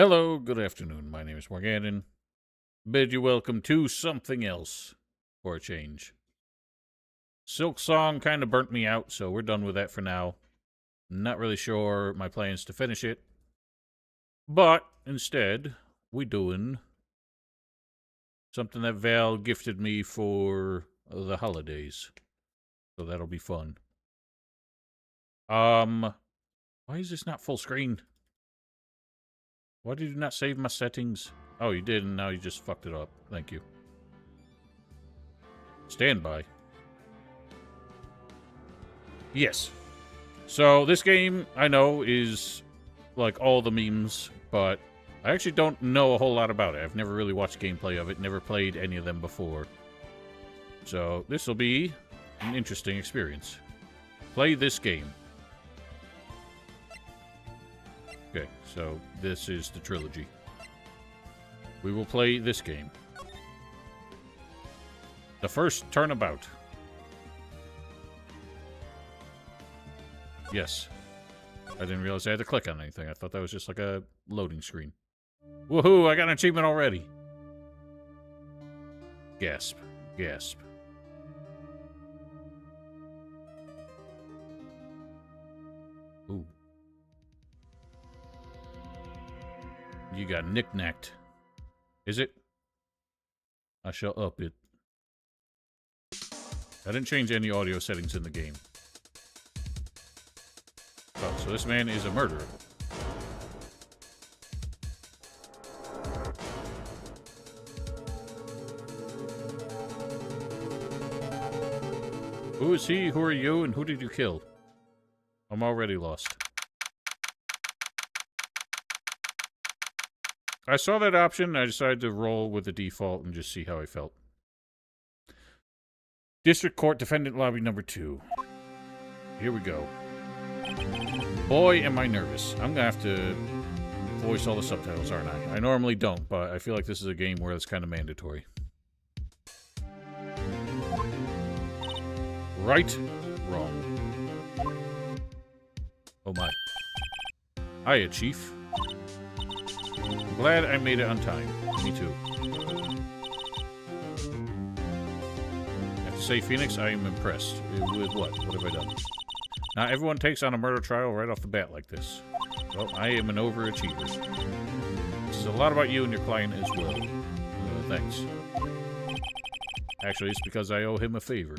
Hello, good afternoon. My name is Morganon. Bid you welcome to something else for a change. Silk Song kind of burnt me out, so we're done with that for now. Not really sure my plans to finish it. But instead, we doing something that Val gifted me for the holidays. So that'll be fun. Why is this not full screen? Why did you not save my settings? Oh, you did, and now you just fucked it up. Thank you. Stand by. Yes. So, this game, I know, is like all the memes, but I actually don't know a whole lot about it. I've never really watched gameplay of it, never played any of them before. So, this will be an interesting experience. Play this game. Okay, so this is the Trilogy. We will play this game. The first turnabout. Yes. I didn't realize I had to click on anything. I thought that was just like a loading screen. Woohoo, I got an achievement already. Gasp. Gasp. Ooh. You got knick-knacked. Is it? I shall up it. I didn't change any audio settings in the game. Oh, so this man is a murderer. Who is he? Who are you? And who did you kill? I'm already lost. I saw that option, and I decided to roll with the default and just see how I felt. District Court Defendant Lobby number 2. Here we go. Boy, am I nervous. I'm gonna have to voice all the subtitles, aren't I? I normally don't, but I feel like this is a game where it's kind of mandatory. Right? Wrong. Oh my. Hiya, Chief. I'm glad I made it on time. Me too. I have to say, Phoenix, I am impressed. With what? What have I done? Not everyone takes on a murder trial right off the bat like this. Well, I am an overachiever. This is a lot about you and your client as well. Thanks. Actually, it's because I owe him a favor.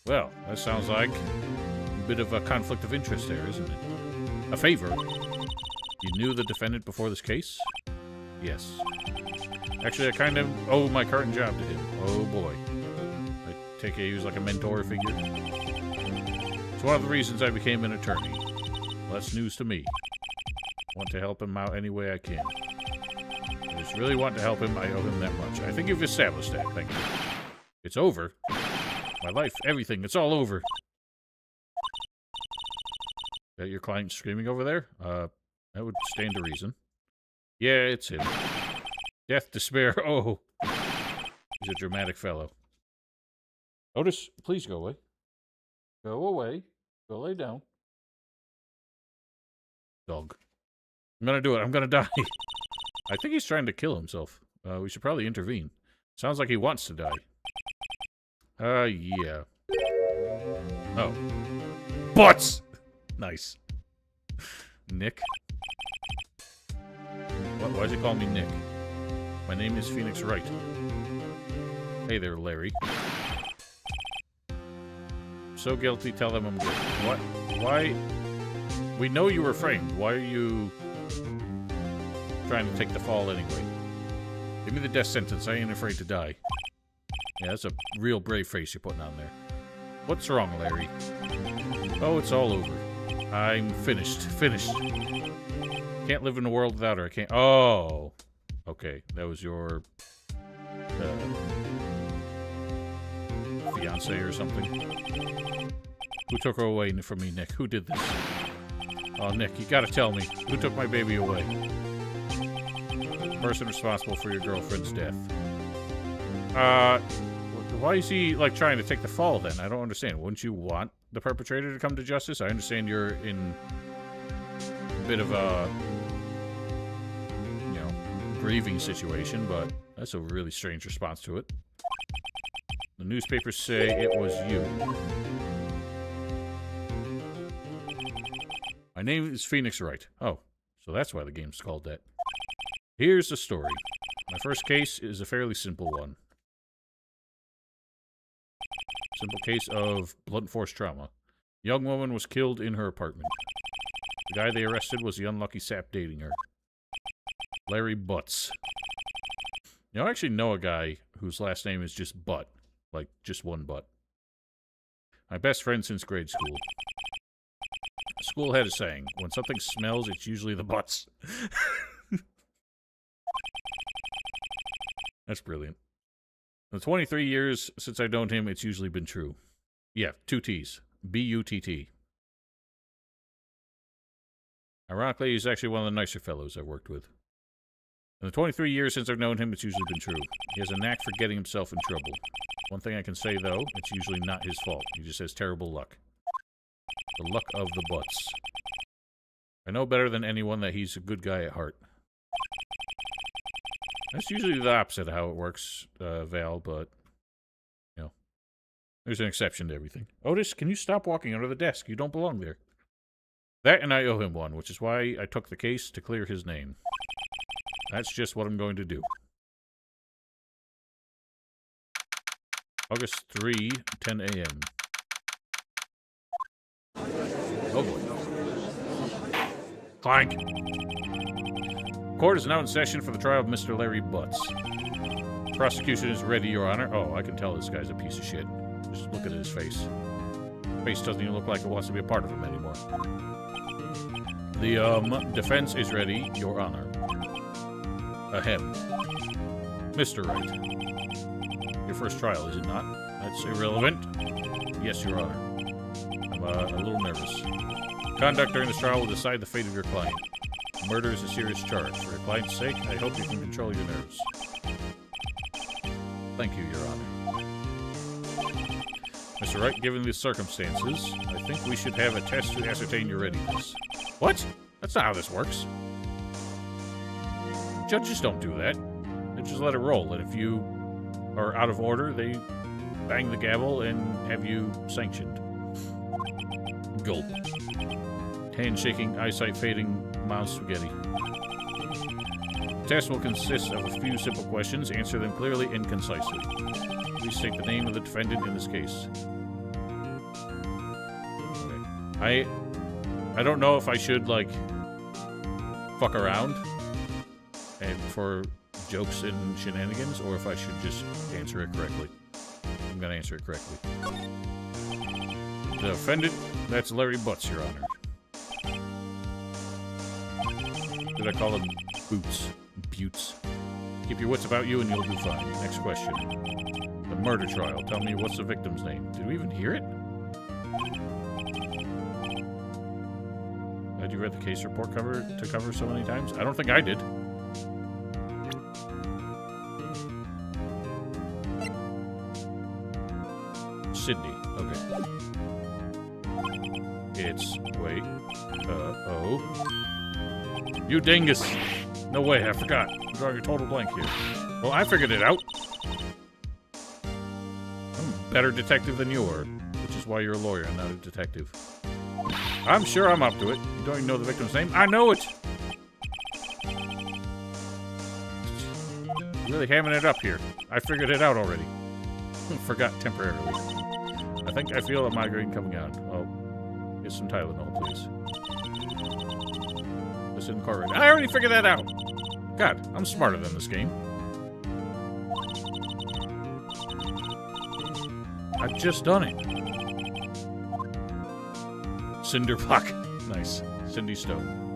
Well, that sounds like a bit of a conflict of interest there, isn't it? A favor? You knew the defendant before this case? Yes. Actually, I kind of owe my current job to him. Oh boy. I take it he was like a mentor figure. It's one of the reasons I became an attorney. Well, that's news to me. I want to help him out any way I can. I just really want to help him. I owe him that much. I think you've established that. Thank you. It's over. My life, everything. It's all over. Is that your client screaming over there? That would stand to reason. Yeah, it's him. Death, despair. Oh. He's a dramatic fellow. Otis, please go away. Go away. Go lay down. Dog. I'm gonna do it. I'm gonna die. I think he's trying to kill himself. We should probably intervene. Sounds like he wants to die. Yeah. Oh. Butts! Nice. Nick? What? Why does he call me Nick? My name is Phoenix Wright. Hey there, Larry. So guilty, tell them I'm good. What? Why? We know you were framed. Why are you trying to take the fall anyway? Give me the death sentence. I ain't afraid to die. Yeah, that's a real brave face you're putting on there. What's wrong, Larry? Oh, it's all over. I'm finished. Finished. Can't live in a world without her. I can't. Oh. Okay, that was your fiance or something. Who took her away from me, Nick? Who did this? Oh, Nick, you gotta tell me. Who took my baby away? The person responsible for your girlfriend's death. Why is he, like, trying to take the fall, then? I don't understand. Wouldn't you want the perpetrator to come to justice? I understand you're in a bit of a grieving situation, but that's a really strange response to it. The newspapers say it was you. My name is Phoenix Wright. Oh, so that's why the game's called that. Here's the story. My first case is a fairly simple one. Simple case of blunt force trauma. Young woman was killed in her apartment. The guy they arrested was the unlucky sap dating her. Larry Butts. You know, I actually know a guy whose last name is just Butt. Like, just one butt. My best friend since grade school. School had a saying, when something smells, it's usually the butts. That's brilliant. In the 23 years since I've known him, it's usually been true. Yeah, 2 T's. B-U-T-T. Ironically, he's actually one of the nicer fellows I've worked with. In the 23 years since I've known him, it's usually been true. He has a knack for getting himself in trouble. One thing I can say, though, it's usually not his fault. He just has terrible luck. The luck of the butts. I know better than anyone that he's a good guy at heart. That's usually the opposite of how it works, Val, but, you know, there's an exception to everything. Otis, can you stop walking under the desk? You don't belong there. That and I owe him one, which is why I took the case to clear his name. That's just what I'm going to do. August 3, 10 a.m. Oh boy. Clank. Court is now in session for the trial of Mr. Larry Butts. Prosecution is ready, Your Honor. Oh, I can tell this guy's a piece of shit. Just look at his face. Face doesn't even look like it wants to be a part of him anymore. The, defense is ready, Your Honor. Ahem. Mr. Wright. Your first trial, is it not? That's irrelevant. Yes, Your Honor. I'm a little nervous. Conduct during this trial will decide the fate of your client. Murder is a serious charge. For your client's sake, I hope you can control your nerves. Thank you, Your Honor. Mr. Wright, given the circumstances, I think we should have a test to ascertain your readiness. What? That's not how this works. Judges don't do that. They just let it roll, and if you are out of order, they bang the gavel and have you sanctioned. Gulp. Hand shaking, eyesight fading, mild spaghetti. The test will consist of a few simple questions. Answer them clearly and concisely. Please state the name of the defendant in this case. Okay. I don't know if I should, like, fuck around and for jokes and shenanigans, or if I should just answer it correctly. I'm gonna answer it correctly. The defendant, that's Larry Butts, Your Honor. Did I call him Boots? Buttes. Keep your wits about you and you'll do fine. Next question. The murder trial. Tell me, what's the victim's name? Did we even hear it? Had you read the case report to cover so many times? I don't think I did. Sydney. Okay. It's... wait. Oh. You dingus! No way, I forgot. I'm drawing a total blank here. Well, I figured it out. I'm a better detective than you are, which is why you're a lawyer and not a detective. I'm sure I'm up to it. You don't even know the victim's name? I know it! Really hamming it up here. I figured it out already. Forgot temporarily. I think I feel a migraine coming on. Oh, get some Tylenol, please. This isn't car right. I already figured that out! God, I'm smarter than this game. I've just done it. Cinder block. Nice. Cindy Stone.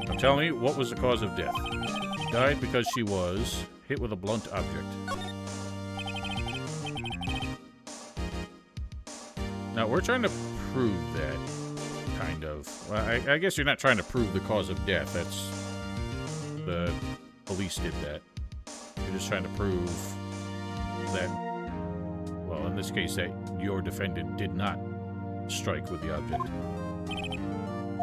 Now tell me, what was the cause of death? She died because she was hit with a blunt object. Now, we're trying to prove that, kind of. Well, I guess you're not trying to prove the cause of death. That's... the police did that. You're just trying to prove that, well, in this case, that your defendant did not strike with the object.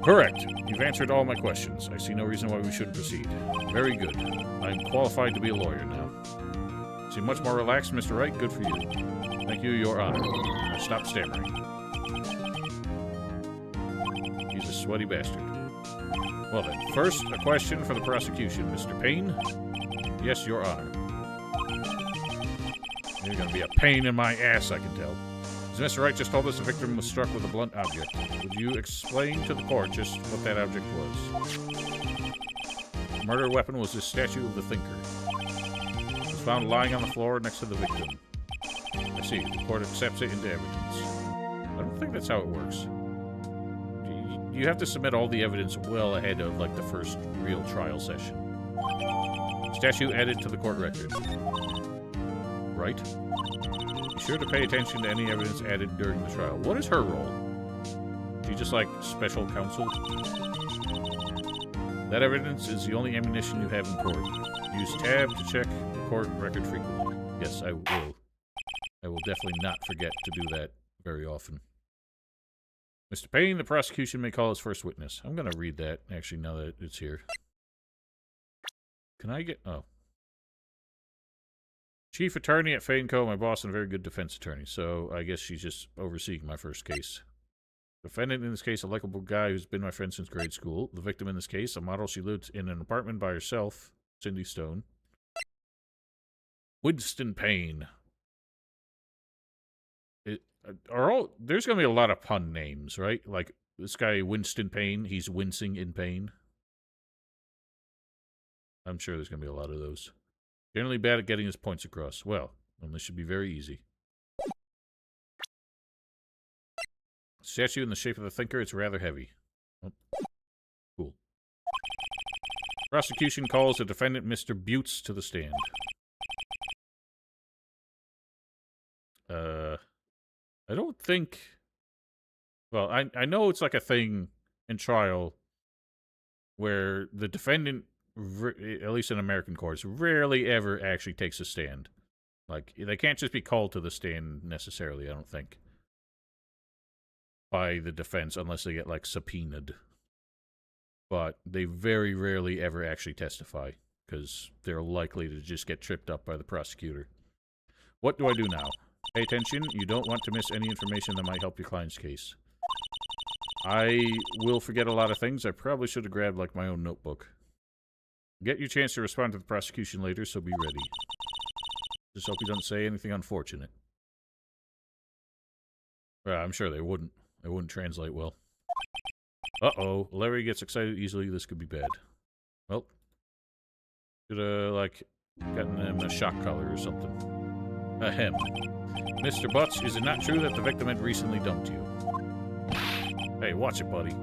Correct. You've answered all my questions. I see no reason why we shouldn't proceed. Very good. I'm qualified to be a lawyer now. Seem much more relaxed, Mr. Wright. Good for you. Thank you, Your Honor. Now stop stammering. He's a sweaty bastard. Well then, first, a question for the prosecution. Mr. Payne? Yes, Your Honor. You're gonna be a pain in my ass, I can tell. As Mr. Wright just told us, the victim was struck with a blunt object. Would you explain to the court just what that object was? The murder weapon was this statue of the thinker. It was found lying on the floor next to the victim. I see. The court accepts it into evidence. I don't think that's how it works. You have to submit all the evidence well ahead of, like, the first real trial session. Statue added to the court record. Right? Be sure to pay attention to any evidence added during the trial. What is her role? She just, like, special counsel? That evidence is the only ammunition you have in court. Use tab to check the court record frequently. Yes, I will. I will definitely not forget to do that very often. Mr. Payne, the prosecution may call his first witness. I'm going to read that, actually, now that it's here. Can I get... Oh. Chief attorney at Fayne Co., my boss, and a very good defense attorney. So I guess she's just overseeing my first case. Defendant in this case, a likable guy who's been my friend since grade school. The victim in this case, a model. She lived in an apartment by herself. Cindy Stone. Winston Payne. There's going to be a lot of pun names, right? Like, this guy, Winston Payne, he's wincing in pain. I'm sure there's going to be a lot of those. Generally bad at getting his points across. Well, then this should be very easy. Statue in the shape of the thinker, it's rather heavy. Oh, cool. Prosecution calls the defendant, Mr. Butts, to the stand. I don't think... Well, I know it's like a thing in trial where the defendant, at least in American courts, rarely ever actually takes a stand. Like, they can't just be called to the stand necessarily, I don't think, by the defense, unless they get, like, subpoenaed. But they very rarely ever actually testify, because they're likely to just get tripped up by the prosecutor. What do I do now? Pay attention. You don't want to miss any information that might help your client's case. I will forget a lot of things. I probably should have grabbed, like, my own notebook. Get your chance to respond to the prosecution later, so be ready. Just hope you don't say anything unfortunate. Well, I'm sure they wouldn't. They wouldn't translate well. Uh-oh. Larry gets excited easily. This could be bad. Well. Should have, like, gotten him a shock collar or something. Ahem. Mr. Butts, is it not true that the victim had recently dumped you? Hey, watch it, buddy.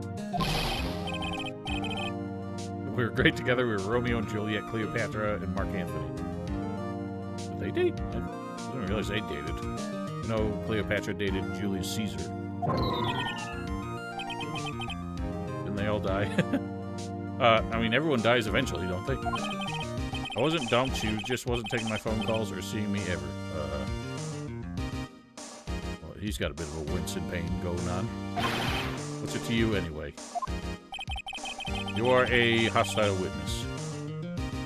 We were great together. We were Romeo and Juliet, Cleopatra, and Mark Anthony. Did they date? I didn't realize they dated. No, Cleopatra dated Julius Caesar. Didn't they all die? I mean, everyone dies eventually, don't they? I wasn't dumped. She just wasn't taking my phone calls or seeing me ever. Well, he's got a bit of a Winston Payne going on. What's it to you, anyway? You are a hostile witness.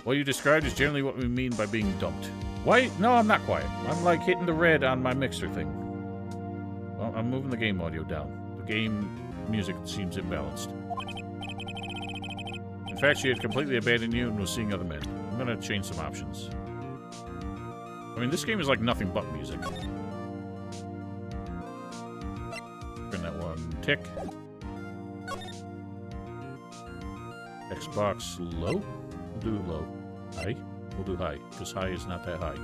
What you described is generally what we mean by being dumped. Why? No, I'm not quiet. I'm, like, hitting the red on my mixer thing. Well, I'm moving the game audio down. The game music seems imbalanced. In fact, she had completely abandoned you and was seeing other men. I'm gonna change some options. I mean, this game is like nothing but music. Turn that one tick. Xbox low? We'll do low. High? We'll do high, because high is not that high.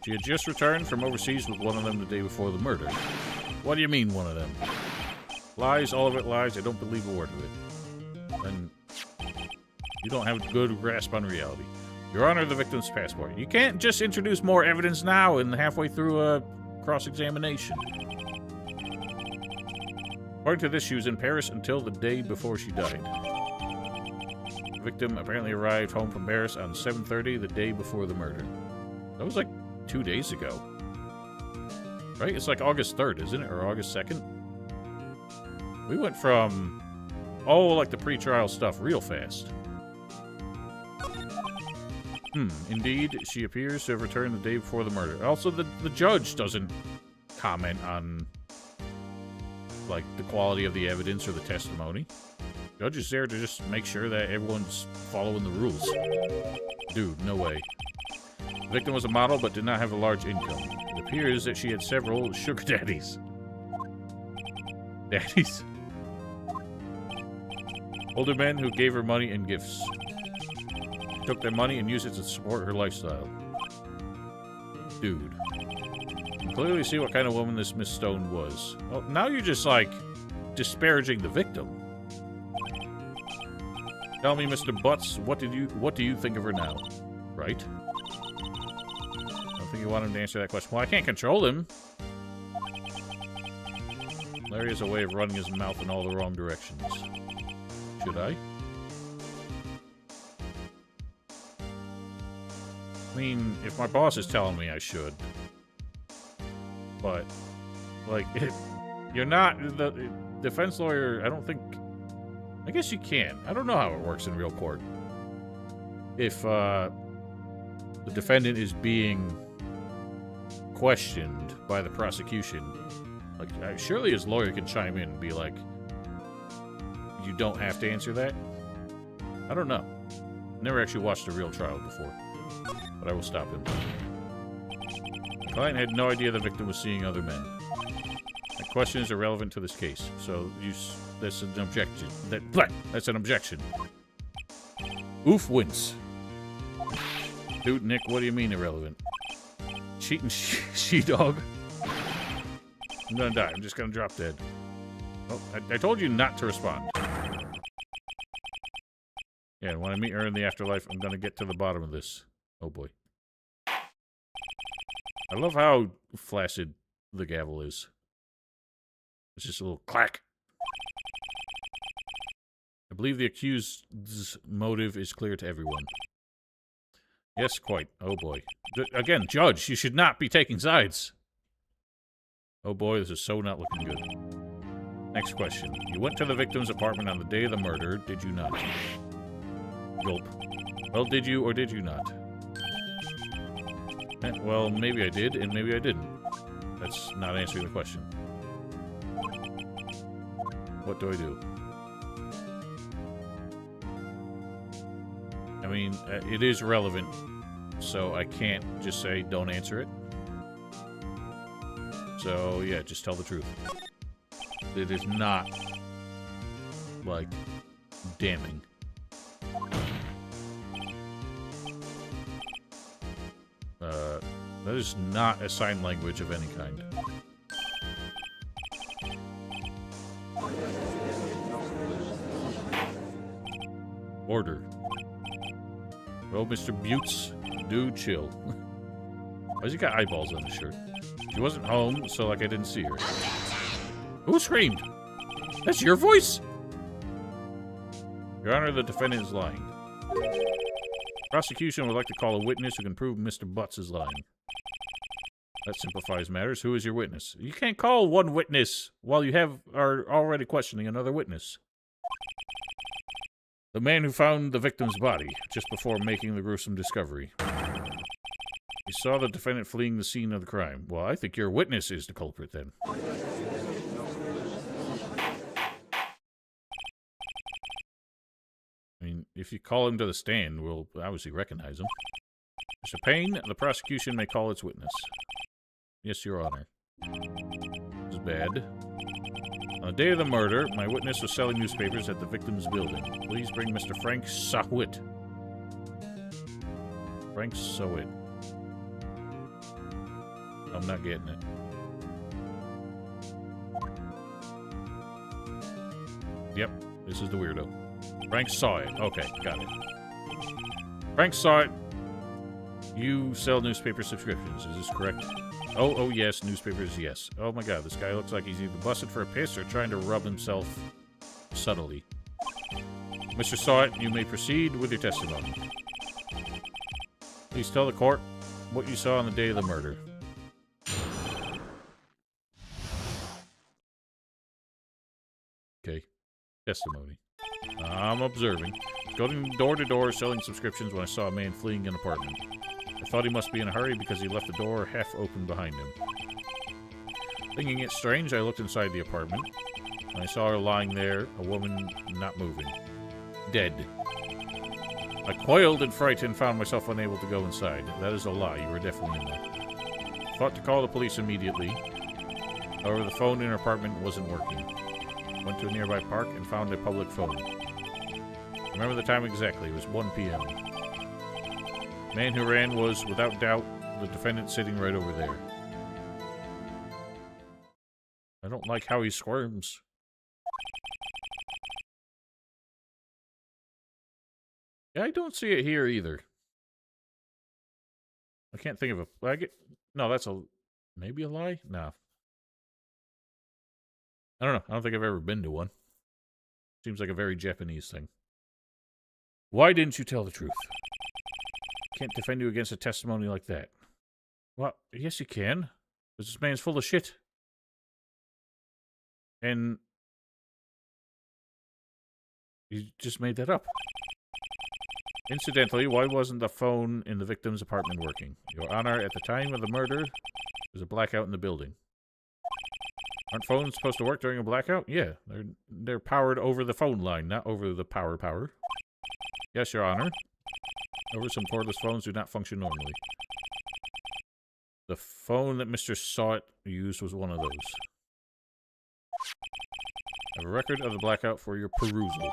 She had just returned from overseas with one of them the day before the murder. What do you mean, one of them? Lies, all of it lies. I don't believe a word of it. And you don't have a good grasp on reality. Your Honor, the victim's passport. You can't just introduce more evidence now and halfway through a cross-examination. According to this, she was in Paris until the day before she died. The victim apparently arrived home from Paris on 7:30, the day before the murder. That was like 2 days ago. Right? It's like August 3rd, isn't it? Or August 2nd? We went from, like the pre-trial stuff real fast. Indeed, she appears to have returned the day before the murder. Also, the judge doesn't comment on, like, the quality of the evidence or the testimony. The judge is there to just make sure that everyone's following the rules. Dude, no way. The victim was a model but did not have a large income. It appears that she had several sugar daddies. Daddies? Older men who gave her money and gifts. Took their money and used it to support her lifestyle. Dude. You can clearly see what kind of woman this Miss Stone was. Oh, now you're just, like, disparaging the victim. Tell me, Mr. Butts, what do you think of her now? Right? I don't think you want him to answer that question. Well, I can't control him. Larry has a way of running his mouth in all the wrong directions. Should I? I mean, if my boss is telling me I should. But, like, you're not... The defense lawyer, I don't think... I guess you can. I don't know how it works in real court. If, the defendant is being questioned by the prosecution, like, surely his lawyer can chime in and be like, you don't have to answer that? I don't know. Never actually watched a real trial before. But I will stop him. The client had no idea the victim was seeing other men. The question is irrelevant to this case, so that's an objection. That's an objection. Oof wins. Dude, Nick, what do you mean irrelevant? Cheating she-dog? I'm gonna die. I'm just gonna drop dead. Oh, I told you not to respond. Yeah, when I meet her in the afterlife, I'm gonna get to the bottom of this. Oh boy. I love how flaccid the gavel is. It's just a little clack. I believe the accused's motive is clear to everyone. Yes, quite. Oh boy. Again, Judge, you should not be taking sides. Oh boy, this is so not looking good. Next question. You went to the victim's apartment on the day of the murder, did you not? Gulp. Well, did you or did you not? Well, maybe I did, and maybe I didn't. That's not answering the question. What do I do? I mean, it is relevant, so I can't just say don't answer it. So, yeah, just tell the truth. It is not, like, damning. That is not a sign language of any kind. Order. Oh, Mr. Buttes, dude, chill. Why's he got eyeballs on his shirt? She wasn't home, so, like, I didn't see her. Who screamed? That's your voice? Your Honor, the defendant is lying. Prosecution would like to call a witness who can prove Mr. Butts is lying. That simplifies matters. Who is your witness? You can't call one witness while you are already questioning another witness. The man who found the victim's body just before making the gruesome discovery. You saw the defendant fleeing the scene of the crime. Well, I think your witness is the culprit then. I mean, if you call him to the stand, we'll obviously recognize him. Mr. Payne, the prosecution may call its witness. Yes, Your Honor. This is bad. On the day of the murder, my witness was selling newspapers at the victim's building. Please bring Mr. Frank Sawit. Frank Sawit. I'm not getting it. Yep, this is the weirdo. Frank saw it. Okay, got it. Frank saw it. You sell newspaper subscriptions, is this correct? Oh, yes, newspapers, yes. Oh my god, this guy looks like he's either busted for a piss or trying to rub himself subtly. Mr. Sawit, you may proceed with your testimony. Please tell the court what you saw on the day of the murder. Testimony. I'm observing. Going door to door selling subscriptions when I saw a man fleeing an apartment. I thought he must be in a hurry because he left the door half open behind him. Thinking it strange, I looked inside the apartment. And I saw her lying there, a woman not moving. Dead. I coiled in fright and found myself unable to go inside. That is a lie. You were definitely in there. Thought to call the police immediately. However, the phone in her apartment wasn't working. Went to a nearby park and found a public phone. Remember the time exactly. It was 1 p.m. The man who ran was, without doubt, the defendant sitting right over there. I don't like how he squirms. Yeah, I don't see it here either. I can't think of a... no, that's a... maybe a lie? No. I don't know. I don't think I've ever been to one. Seems like a very Japanese thing. Why didn't you tell the truth? Can't defend you against a testimony like that. Well, yes you can. Because this man's full of shit. And... you just made that up. Incidentally, why wasn't the phone in the victim's apartment working? Your Honor, at the time of the murder, there's a blackout in the building. Aren't phones supposed to work during a blackout? Yeah, they're powered over the phone line, not over the power. Yes, Your Honor. However, some cordless phones do not function normally. The phone that Mr. Sawit used was one of those. I have a record of the blackout for your perusal.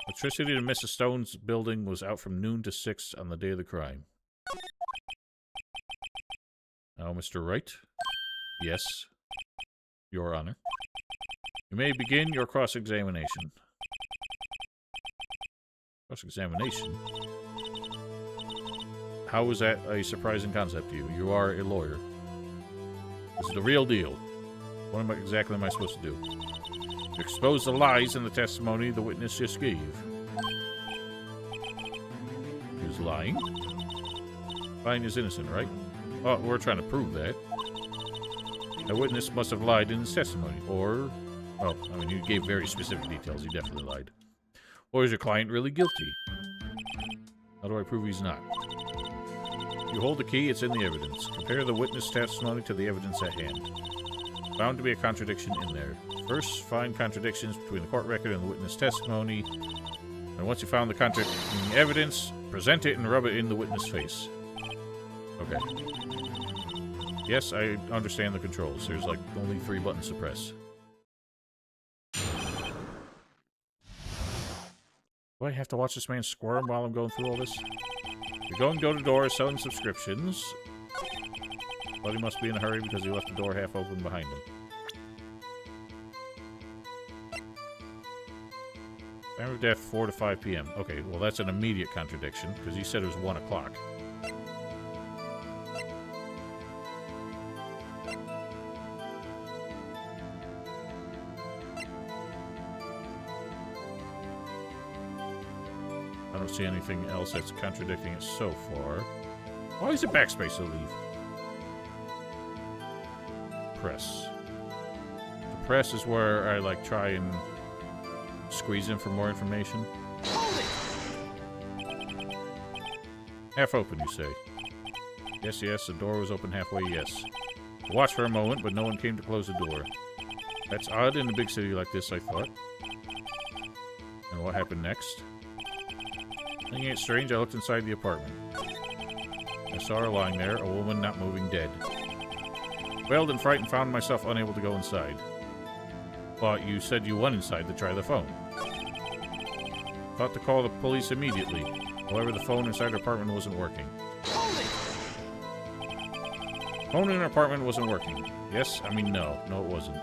Electricity to Mrs. Stone's building was out from noon to 6 on the day of the crime. Now, Mr. Wright? Yes. Your Honor. You may begin your cross-examination. Cross-examination? How was that a surprising concept to you? You are a lawyer. This is the real deal. What exactly am I supposed to do? You expose the lies in the testimony the witness just gave. He was lying? Lying is innocent, right? Oh, we're trying to prove that. The witness must have lied in his testimony, or... well, I mean, you gave very specific details. He definitely lied. Or is your client really guilty? How do I prove he's not? You hold the key, it's in the evidence. Compare the witness testimony to the evidence at hand. Bound to be a contradiction in there. First, find contradictions between the court record and the witness testimony. And once you found the contradicting evidence, present it and rub it in the witness' face. Okay. Yes, I understand the controls. There's like only 3 buttons to press. Do I have to watch this man squirm while I'm going through all this? You're going door to door selling subscriptions. But he must be in a hurry because he left the door half open behind him. Time of death, 4 to 5 p.m. Okay, well that's an immediate contradiction, because he said it was 1 o'clock. I don't see anything else that's contradicting it so far. Why is it backspace to leave? Press. The press is where I like try and squeeze in for more information. Half open, you say? Yes, yes, the door was open halfway, yes. I watched for a moment, but no one came to close the door. That's odd in a big city like this, I thought. And what happened next? Thinking it strange, I looked inside the apartment. I saw her lying there, a woman not moving, dead. Wailed in fright and found myself unable to go inside. But you said you went inside to try the phone. Thought to call the police immediately. However, the phone inside her apartment wasn't working. Phone in her apartment wasn't working. Yes? I mean, no. No, it wasn't.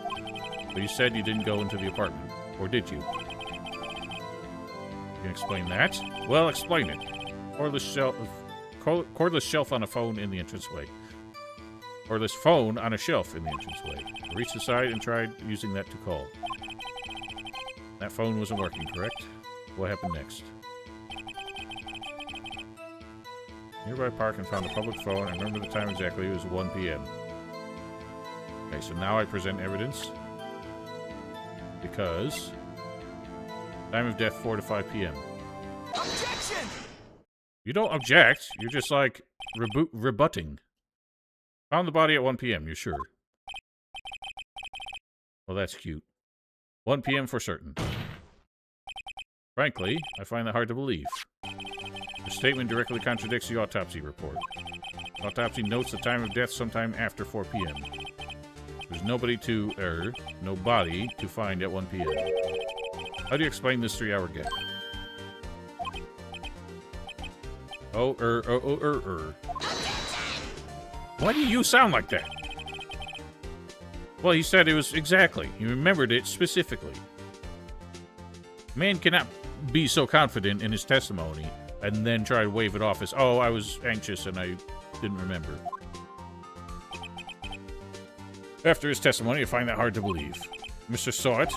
But you said you didn't go into the apartment. Or did you? You can explain that? Well, explain it. Cordless shelf on a phone in the entranceway. Or this phone on a shelf in the entranceway. I reached aside and tried using that to call. That phone wasn't working, correct? What happened next? Nearby park and found a public phone. I remember the time exactly. It was 1 p.m. Okay, so now I present evidence. Because Time of death 4 to 5 p.m. Objection! You don't object. You're just like rebutting. Found the body at 1 p.m. You're sure? Well, that's cute. 1 p.m. for certain. Frankly, I find that hard to believe. The statement directly contradicts the autopsy report. The autopsy notes the time of death sometime after 4 p.m. There's nobody no body to find at 1 p.m. How do you explain this 3-hour gap? Why do you sound like that? Well, he said it was exactly. He remembered it specifically. Man cannot be so confident in his testimony and then try to wave it off as, oh, I was anxious and I didn't remember. After his testimony, I find that hard to believe. Mr. Sort,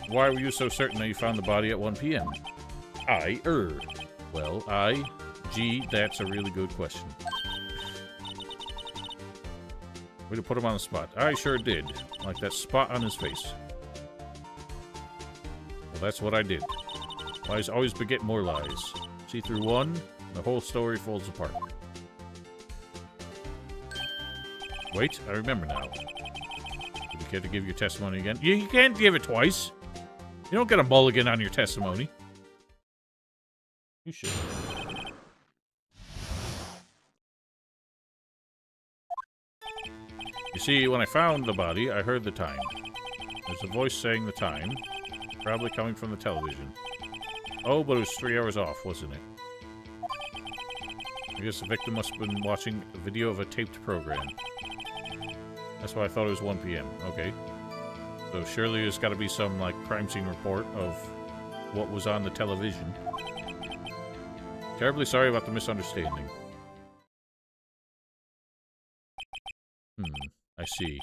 why were you so certain that you found the body at 1 p.m.? Well, gee, that's a really good question. Way to put him on the spot. I sure did. Like that spot on his face. Well, that's what I did. Lies always beget more lies. See through one, the whole story falls apart. Wait, I remember now. Would you care to give your testimony again? You can't give it twice. You don't get a mulligan on your testimony. You should. You see, when I found the body, I heard the time. There's a voice saying the time, probably coming from the television. Oh, but it was 3 hours off, wasn't it? I guess the victim must have been watching a video of a taped program. That's why I thought it was 1 p.m. Okay. So surely there's got to be some, like, crime scene report of what was on the television. Terribly sorry about the misunderstanding. I see.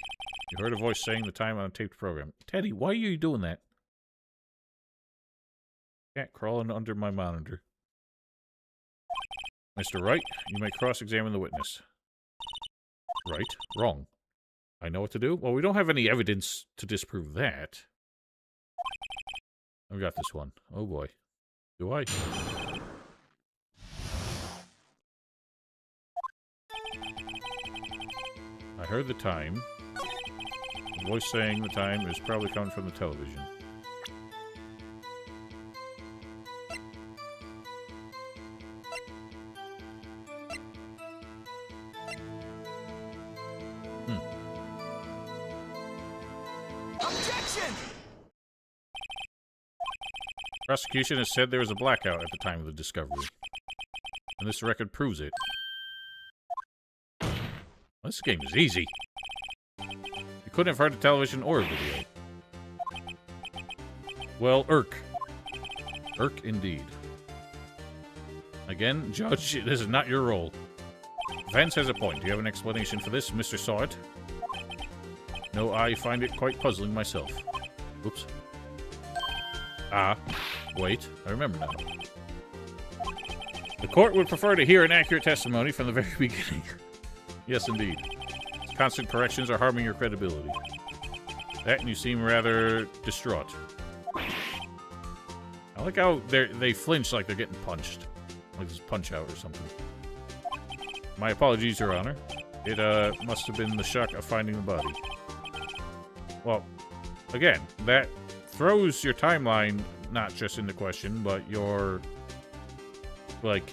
You heard a voice saying the time on a taped program. Teddy, why are you doing that? Cat crawling under my monitor. Mr. Wright, you may cross-examine the witness. Right? Wrong. I know what to do? Well, we don't have any evidence to disprove that. I've got this one. Oh boy. Do I? I heard the time. The voice saying the time is probably coming from the television. Objection! Prosecution has said there was a blackout at the time of the discovery. And this record proves it. This game is easy. You couldn't have heard a television or a video. Well, Irk. Irk indeed. Again, Judge, this is not your role. Vance has a point. Do you have an explanation for this, Mr. Sawit? No, I find it quite puzzling myself. Oops. Ah, wait, I remember now. The court would prefer to hear an accurate testimony from the very beginning. Yes, indeed. Constant corrections are harming your credibility. That, and you seem rather distraught. I like how they flinch like they're getting punched. Like this Punch-Out or something. My apologies, Your Honor. It, must have been the shock of finding the body. Well, again, that throws your timeline not just into question, but your, like,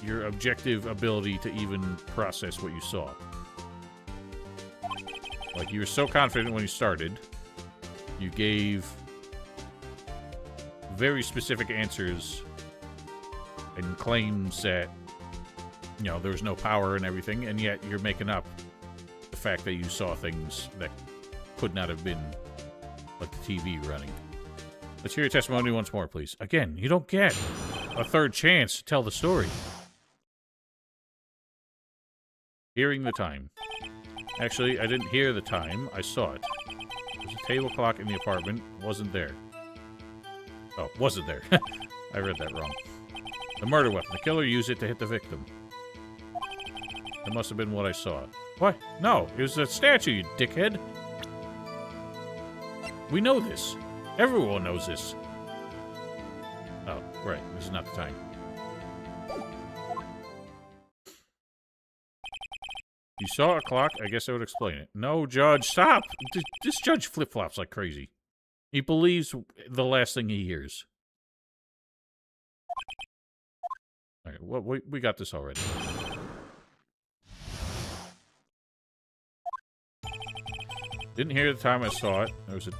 your objective ability to even process what you saw. Like, you were so confident when you started, you gave very specific answers and claims that, you know, there was no power and everything, and yet you're making up the fact that you saw things that could not have been, like, the TV running. Let's hear your testimony once more, please. Again, you don't get a third chance to tell the story. Hearing the time. Actually, I didn't hear the time. I saw it. There's a table clock in the apartment. Wasn't there. Oh, wasn't there. I read that wrong. The murder weapon. The killer used it to hit the victim. That must have been what I saw. What? No, it was a statue, you dickhead. We know this. Everyone knows this. Oh, right. This is not the time. You saw a clock? I guess I would explain it. No, Judge, stop! This judge flip-flops like crazy. He believes the last thing he hears. Alright, well, we got this already. Didn't hear the time I saw it. There was a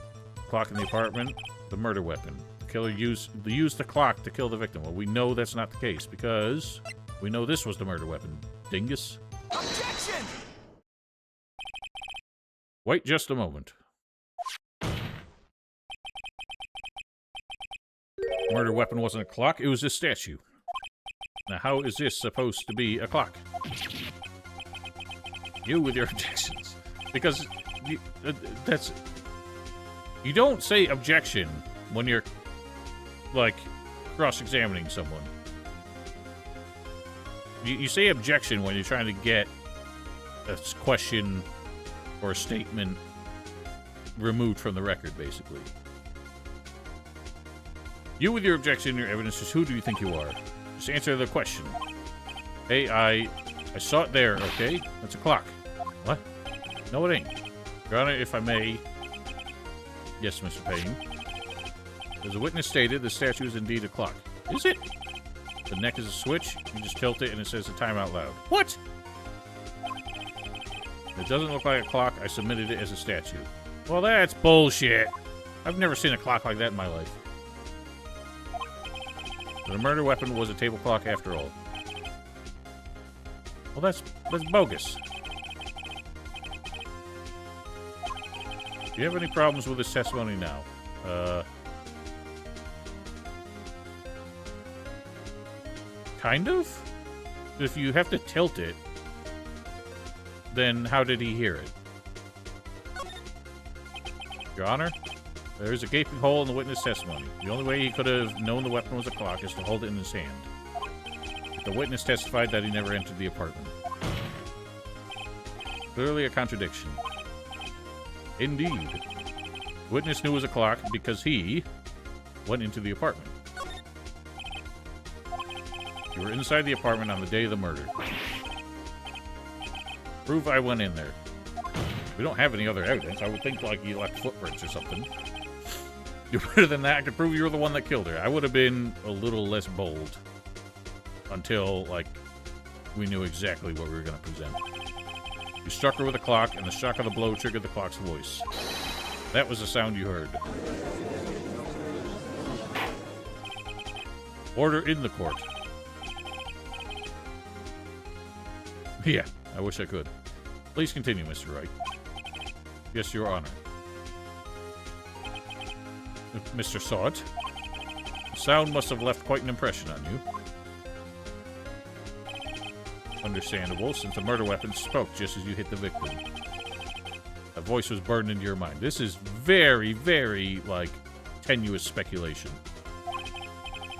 clock in the apartment. The murder weapon. The killer used the clock to kill the victim. Well, we know that's not the case because we know this was the murder weapon. Dingus. Objection! Wait just a moment. Murder weapon wasn't a clock, it was a statue. Now, how is this supposed to be a clock? You with your objections. Because you don't say objection when you're, like, cross-examining someone. You say objection when you're trying to get a question or a statement removed from the record, basically. You with your objection, your evidence is who do you think you are? Just answer the question. Hey, I saw it there, okay? That's a clock. What? No, it ain't. Your Honor, if I may... Yes, Mr. Payne. As a witness stated, the statue is indeed a clock. Is it? The neck is a switch. You just tilt it and it says the time out loud. What? It doesn't look like a clock. I submitted it as a statue. Well, that's bullshit. I've never seen a clock like that in my life. The murder weapon was a table clock after all. Well, that's bogus. Do you have any problems with this testimony now? Kind of? If you have to tilt it, then how did he hear it? Your Honor, there is a gaping hole in the witness testimony. The only way he could have known the weapon was a clock is to hold it in his hand. The witness testified that he never entered the apartment. Clearly a contradiction. Indeed. Witness knew it was a clock because he went into the apartment. You were inside the apartment on the day of the murder. Prove I went in there. We don't have any other evidence. I would think, like, you left footprints or something. You're better than that. I could prove you were the one that killed her. I would have been a little less bold until, like, we knew exactly what we were going to present. You struck her with a clock, and the shock of the blow triggered the clock's voice. That was the sound you heard. Order in the court. Yeah, I wish I could. Please continue, Mr. Wright. Yes, Your Honor. Mr. Salt, the sound must have left quite an impression on you. Understandable, since the murder weapon spoke just as you hit the victim. A voice was burned into your mind. This is very, very, like, tenuous speculation.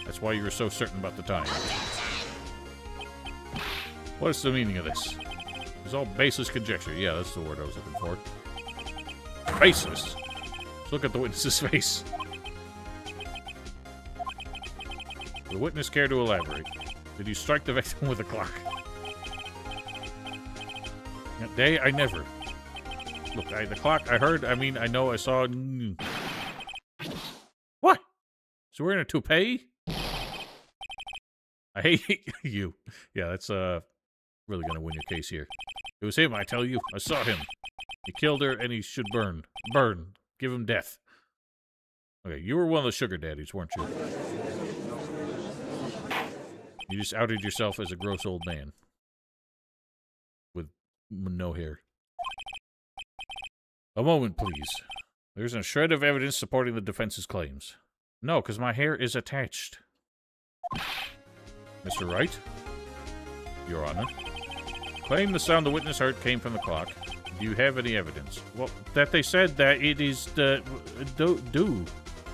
That's why you were so certain about the time. What is the meaning of this? It's all baseless conjecture. Yeah, that's the word I was looking for. Baseless. Let's look at the witness's face. The witness care to elaborate. Did you strike the victim with a clock? That day, I never. Look, the clock, I heard, I mean, I know, I saw... What? So we're in a toupee? I hate you. Yeah, that's, really gonna win your case here. It was him, I tell you. I saw him. He killed her, and he should burn. Burn. Give him death. Okay, you were one of the sugar daddies, weren't you? You just outed yourself as a gross old man. With no hair. A moment, please. There's a shred of evidence supporting the defense's claims. No, because my hair is attached. Mr. Wright? Your Honor. Claim the sound the witness heard came from the clock. Do you have any evidence? Well, that they said that it is the...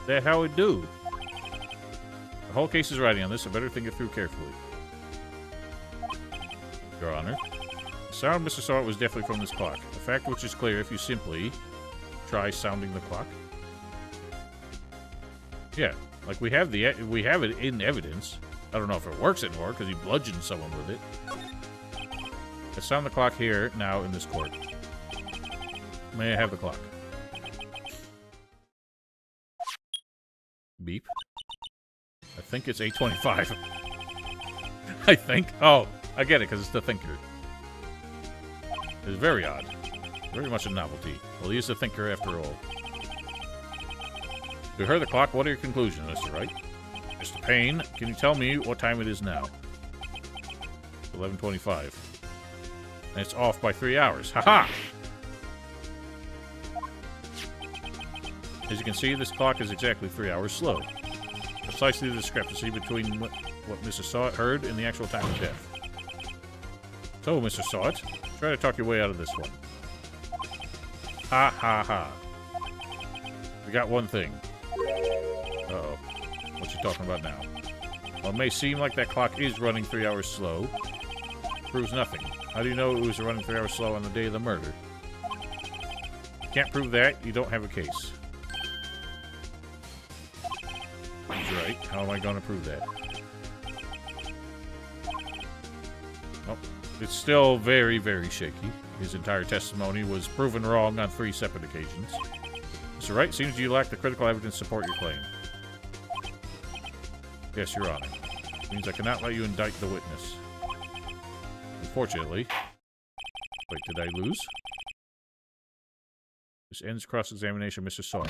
That how it do. The whole case is riding on this, so better think it through carefully. Your Honor. The sound Mr. Salt was definitely from this clock. A fact which is clear if you simply try sounding the clock. Yeah, like we have it in evidence. I don't know if it works anymore because he bludgeoned someone with it. Let's sound the clock here now in this court. May I have the clock? Beep. I think it's 8:25. I think. Oh, I get it because it's the thinker. It's very odd. Very much a novelty. We'll use the thinker after all. You heard the clock. What are your conclusions, Mr. Wright? Mr. Payne, can you tell me what time it is now? 11:25. And it's off by 3 hours. Haha! As you can see, this clock is exactly 3 hours slow. Precisely the discrepancy between what Mr. Sawt heard and the actual time of death. So, Mr. Sawt, try to talk your way out of this one. Ha ha ha. We got one thing. Uh-oh. What you talking about now? Well, it may seem like that clock is running 3 hours slow. Proves nothing. How do you know it was running 3 hours slow on the day of the murder? Can't prove that, you don't have a case. He's right. How am I going to prove that? Oh, it's still very, very shaky. His entire testimony was proven wrong on 3 separate occasions. Mr. Wright, seems you lack the critical evidence to support your claim. Yes, Your Honor. Means I cannot let you indict the witness. Unfortunately. Wait, did I lose? This ends cross-examination, Mr. Sawt.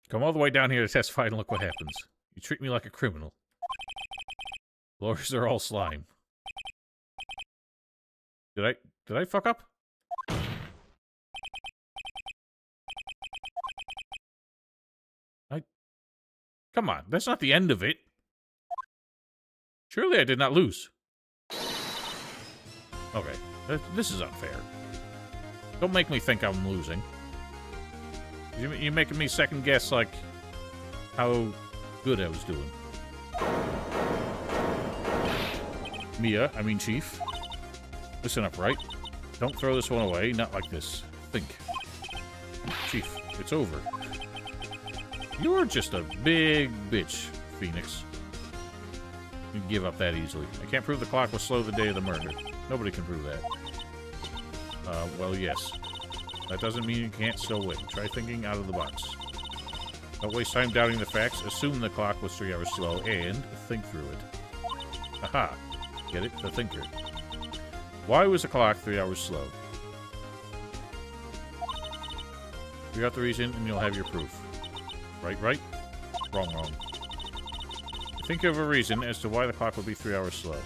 Come all the way down here to testify and look what happens. You treat me like a criminal. Lawyers are all slime. Did I fuck up? Come on, that's not the end of it. Surely I did not lose. Okay, this is unfair. Don't make me think I'm losing. You're making me second guess, like, how good I was doing. Chief. Listen up, Wright. Don't throw this one away, not like this. Think. Chief, it's over. You're just a big bitch, Phoenix. You give up that easily. I can't prove the clock was slow the day of the murder. Nobody can prove that. Well, yes. That doesn't mean you can't still win. Try thinking out of the box. Don't waste time doubting the facts. Assume the clock was 3 hours slow and think through it. Aha. Get it? The thinker. Why was the clock 3 hours slow? Figure out the reason and you'll have your proof. Right? Wrong. Think of a reason as to why the clock would be 3 hours slow.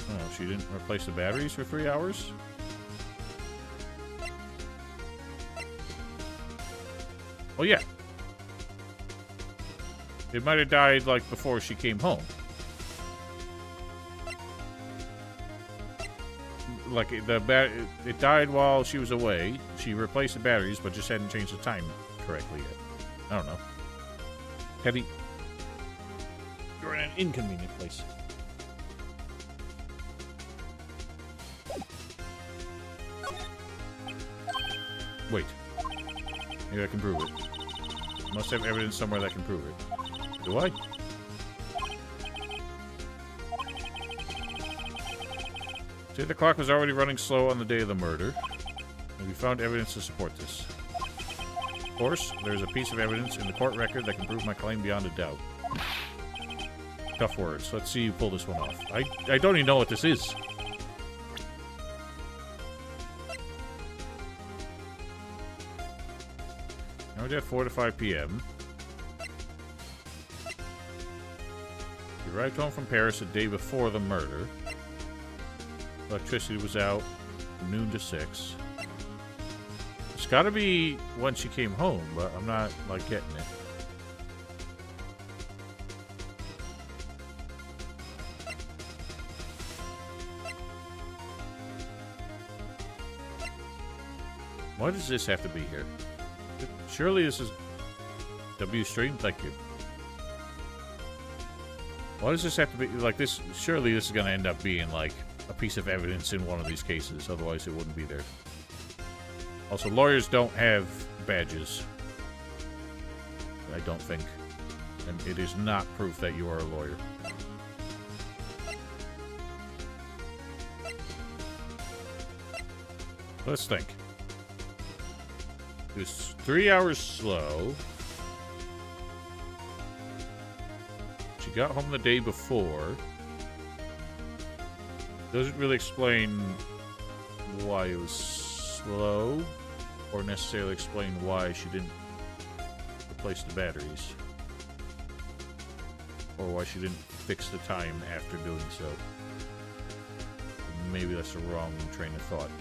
Oh, she didn't replace the batteries for 3 hours? Oh, yeah. It might have died, like, before she came home. Like, it died while she was away. She replaced the batteries, but just hadn't changed the time correctly yet. I don't know. Teddy, you're in an inconvenient place. Wait. Maybe I can prove it. Must have evidence somewhere that can prove it. Do I? See, the clock was already running slow on the day of the murder. And we found evidence to support this. Of course, there's a piece of evidence in the court record that can prove my claim beyond a doubt. Tough words. Let's see you pull this one off. I don't even know what this is. Now we're at 4 to 5 p.m. You arrived home from Paris the day before the murder. Electricity was out from noon to 6. It's gotta be when she came home, but I'm not, like, getting it. Why does this have to be here? Surely this is... W stream? Thank you. Why does this have to be... Like, this... Surely this is gonna end up being, like... a piece of evidence in one of these cases, otherwise it wouldn't be there. Also, lawyers don't have badges. I don't think. And it is not proof that you are a lawyer. Let's think. It was 3 hours slow. She got home the day before. Doesn't really explain why it was slow, or necessarily explain why she didn't replace the batteries, or why she didn't fix the time after doing so. Maybe that's the wrong train of thought.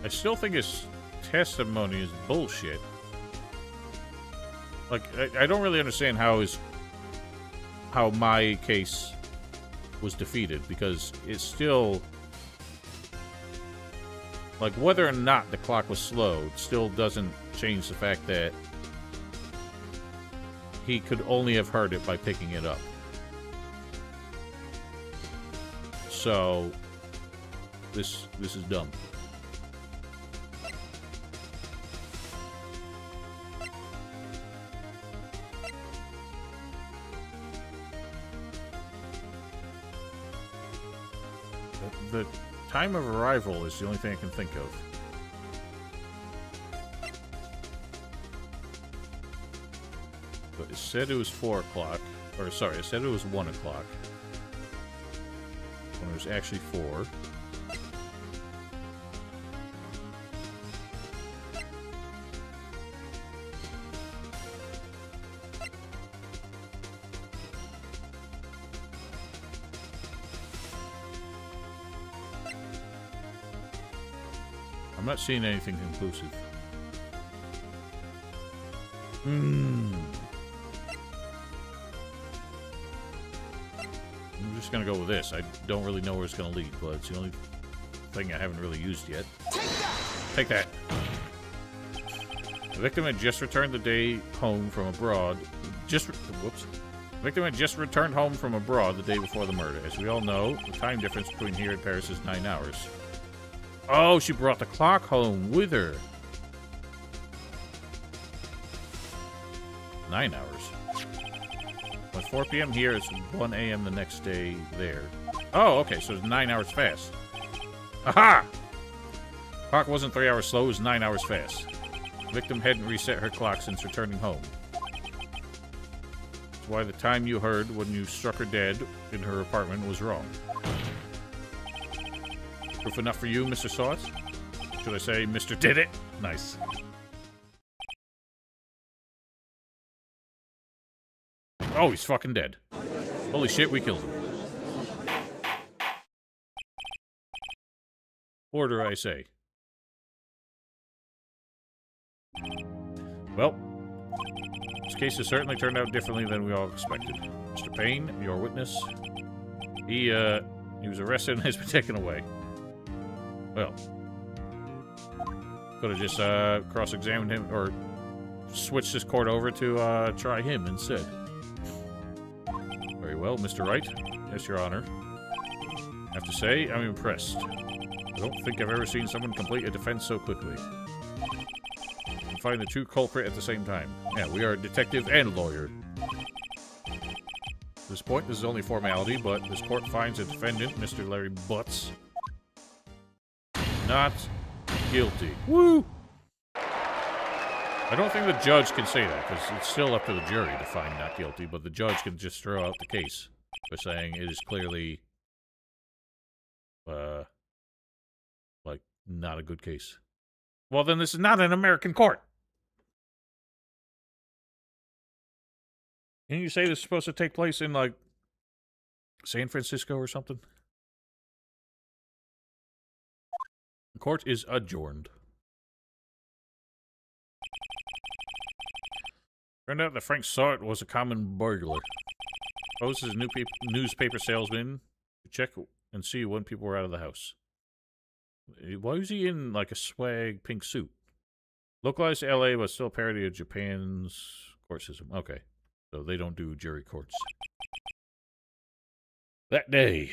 I still think his testimony is bullshit. Like, I don't really understand how my case was defeated, because it's still, like, whether or not the clock was slow still doesn't change the fact that he could only have heard it by picking it up. So this is dumb. The time of arrival is the only thing I can think of. But it said it was 4 o'clock. Or, sorry, it said it was 1 o'clock. When it was actually 4. I'm not seeing anything conclusive. I'm just gonna go with this. I don't really know where it's gonna lead, but it's the only thing I haven't really used yet. Take that! The victim had just returned the day home from abroad. Whoops. The victim had just returned home from abroad the day before the murder. As we all know, the time difference between here and Paris is 9 hours. Oh, she brought the clock home with her. 9 hours. When 4 p.m. here, it's 1 a.m. the next day there. Oh, okay, so it's 9 hours fast. Aha! Clock wasn't 3 hours slow, it was 9 hours fast. Victim hadn't reset her clock since returning home. That's why the time you heard when you struck her dead in her apartment was wrong. Proof enough for you, Mr. Saw It? Should I say, Mr. Did It? Nice. Oh, he's fucking dead. Holy shit, we killed him. Order, I say. Well, this case has certainly turned out differently than we all expected. Mr. Payne, your witness, he was arrested and has been taken away. Well, could have just cross-examined him, or switched this court over to try him instead. Very well, Mr. Wright. Yes, Your Honor. I have to say, I'm impressed. I don't think I've ever seen someone complete a defense so quickly. And find the true culprit at the same time. Yeah, we are detective and lawyer. At this point, this is only formality, but this court finds a defendant, Mr. Larry Butts, not guilty. Woo! I don't think the judge can say that, because it's still up to the jury to find not guilty, but the judge can just throw out the case by saying it is clearly, like, not a good case. Well, then this is not an American court! Didn't you say this is supposed to take place in, like, San Francisco or something? The court is adjourned. Turned out that Frank Saw It was a common burglar. Pose as a newspaper salesman to check and see when people were out of the house. Why was he in, like, a swag pink suit? Localized to LA, but still a parody of Japan's court system. Okay. So they don't do jury courts. That day,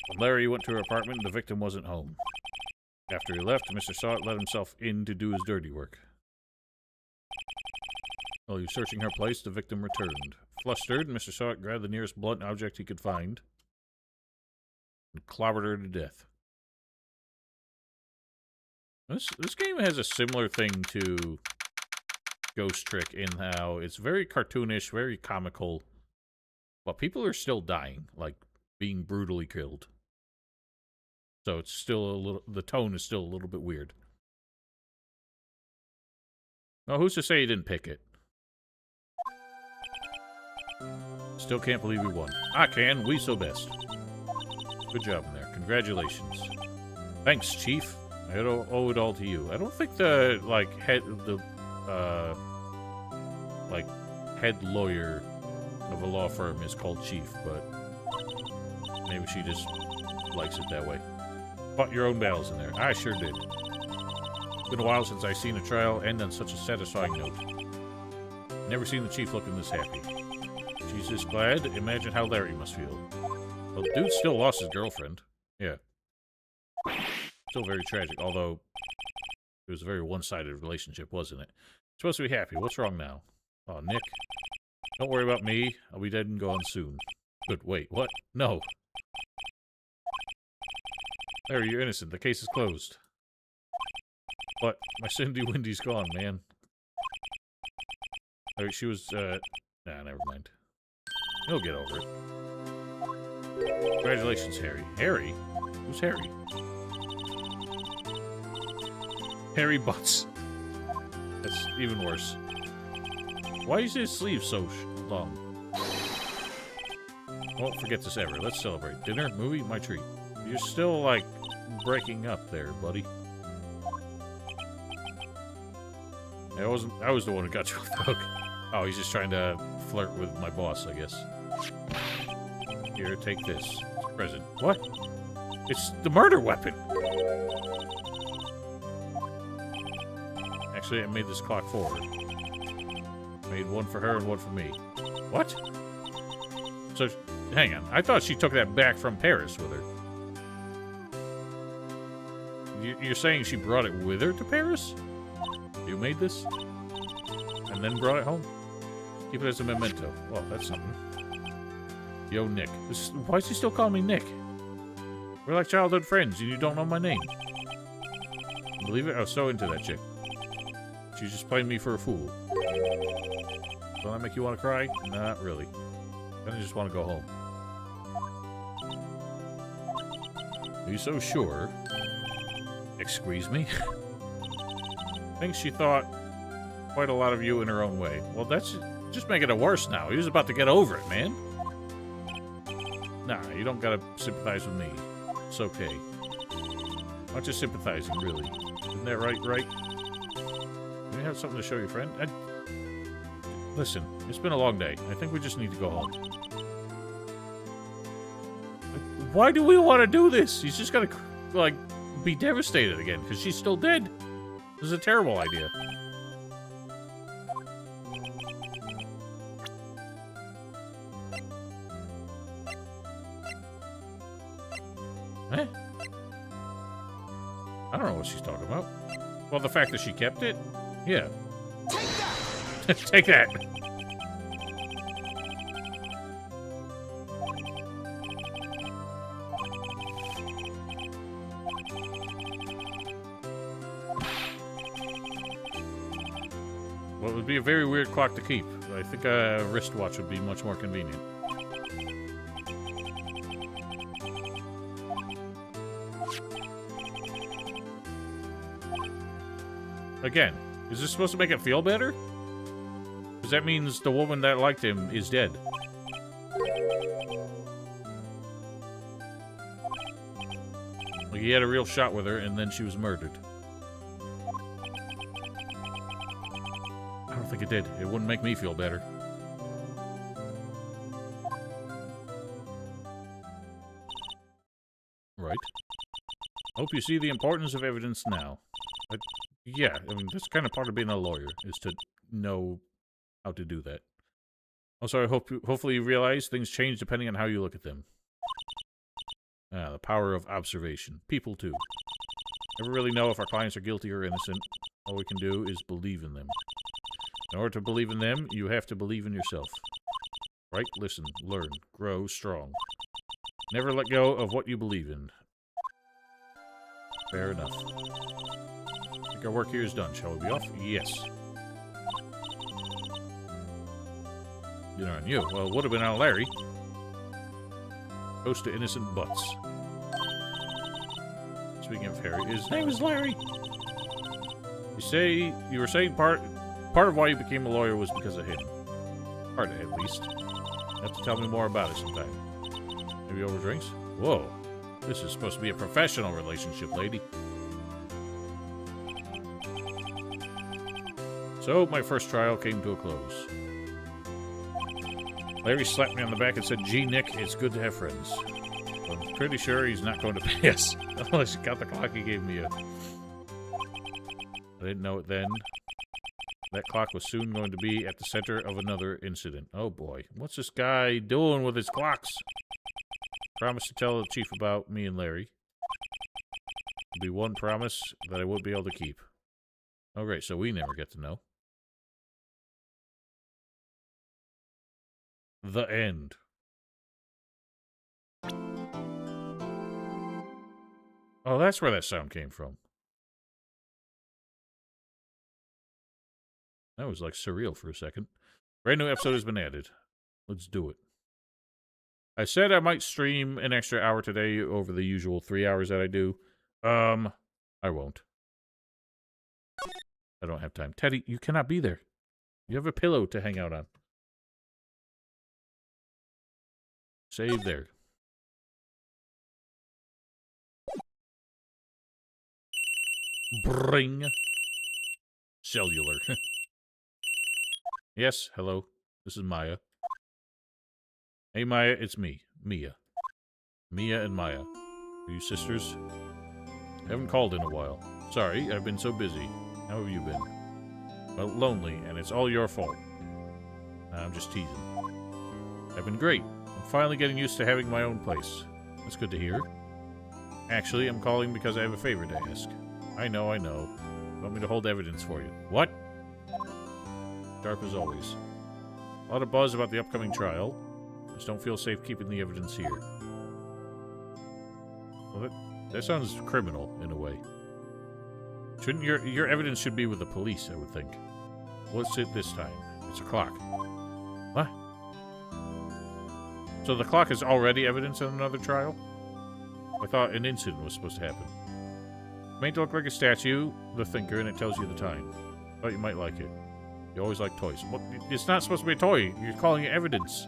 when Larry went to her apartment, the victim wasn't home. After he left, Mr. Sawt let himself in to do his dirty work. While he was searching her place, the victim returned. Flustered, Mr. Sawt grabbed the nearest blunt object he could find and clobbered her to death. This game has a similar thing to Ghost Trick in how it's very cartoonish, very comical, but people are still dying, like being brutally killed. So it's still a little, the tone is still a little bit weird. Well, who's to say he didn't pick it? Still can't believe we won. I can, we so best. Good job in there. Congratulations. Thanks, Chief. I owe it all to you. I don't think the, like, head lawyer of a law firm is called Chief, but maybe she just likes it that way. Fought your own battles in there. I sure did. It's been a while since I've seen a trial end on such a satisfying note. Never seen the Chief looking this happy. She's just glad. Imagine how Larry must feel. Well, the dude still lost his girlfriend. Yeah. Still very tragic, although it was a very one-sided relationship, wasn't it? Supposed to be happy. What's wrong now? Oh, Nick. Don't worry about me. I'll be dead and gone soon. Good. Wait, what? No. Larry, you're innocent. The case is closed. But my Cindy Windy's gone, man. Larry, she was, nah, never mind. He'll get over it. Congratulations, Harry. Harry? Who's Harry? Harry Butts. That's even worse. Why is his sleeve so long? Won't forget this ever. Let's celebrate. Dinner, movie, my treat. You're still, like, breaking up there, buddy. I was the one who got you off the hook. Oh, he's just trying to flirt with my boss, I guess. Here, take this. It's a present. What? It's the murder weapon! Actually, I made this clock for her. Made one for her and one for me. What? So, hang on. I thought she took that back from Paris with her. You're saying she brought it with her to Paris? You made this? And then brought it home? Keep it as a memento. Well, that's something. Yo, Nick. Why is he still calling me Nick? We're like childhood friends, and you don't know my name. Believe it? I was so into that chick. She's just playing me for a fool. Don't that make you want to cry? Not really. I just want to go home. Are you so sure? Excuse me? Thinks she thought quite a lot of you in her own way. Well, that's just making it worse now. He was about to get over it, man. Nah, you don't gotta sympathize with me. It's okay. Not just sympathizing, really. Isn't that right, Wright? Do you have something to show your friend? Listen, it's been a long day. I think we just need to go home. Why do we want to do this? He's just gonna, like, be devastated again, because she's still dead. This is a terrible idea. Eh? I don't know what she's talking about. Well, the fact that she kept it? Yeah. Take that! Take that! Well, it would be a very weird clock to keep. I think a wristwatch would be much more convenient. Again, is this supposed to make it feel better? Because that means the woman that liked him is dead. Like, he had a real shot with her, and then she was murdered. I don't think it did. It wouldn't make me feel better. right. Hope you see the importance of evidence now. Yeah, I mean, that's kind of part of being a lawyer, is to know how to do that. Also, hopefully you realize things change depending on how you look at them. The power of observation. People, too. Never really know if our clients are guilty or innocent. All we can do is believe in them. In order to believe in them, you have to believe in yourself. Right? Listen, learn, grow strong. Never let go of what you believe in. Fair enough. I think our work here is done. Shall we be off? Yes. Dinner on you. Well, it would have been on Larry. Toast to innocent butts. Speaking of Harry, his name is Larry. You were saying part of why you became a lawyer was because of him. Part at least. You have to tell me more about it sometime. Maybe over drinks? Whoa. This is supposed to be a professional relationship, lady. So, my first trial came to a close. Larry slapped me on the back and said, "Gee, Nick, it's good to have friends." I'm pretty sure he's not going to pass. Unless he got the clock he gave me. I didn't know it then. That clock was soon going to be at the center of another incident. Oh boy, what's this guy doing with his clocks? Promise to tell the chief about me and Larry. It'll be one promise that I won't be able to keep. Oh great, so we never get to know. The end. Oh, that's where that sound came from. That was like surreal for a second. Brand new episode has been added. Let's do it. I said I might stream an extra hour today over the usual 3 hours that I do. I won't. I don't have time. Teddy, you cannot be there. You have a pillow to hang out on. Save there. Bring. Cellular. Yes, hello. This is Maya. Hey, Maya, it's me. Mia. Mia and Maya. Are you sisters? I haven't called in a while. Sorry, I've been so busy. How have you been? Well, lonely, and it's all your fault. I'm just teasing. I've been great. I'm finally getting used to having my own place. That's good to hear. Actually, I'm calling because I have a favor to ask. I know. You want me to hold evidence for you? What? Sharp as always. A lot of buzz about the upcoming trial. Just don't feel safe keeping the evidence here. Well, that sounds criminal, in a way. Shouldn't your evidence should be with the police, I would think. What's it this time? It's a clock. What? So the clock is already evidence in another trial? I thought an incident was supposed to happen. Made to look like a statue, the thinker, and it tells you the time. Thought you might like it. You always like toys. Well, it's not supposed to be a toy. You're calling it evidence.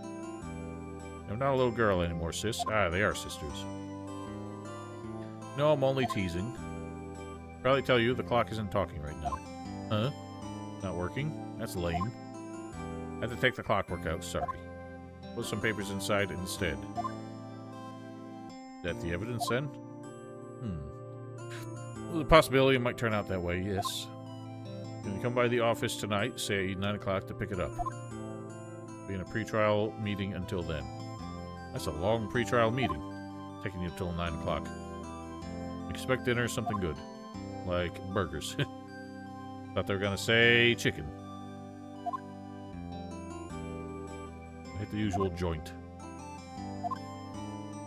I'm not a little girl anymore, sis. Ah, they are sisters. No, I'm only teasing. Probably tell you the clock isn't talking right now. Huh? Not working? That's lame. I had to take the clockwork out, sorry. Put some papers inside instead. Is that the evidence then? The possibility it might turn out that way, yes. Can you come by the office tonight, say 9 o'clock, to pick it up? Be in a pre-trial meeting until then. That's a long pre-trial meeting. Taking you until 9 o'clock. Expect dinner something good. Like burgers. Thought they were gonna say chicken. Hit the usual joint.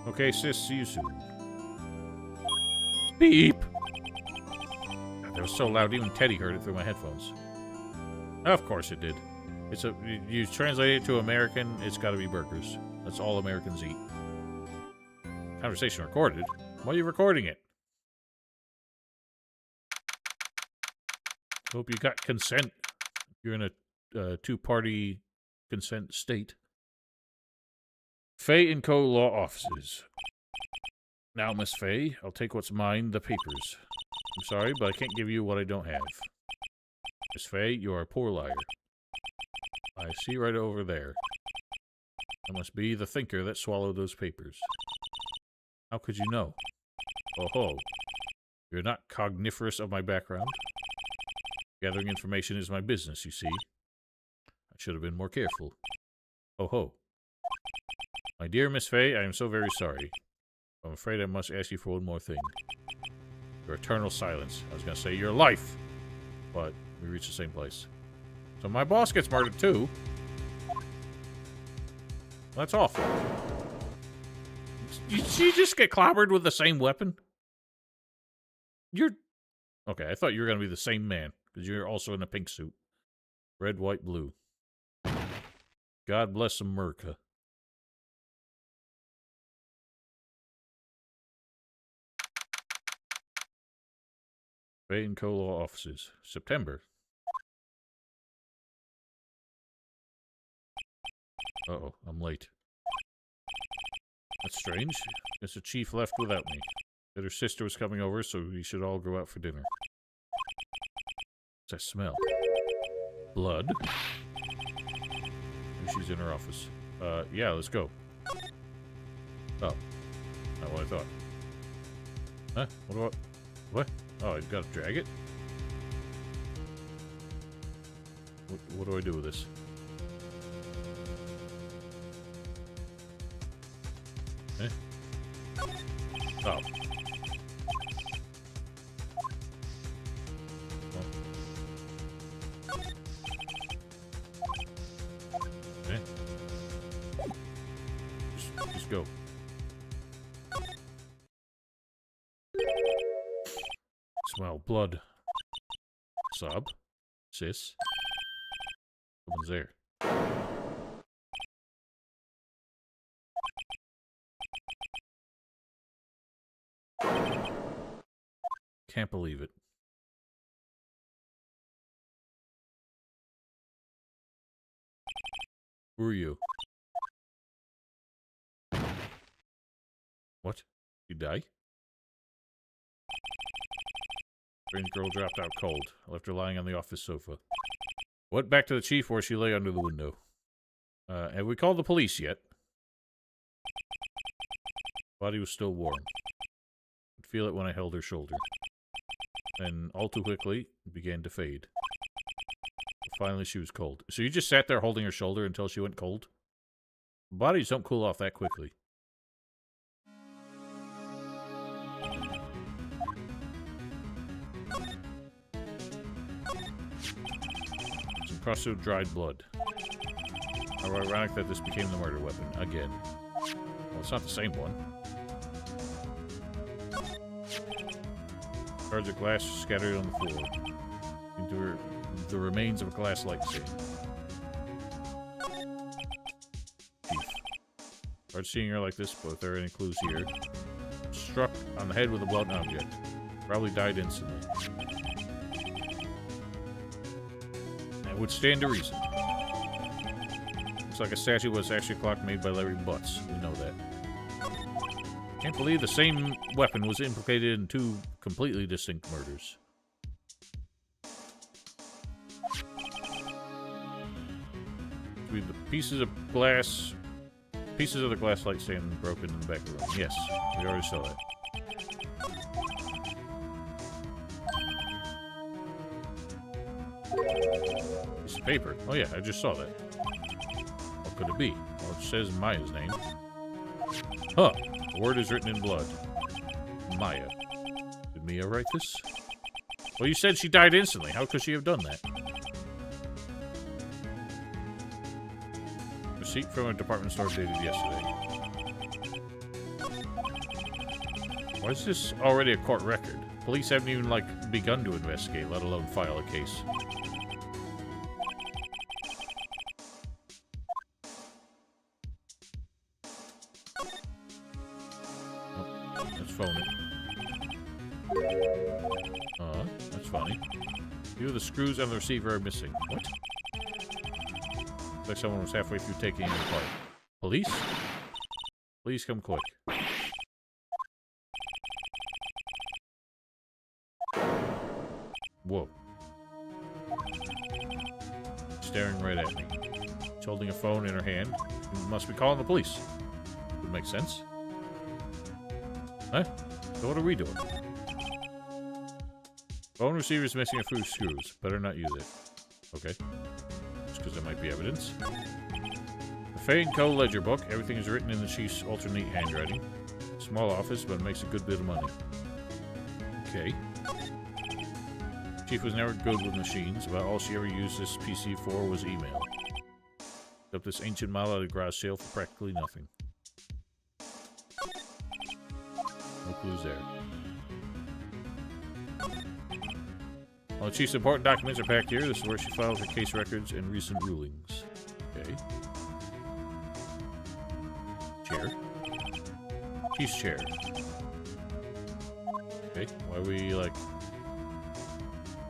Okay, sis, see you soon. Beep! God, that was so loud, even Teddy heard it through my headphones. Of course it did. You translate it to American, it's gotta be burgers. That's all Americans eat. Conversation recorded? Why are you recording it? Hope you got consent. You're in a two-party consent state. Fay & Co. Law Offices. Now, Miss Fay, I'll take what's mine, the papers. I'm sorry, but I can't give you what I don't have. Miss Fay, you are a poor liar. I see right over there. I must be the thinker that swallowed those papers. How could you know? Oh ho. You're not cogniferous of my background. Gathering information is my business, you see. I should have been more careful. Oh ho. My dear Miss Fay, I am so very sorry. I'm afraid I must ask you for one more thing. Your eternal silence. I was going to say your life, but we reach the same place. So my boss gets murdered too. That's awful. Did she just get clobbered with the same weapon? You're... Okay, I thought you were going to be the same man, because you're also in a pink suit. Red, white, blue. God bless America. Bay and Co-Law offices. September. Uh-oh, I'm late. That's strange. Guess the chief left without me. Said her sister was coming over, so we should all go out for dinner. What's that smell? Blood? Maybe she's in her office. Yeah, let's go. Oh. Not what I thought. Huh? What? Oh, I gotta drag it? What do I do with this? Eh? Oh. Eh? Just go. Smell blood. Sob. Sis. Someone's there. Can't believe it. Who are you? What? You die? Strange girl dropped out cold. I left her lying on the office sofa. Went back to the chief where she lay under the window. Have we called the police yet? Body was still warm. Could feel it when I held her shoulder. Then, all too quickly, it began to fade. Finally, she was cold. So you just sat there holding her shoulder until she went cold? Bodies don't cool off that quickly. Some crusted dried blood. How ironic that this became the murder weapon again. Well, it's not the same one. Shards of glass scattered on the floor. Into the remains of a glass light stand. Chief. Hard seeing her like this, but if there are any clues here. Struck on the head with a blunt object. Probably died instantly. That would stand to reason. Looks like a statue was actually a clock made by Larry Butts. We know that. Can't believe the same weapon was implicated in two completely distinct murders. With the pieces of the glass light stand broken in the back of the room. Yes, we already saw that. Piece of paper. Oh yeah, I just saw that. What could it be? Well, it says Maya's name. Huh. The word is written in blood. Maya. Did Mia write this? Well, you said she died instantly. How could she have done that? Receipt from a department store dated yesterday. Why is this already a court record? Police haven't even, like, begun to investigate, let alone file a case. Phone it. That's funny. Few of the screws on the receiver are missing. What? Looks like someone was halfway through taking it apart. Police? Please come quick. Whoa. Staring right at me. She's holding a phone in her hand. She must be calling the police. Would make sense. Huh? So what are we doing? Phone receiver is missing a few screws. Better not use it. Okay. Just because there might be evidence. The Fay & Co. ledger book. Everything is written in the chief's alternate handwriting. Small office, but it makes a good bit of money. Okay. Chief was never good with machines, but all she ever used this PC for was email. Up this ancient model at a garage sale for practically nothing. No clues there. All the chief's important documents are packed here. This is where she files her case records and recent rulings. Okay. Chair. Chief's chair. Okay, why are we, like,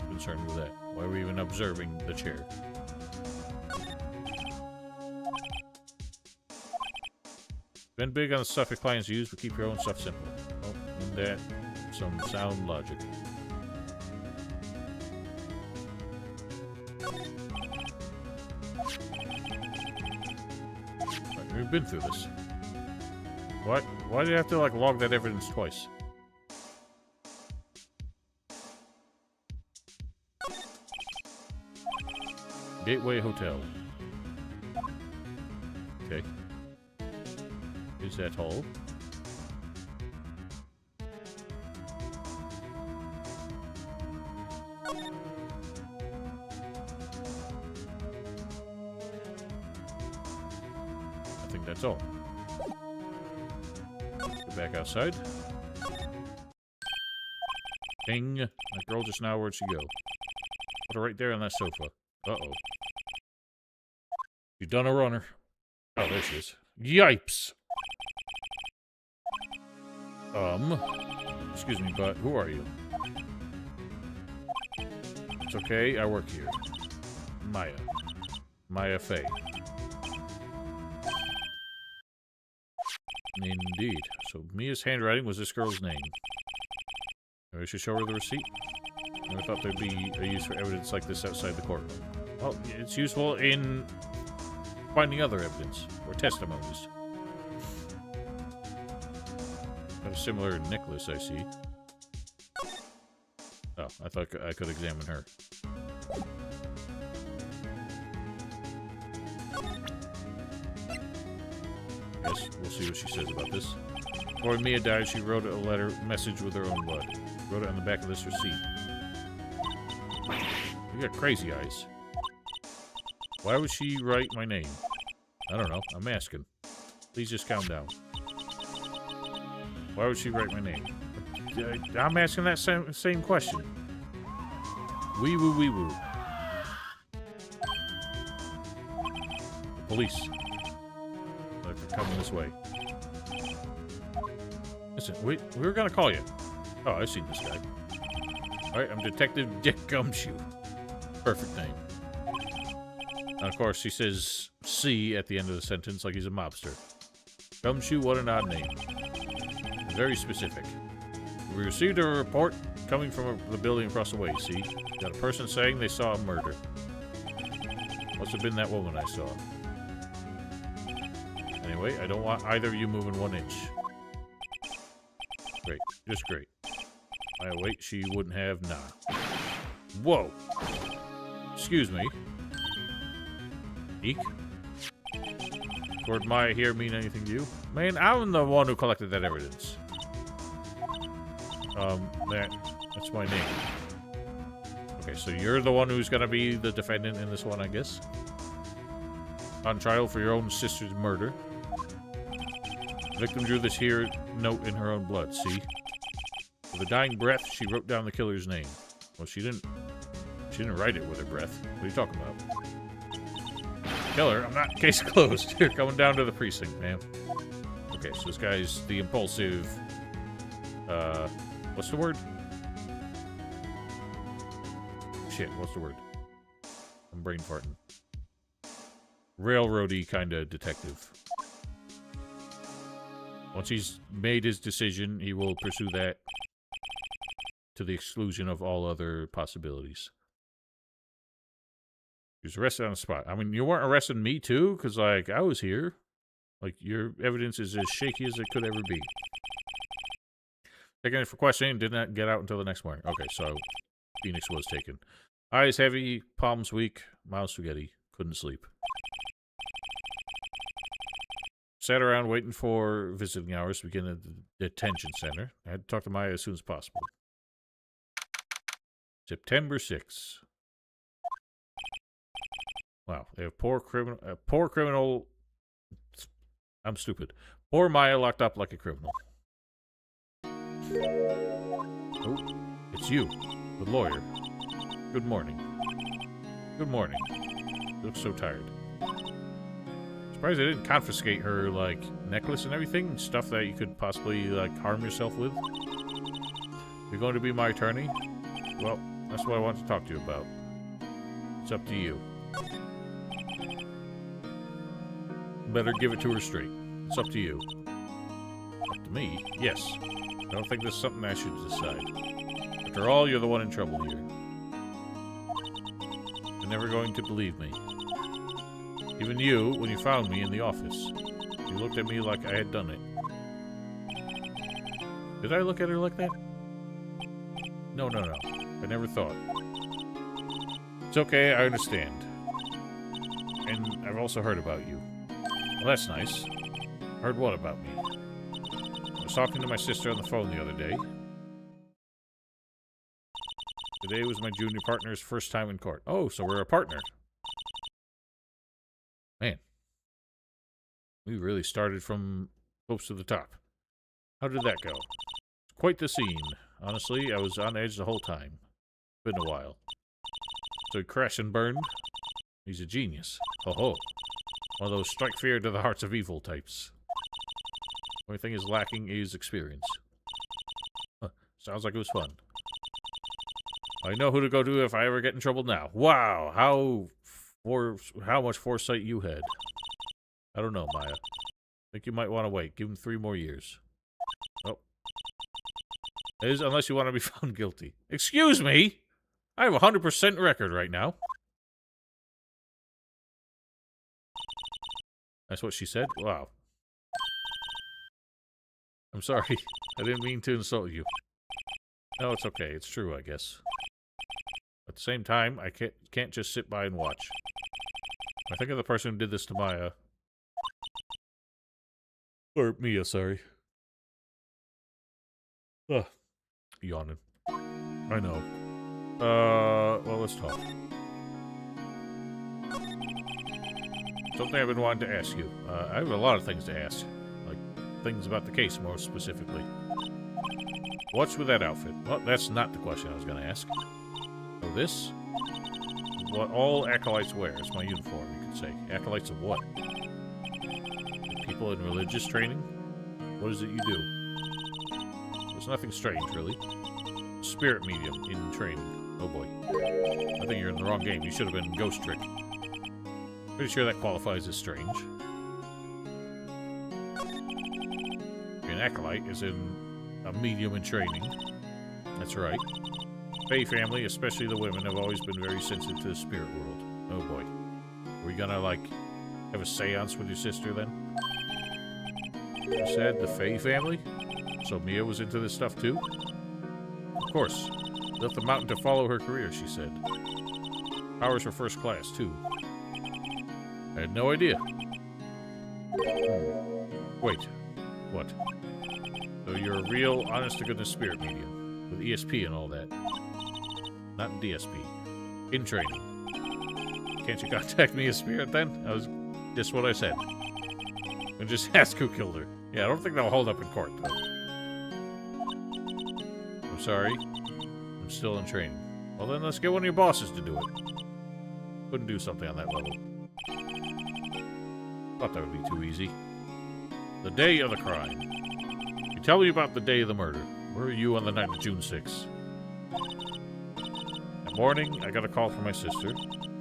concerned with that? Why are we even observing the chair? Been big on the stuff your clients use, but keep your own stuff simple. Oh, and that, some sound logic. Right, we've been through this. What? Why do you have to, like, log that evidence twice? Gateway Hotel. Okay. Is that all? I think that's all. Go back outside. Ding. That girl just now, where'd she go? Put her right there on that sofa. Uh-oh. You done a runner. Oh, there she is. Yipes! Excuse me, but who are you? It's okay, I work here. Maya. Maya Fay. Indeed. So, Mia's handwriting was this girl's name. Maybe I should show her the receipt? I never thought there'd be a use for evidence like this outside the courtroom. Well, it's useful in finding other evidence, or testimonies. Got a similar necklace, I see. Oh, I thought I could examine her. Yes, we'll see what she says about this. Before Mia died, she wrote a message with her own blood. Wrote it on the back of this receipt. You got crazy eyes. Why would she write my name? I don't know. I'm asking. Please just calm down. Why would she write my name? I'm asking that same question. Wee woo wee woo. The police. They're coming this way. Listen, we were gonna call you. Oh, I've seen this guy. Alright, I'm Detective Dick Gumshoe. Perfect name. And of course, he says C at the end of the sentence like he's a mobster. Gumshoe, what an odd name. Very specific. We received a report coming from the building across the way, see? Got a person saying they saw a murder. Must have been that woman I saw. Anyway, I don't want either of you moving 1 inch. Great. Just great. Wait, she wouldn't have? Nah. Whoa! Excuse me. Eek? Word Maya here mean anything to you? Man, I'm the one who collected that evidence. That's my name. Okay, so you're the one who's gonna be the defendant in this one, I guess? On trial for your own sister's murder. The victim drew this here note in her own blood, see? With a dying breath, she wrote down the killer's name. Well, she didn't write it with her breath. What are you talking about? Killer? I'm not. Case closed. You're coming down to the precinct, ma'am. Okay, so this guy's the impulsive... what's the word? Shit, what's the word? I'm brain farting. Railroady kind of detective. Once he's made his decision, he will pursue that to the exclusion of all other possibilities. He was arrested on the spot. I mean, you weren't arresting me too? Because, like, I was here. Like, your evidence is as shaky as it could ever be. Taken it for questioning, did not get out until the next morning. Okay, so Phoenix was taken. Eyes heavy, palms weak, mouth spaghetti. Couldn't sleep. Sat around waiting for visiting hours to begin at the detention center. I had to talk to Maya as soon as possible. September 6th. Wow, they have poor criminal. I'm stupid. Poor Maya locked up like a criminal. Oh, it's you, the lawyer. Good morning. Good morning. You look so tired. Surprised they didn't confiscate her, like, necklace and everything. Stuff that you could possibly, like, harm yourself with. You're going to be my attorney? Well, that's what I want to talk to you about. It's up to you. Better give it to her straight. It's up to you. Up to me? Yes. I don't think this is something I should decide. After all, you're the one in trouble here. You're never going to believe me. Even you, when you found me in the office, you looked at me like I had done it. Did I look at her like that? No. I never thought. It's okay, I understand. And I've also heard about you. Well, that's nice. Heard what about me? I was talking to my sister on the phone the other day. Today was my junior partner's first time in court. Oh, so we're a partner. Man. We really started from close to the top. How did that go? It's quite the scene. Honestly, I was on edge the whole time. Been a while. So he crashed and burned? He's a genius. Ho-ho. One of those strike fear to the hearts of evil types. Only thing is lacking is experience. Huh. Sounds like it was fun. I know who to go to if I ever get in trouble now. Wow, how much foresight you had. I don't know, Maya. Think you might want to wait. Give him 3 more years. Oh. That is, unless you want to be found guilty. Excuse me! I have a 100% record right now. That's what she said? Wow. I'm sorry. I didn't mean to insult you. No, it's okay. It's true, I guess. At the same time, I can't just sit by and watch. I think of the person who did this to Maya. Or Mia, sorry. Ugh. Yawning. I know. Well, let's talk. Something I've been wanting to ask you. I have a lot of things to ask. Like, things about the case, more specifically. What's with that outfit? Well, that's not the question I was going to ask. So this? What all acolytes wear. It's my uniform, you could say. Acolytes of what? People in religious training? What is it you do? There's nothing strange, really. Spirit medium in training. Oh boy. I think you're in the wrong game. You should have been Ghost Trick. Pretty sure that qualifies as strange. An acolyte is in a medium in training. That's right. Fae family, especially the women, have always been very sensitive to the spirit world. Oh boy. Were you gonna, like, have a seance with your sister then? You said the Fae family? So Mia was into this stuff too? Of course. Left the mountain to follow her career, she said. Powers were first class, too. I had no idea. Wait. What? So you're a real, honest-to-goodness spirit medium. With ESP and all that. Not in DSP. In training. Can't you contact me as spirit, then? That was just what I said. And just ask who killed her. Yeah, I don't think that'll hold up in court, though. I'm sorry. I'm still in training. Well, then let's get one of your bosses to do it. Couldn't do something on that level. Thought that would be too easy. The day of the crime. You tell me about the day of the murder. Where were you on the night of June 6th? That morning, I got a call from my sister.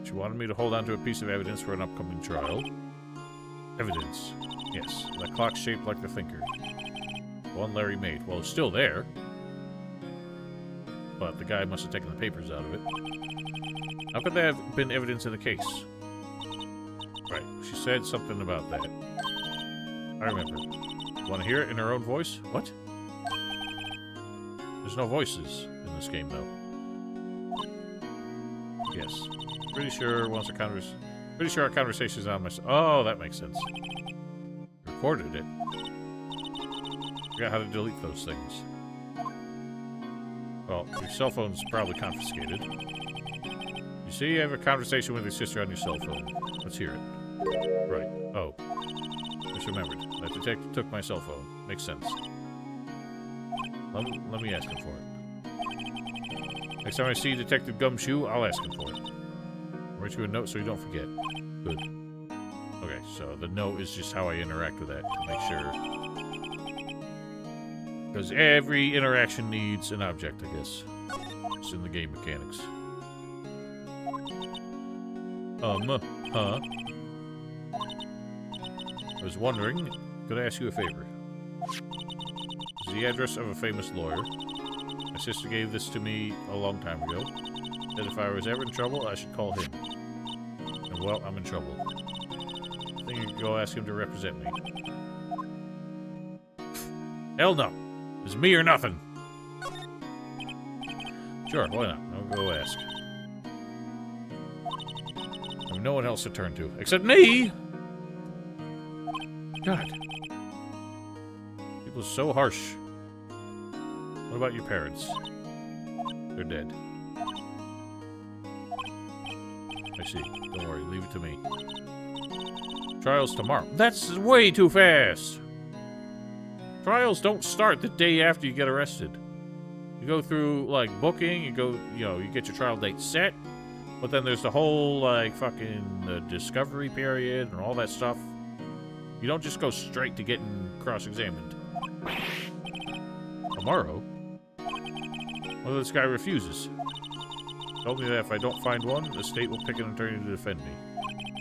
She wanted me to hold on to a piece of evidence for an upcoming trial. Evidence. Yes, that clock shaped like the Thinker. The one Larry made. Well, it's still there. But the guy must have taken the papers out of it. How could there have been evidence in the case? Right, she said something about that. I remember. Want to hear it in her own voice? What? There's no voices in this game, though. Yes. Pretty sure our conversation's on my... Oh, that makes sense. Recorded it. Forgot how to delete those things. Well, your cell phone's probably confiscated. You see, you have a conversation with your sister on your cell phone. Let's hear it. Right. Oh. Just remembered. That detective took my cell phone. Makes sense. Let me ask him for it. Next time I see Detective Gumshoe, I'll ask him for it. I'll write you a note so you don't forget. Good. Okay, so the note is just how I interact with that to make sure. Because every interaction needs an object, I guess. It's in the game mechanics. Huh? I was wondering, could I ask you a favor? It's the address of a famous lawyer. My sister gave this to me a long time ago. That if I was ever in trouble, I should call him. And well, I'm in trouble. I think you could go ask him to represent me. Hell no! It's me or nothing! Sure, why not? I'll go ask. I have no one else to turn to. Except me! God. People are so harsh. What about your parents? They're dead. I see. Don't worry, leave it to me. Trial's tomorrow. That's way too fast! Trials don't start the day after you get arrested. You go through, like, booking, you get your trial date set, but then there's the whole, like, fucking discovery period and all that stuff. You don't just go straight to getting cross-examined. Tomorrow? What if this guy refuses? Told me that if I don't find one, the state will pick an attorney to defend me.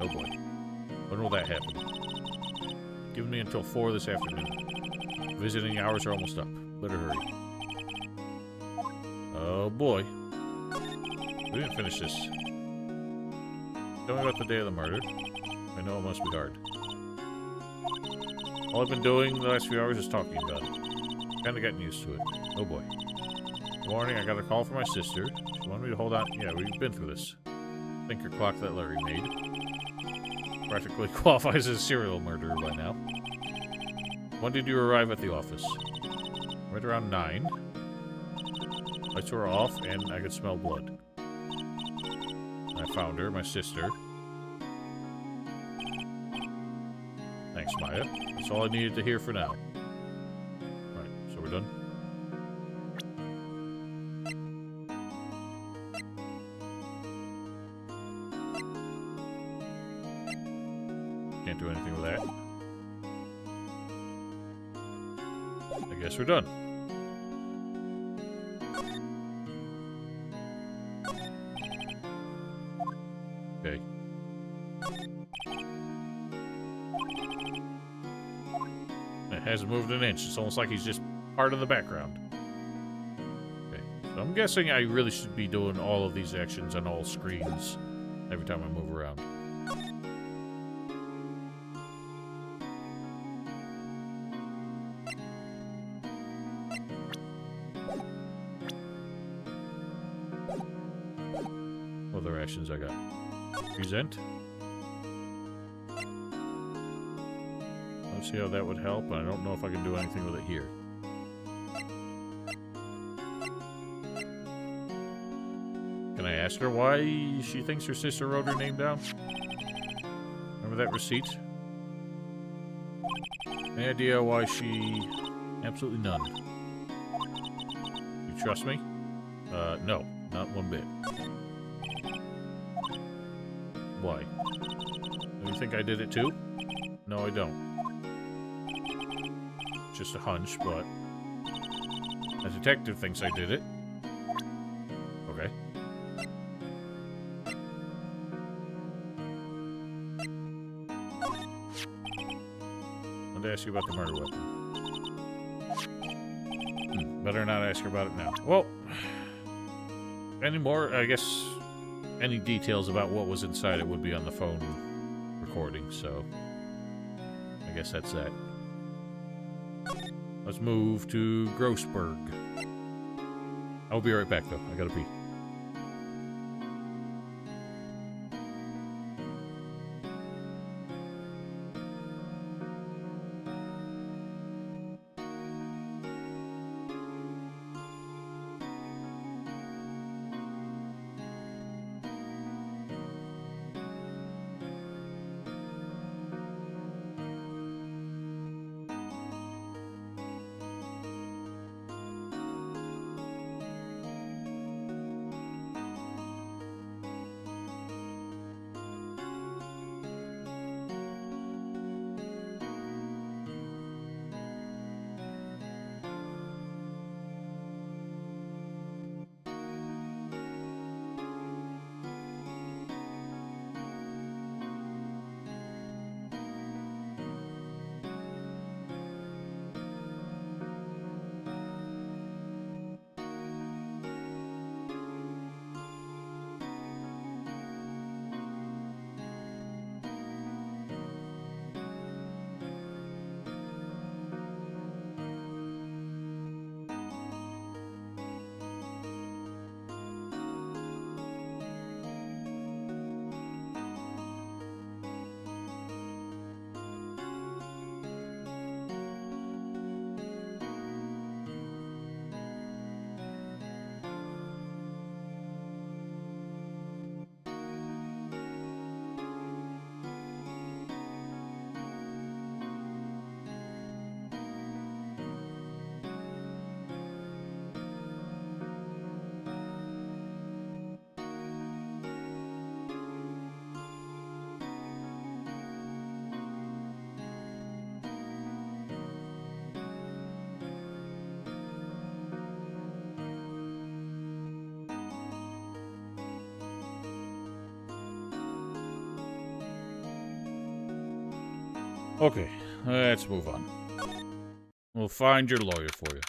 Oh boy. When will that happen? Give me until 4 this afternoon. Visiting hours are almost up. Better hurry. Oh boy. We didn't finish this. Tell me about the day of the murder. I know it must be hard. All I've been doing the last few hours is talking about it. Kinda getting used to it. Oh boy. Morning, I got a call from my sister. She wanted me to hold on. Yeah, we've been through this. Thinker clock that Larry made. Practically qualifies as a serial murderer by now. When did you arrive at the office? Right around 9. Lights were off, and I could smell blood. I found her, my sister. Thanks, Maya. That's all I needed to hear for now. Alright, so we're done? Can't do anything with that. I guess we're done. Okay. It hasn't moved an inch. It's almost like he's just part of the background. Okay. So I'm guessing I really should be doing all of these actions on all screens every time I move around. What other actions I got? Present. Let's see how that would help, but I don't know if I can do anything with it here. Can I ask her why she thinks her sister wrote her name down? Remember that receipt? Any idea why she... Absolutely none. You trust me? No. Not one bit. Why? Do you think I did it too? No, I don't. Just a hunch, but... The detective thinks I did it. Okay. I wanted to ask you about the murder weapon. Better not ask her about it now. Well... Any more? I guess... Any details about what was inside it would be on the phone recording, so... I guess that's that. Let's move to Grossberg. I'll be right back, though. I gotta pee. Okay, let's move on. We'll find your lawyer for you.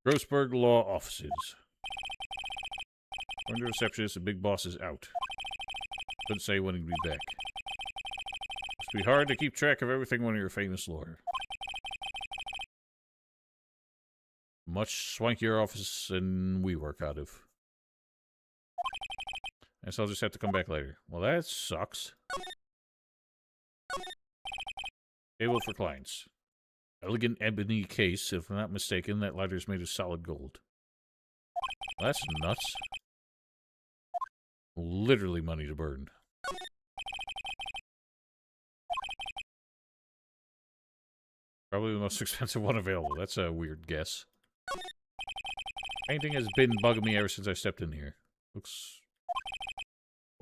Grossberg Law Offices. According to receptionist, the big boss is out. Couldn't say when he'd be back. Must be hard to keep track of everything when you're a famous lawyer. Much swankier office than we work out of. Guess I'll just have to come back later. Well, that sucks. Table for clients. Elegant ebony case. If I'm not mistaken, that lighter's made of solid gold. Well, that's nuts. Literally money to burn. Probably the most expensive one available. That's a weird guess. Painting has been bugging me ever since I stepped in here. Looks...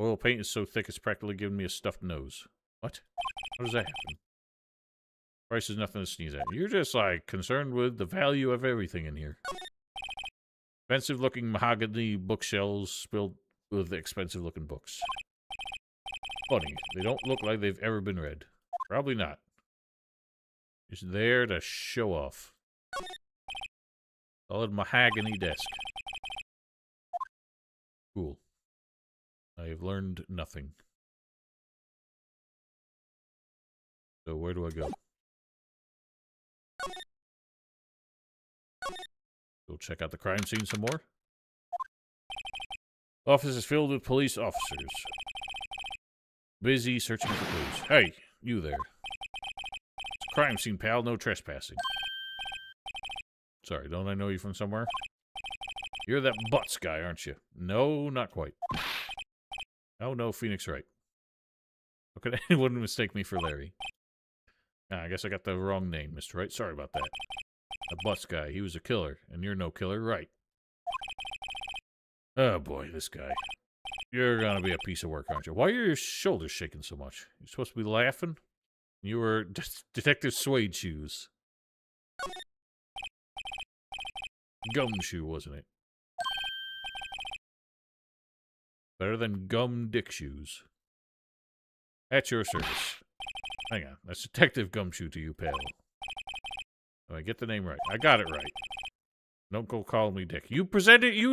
Oil paint is so thick it's practically giving me a stuffed nose. What? How does that happen? Price is nothing to sneeze at. You're just, like, concerned with the value of everything in here. Expensive-looking mahogany bookshelves filled with expensive-looking books. Funny, they don't look like they've ever been read. Probably not. Just there to show off. Solid mahogany desk. Cool. I have learned nothing. So where do I go? Go check out the crime scene some more. Office is filled with police officers. Busy searching for clues. Hey, you there. It's a crime scene, pal. No trespassing. Sorry, don't I know you from somewhere? You're that Butts guy, aren't you? No, not quite. Oh, no, Phoenix Wright. How could anyone mistake me for Larry? Ah, I guess I got the wrong name, Mr. Wright. Sorry about that. The Butts guy. He was a killer, and you're no killer, right? Oh, boy, this guy. You're gonna be a piece of work, aren't you? Why are your shoulders shaking so much? You're supposed to be laughing? You were Detective Suede Shoes. Gumshoe, wasn't it? Better than Gum Dick Shoes. At your service. Hang on. That's Detective Gumshoe to you, pal. I get the name right. I got it right. Don't go calling me Dick. You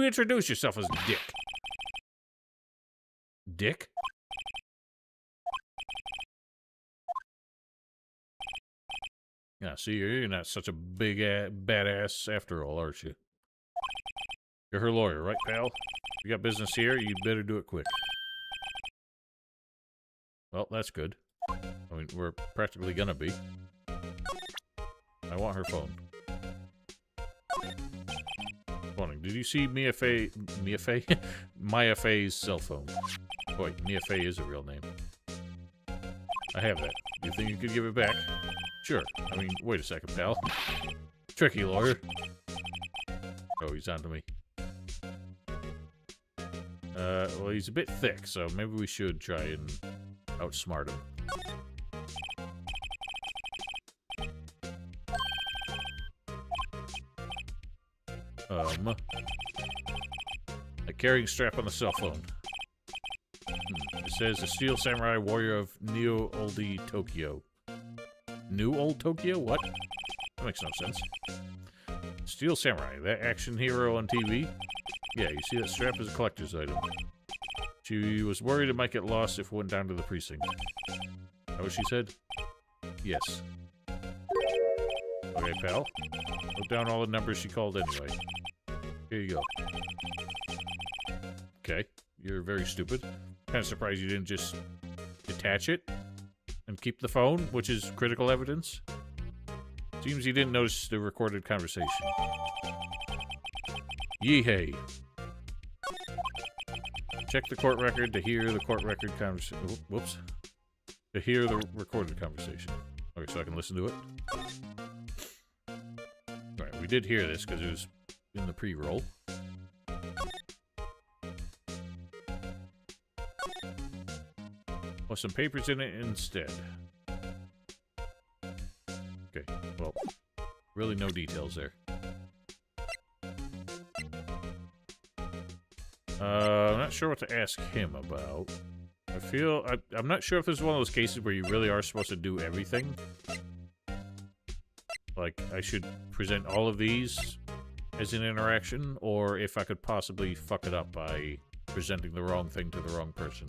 introduce yourself as Dick. Dick? Yeah, see, you're not such a big badass after all, aren't you? You're her lawyer, right, pal? You got business here, you'd better do it quick. Well, that's good. I mean, we're practically gonna be. I want her phone. Morning. Did you see Mia Fey? Maya Fey's cell phone. Wait, Mia Fey is a real name. I have that. You think you could give it back? Sure. I mean, wait a second, pal. Tricky lawyer. Oh, he's on to me. Well, he's a bit thick, so maybe we should try and outsmart him. A carrying strap on the cell phone. It says a steel samurai warrior of Neo Oldie Tokyo. New Old Tokyo? What? That makes no sense. Steel samurai, that action hero on TV? Yeah, you see that strap is a collector's item. She was worried it might get lost if it went down to the precinct. That what she said? Yes. Okay, pal. Wrote down all the numbers she called anyway. Here you go. Okay, you're very stupid. Kind of surprised you didn't just detach it and keep the phone, which is critical evidence. Seems you didn't notice the recorded conversation. Yee-hey. Check the court record to hear the court record conversation. Whoops. To hear the recorded conversation. Okay, so I can listen to it. Alright, we did hear this because it was in the pre-roll. With some papers in it instead. Okay, well, really no details there. I'm not sure what to ask him about. I'm not sure if this is one of those cases where you really are supposed to do everything. Like, I should present all of these as an interaction, or if I could possibly fuck it up by presenting the wrong thing to the wrong person.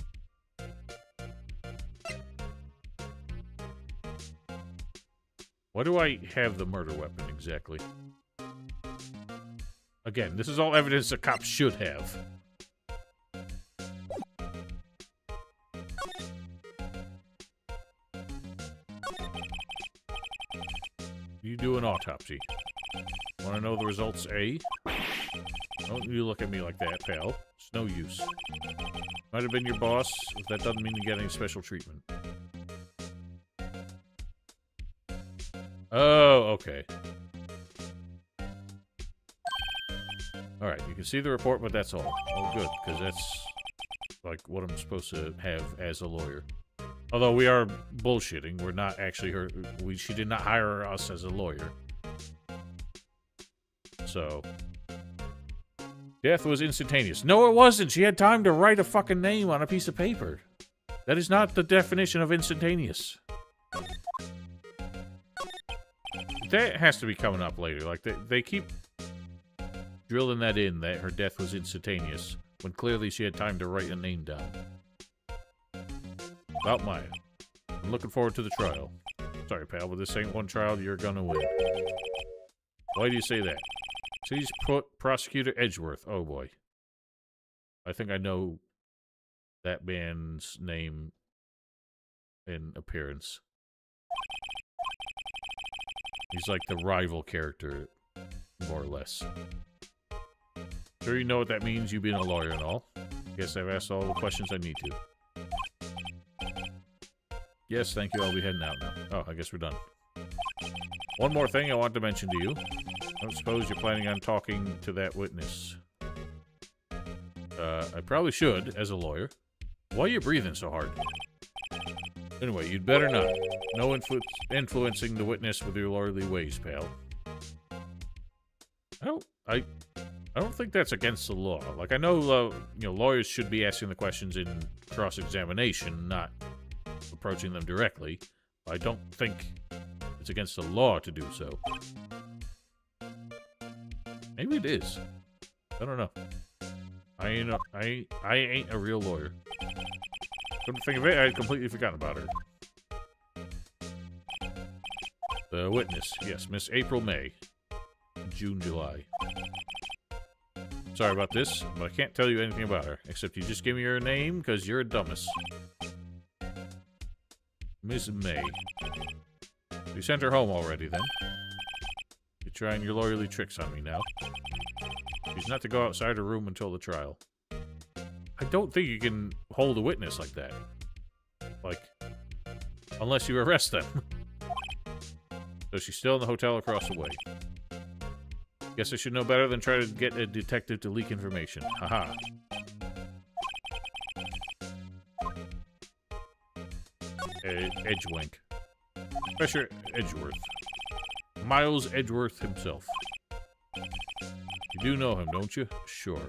Why do I have the murder weapon exactly? Again, this is all evidence a cop should have. You do an autopsy. Want to know the results, eh? Don't you look at me like that, pal. It's no use. Might have been your boss, but that doesn't mean you get any special treatment. Oh, okay. Alright, you can see the report, but that's all. Oh, good, because that's, like, what I'm supposed to have as a lawyer. Although we are bullshitting, we're not actually her. She did not hire us as a lawyer. So. Death was instantaneous. No, it wasn't! She had time to write a fucking name on a piece of paper. That is not the definition of instantaneous. That has to be coming up later. Like, they keep drilling that in, that her death was instantaneous, when clearly she had time to write a name down. About Maya. I'm looking forward to the trial. Sorry, pal, but this ain't one trial you're gonna win. Why do you say that? Please put Prosecutor Edgeworth. Oh, boy. I think I know that man's name and appearance. He's like the rival character, more or less. Sure you know what that means, you being a lawyer and all. Guess I've asked all the questions I need to. Yes, thank you, I'll be heading out now. Oh, I guess we're done. One more thing I want to mention to you. I don't suppose you're planning on talking to that witness. I probably should, as a lawyer. Why are you breathing so hard? Anyway, you'd better not. No influencing the witness with your lawyerly ways, pal. I don't think that's against the law. Like, I know, lawyers should be asking the questions in cross-examination, not approaching them directly. I don't think it's against the law to do so. Maybe it is. I don't know. I ain't a real lawyer. Couldn't think of it, I had completely forgotten about her. The witness, yes, Miss April May. June, July. Sorry about this, but I can't tell you anything about her, except you just give me her name, because you're a dumbass. Miss May. You sent her home already, then? You're trying your lawyerly tricks on me now. She's not to go outside her room until the trial. I don't think you can hold a witness like that. Like, unless you arrest them. So she's still in the hotel across the way. Guess I should know better than try to get a detective to leak information. Haha. Edgewink. Professor Edgeworth. Miles Edgeworth himself. You do know him, don't you? Sure.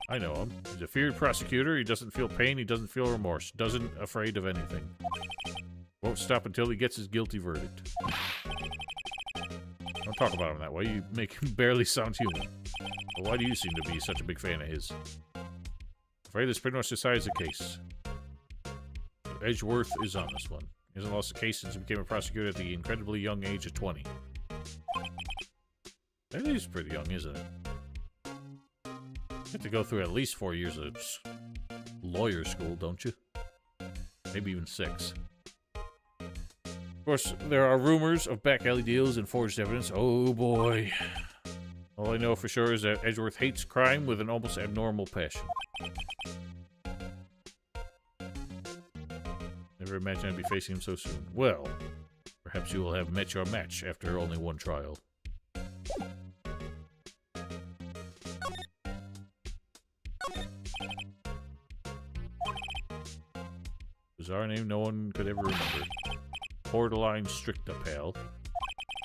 I know him. He's a feared prosecutor. He doesn't feel pain. He doesn't feel remorse. Doesn't afraid of anything. Won't stop until he gets his guilty verdict. Don't talk about him that way. You make him barely sound human. But why do you seem to be such a big fan of his? I'm afraid this pretty much decides the case. Edgeworth is on this one. He hasn't lost a case since he became a prosecutor at the incredibly young age of 20. That is pretty young, isn't it? You have to go through at least 4 years of lawyer school, don't you? Maybe even 6. Of course, there are rumors of back alley deals and forged evidence. Oh boy. All I know for sure is that Edgeworth hates crime with an almost abnormal passion. Never imagined I'd be facing him so soon. Well, perhaps you will have met your match after only one trial. Bizarre name no one could ever remember. Borderline Stricta Pal.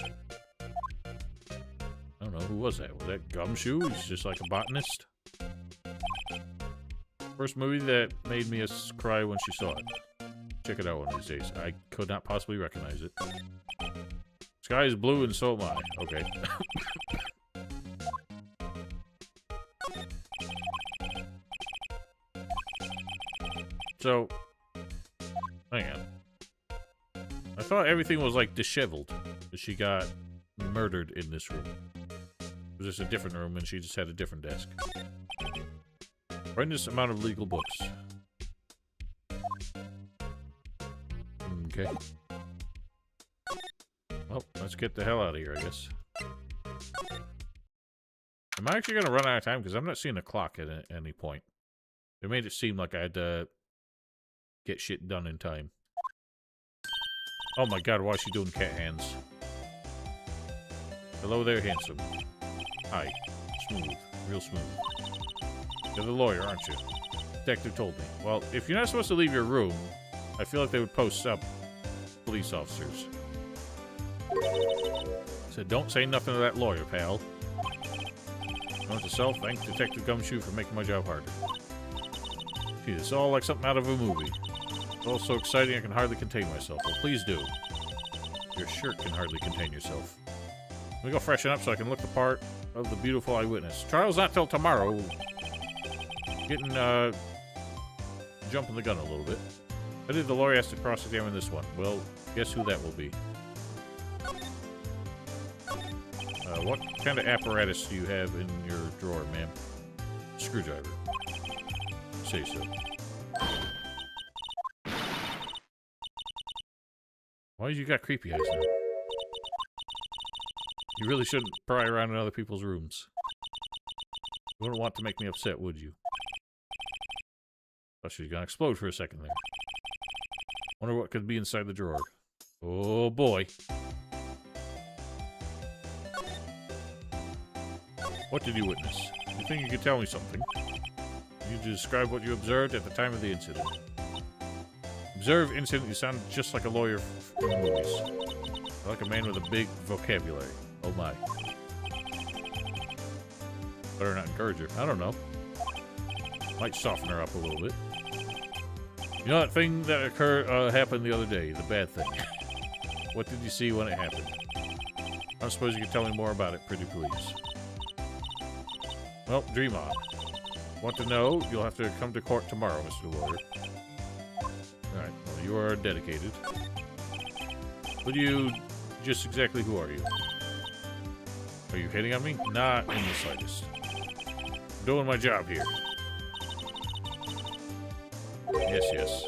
I don't know, who was that? Was that Gumshoe? He's just like a botanist. First movie that made me cry when she saw it. Check it out one of these days. I could not possibly recognize it. Sky is blue and so am I. Okay. So, hang on. I thought everything was like disheveled. But she got murdered in this room. It was just a different room and she just had a different desk. Horrendous amount of legal books. Okay. Well, let's get the hell out of here, I guess. Am I actually going to run out of time? Because I'm not seeing the clock at any point. It made it seem like I had to get shit done in time. Oh my god, why is she doing cat hands? Hello there, handsome. Hi. Smooth. Real smooth. You're the lawyer, aren't you? Detective told me. Well, if you're not supposed to leave your room, I feel like they would post up police officers. Said, don't say nothing to that lawyer, pal. Note to self, thank Detective Gumshoe for making my job harder. Gee, it's all like something out of a movie. It's all so exciting I can hardly contain myself. Well, please do. Your shirt can hardly contain yourself. Let me go freshen up so I can look the part of the beautiful eyewitness. Trial's not till tomorrow. Getting, jumping the gun a little bit. I think the lawyer has to cross-examine this one. Well, guess who that will be. What kind of apparatus do you have in your drawer, ma'am? Screwdriver. Say so. Why you got creepy eyes now? You really shouldn't pry around in other people's rooms. You wouldn't want to make me upset, would you? Thought she was gonna explode for a second there. Wonder what could be inside the drawer. Oh boy. What did you witness? You think you could tell me something? You need to describe what you observed at the time of the incident. Observe incident, you sound just like a lawyer from the movies. Like a man with a big vocabulary. Oh my. Better not encourage her. I don't know. Might soften her up a little bit. You know that thing that happened the other day, the bad thing. What did you see when it happened? I suppose you could tell me more about it, pretty please. Well, dream on. Want to know? You'll have to come to court tomorrow, Mr. Lawyer. Alright, well, you are dedicated. Just exactly who are you? Are you hitting on me? Not in the slightest. Doing my job here. Yes, yes.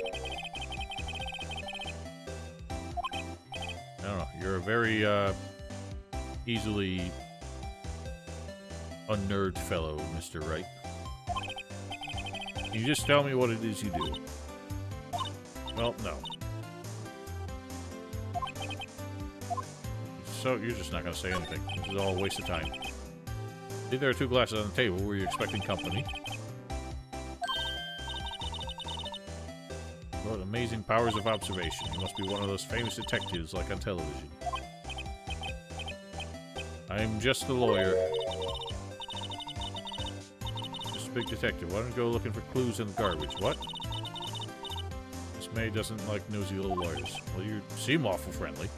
I don't know. You're a very, easily unnerved fellow, Mr. Wright. Can you just tell me what it is you do? Well, no. So, you're just not going to say anything. This is all a waste of time. See, there are 2 glasses on the table. Were you expecting company? What amazing powers of observation. You must be one of those famous detectives like on television. I'm just a lawyer. Just a big detective. Why don't you go looking for clues in the garbage? What? Miss May doesn't like nosy little lawyers. Well, you seem awful friendly.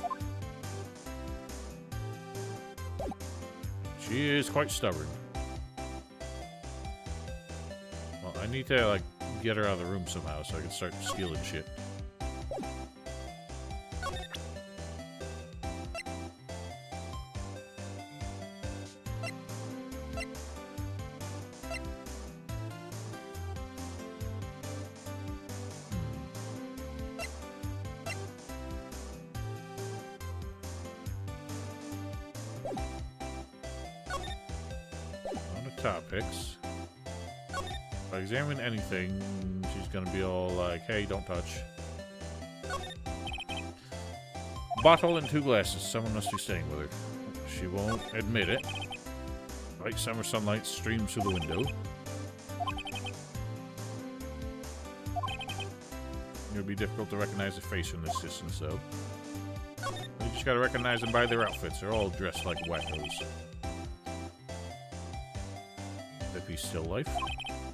She is quite stubborn. Well, I need to, like, get her out of the room somehow so I can start stealing shit. Topics. If I examine anything, she's gonna be all like, hey, don't touch. Bottle and 2 glasses. Someone must be staying with her. She won't admit it. Bright summer sunlight streams through the window. It would be difficult to recognize a face from this distance, though. You just gotta recognize them by their outfits. They're all dressed like wackos. Be still life?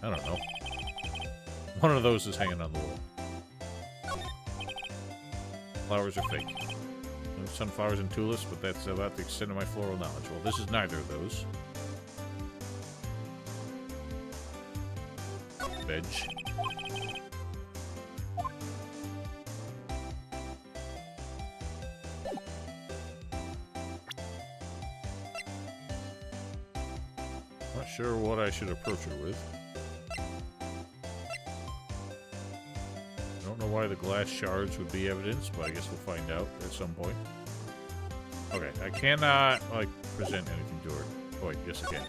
I don't know. One of those is hanging on the wall. Flowers are fake. No sunflowers and tulips, but that's about the extent of my floral knowledge. Well, this is neither of those. Veg. Not sure what I should approach her with. I don't know why the glass shards would be evidence, but I guess we'll find out at some point. Okay, I cannot, like, present anything to her. Oh, wait, yes I can.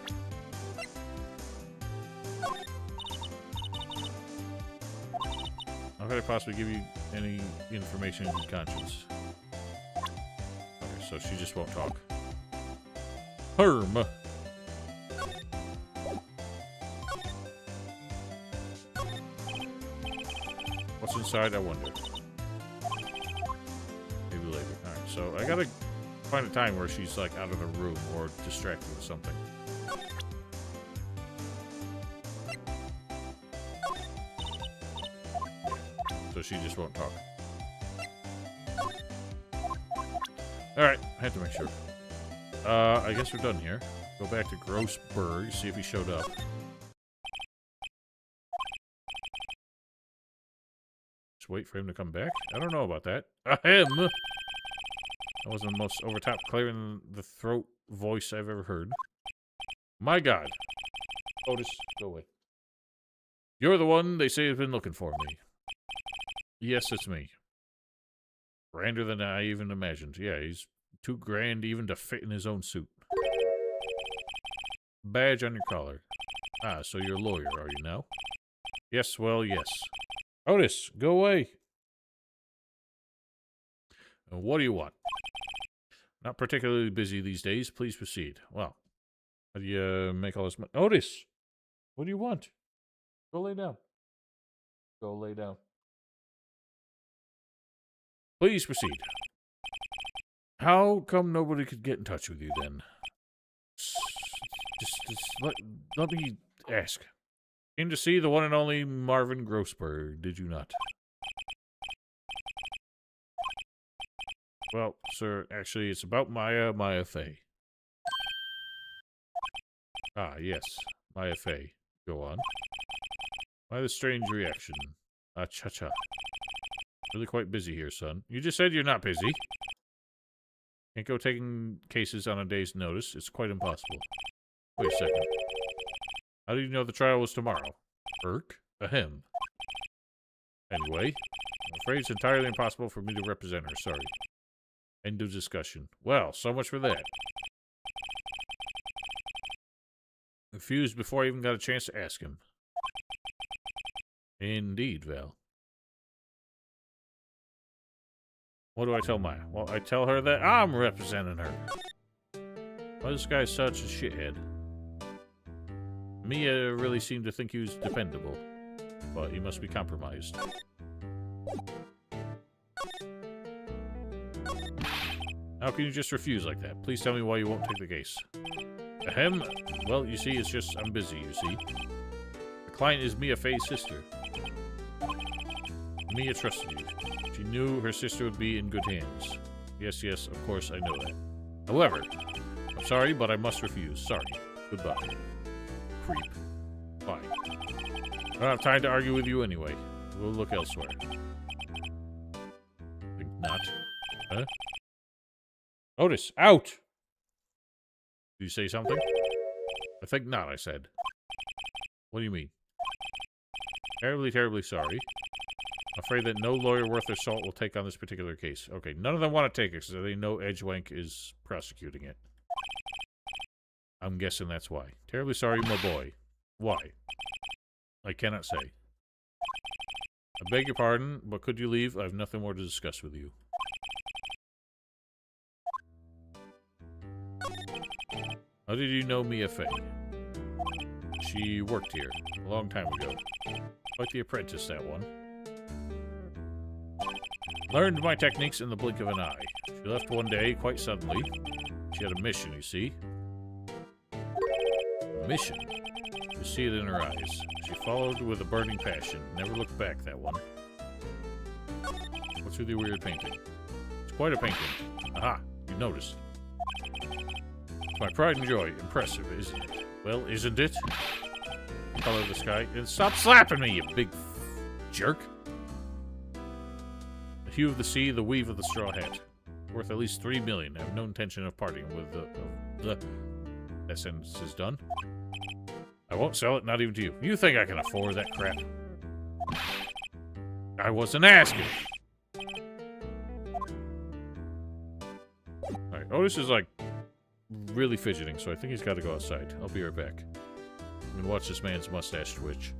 How could I possibly give you any information in good conscience? Okay, so she just won't talk. Herm! What's inside, I wonder. Maybe later. Alright, so I gotta find a time where she's, like, out of the room or distracted with something. So she just won't talk. Alright, I had to make sure. I guess we're done here. Go back to Grossberg, see if he showed up. Just wait for him to come back? I don't know about that. Ahem! That wasn't the most overtop clear in the throat voice I've ever heard. My god. Otis, go away. You're the one they say has been looking for me. Yes, it's me. Grander than I even imagined. Yeah, he's too grand even to fit in his own suit. Badge on your collar. Ah, so you're a lawyer, are you now? Yes, well, yes. Otis, go away. What do you want? Not particularly busy these days. Please proceed. Well, how do you make all this money? Otis, what do you want? Go lay down. Go lay down. Please proceed. How come nobody could get in touch with you then? Just let me ask. Came to see the one and only Marvin Grossberg, did you not? Well, sir, actually, it's about Maya Fey. Ah, yes, Maya Fey. Go on. Why the strange reaction? Ah, cha-cha. Really quite busy here, son. You just said you're not busy. Can't go taking cases on a day's notice. It's quite impossible. Wait a second. How did you know the trial was tomorrow? Irk? Ahem. Anyway, I'm afraid it's entirely impossible for me to represent her. Sorry. End of discussion. Well, so much for that. Refused before I even got a chance to ask him. Indeed, Val. What do I tell Maya? Well, I tell her that I'm representing her. Why this guy's such a shithead? Mia really seemed to think he was dependable, but he must be compromised. How can you just refuse like that? Please tell me why you won't take the case. Ahem. Well, you see, it's just I'm busy, you see. The client is Mia Fey's sister. Mia trusted you. She knew her sister would be in good hands. Yes, yes, of course, I know that. However, I'm sorry, but I must refuse. Sorry. Goodbye. Creep. Fine. I don't have time to argue with you anyway. We'll look elsewhere. Think not. Huh? Otis, out! Did you say something? I think not, I said. What do you mean? Terribly, terribly sorry. I'm afraid that no lawyer worth their salt will take on this particular case. Okay, none of them want to take it because they know Edgewank is prosecuting it. I'm guessing that's why. Terribly sorry, my boy. Why? I cannot say. I beg your pardon, but could you leave? I have nothing more to discuss with you. How did you know Mia Fey? She worked here a long time ago. Quite the apprentice, that one. Learned my techniques in the blink of an eye. She left one day, quite suddenly. She had a mission, you see. A mission? You see it in her eyes. She followed with a burning passion. Never looked back, that one. What's with your weird painting? It's quite a painting. Aha, you noticed. It's my pride and joy. Impressive, isn't it? Well, isn't it? The color of the sky. And stop slapping me, you big jerk. The hue of the sea, the weave of the straw hat. Worth at least 3 million. I have no intention of parting with the... That sentence is done. I won't sell it, not even to you. You think I can afford that crap? I wasn't asking. Alright, Otis is like really fidgeting, so I think he's got to go outside. I'll be right back. I'm gonna watch this man's mustache twitch.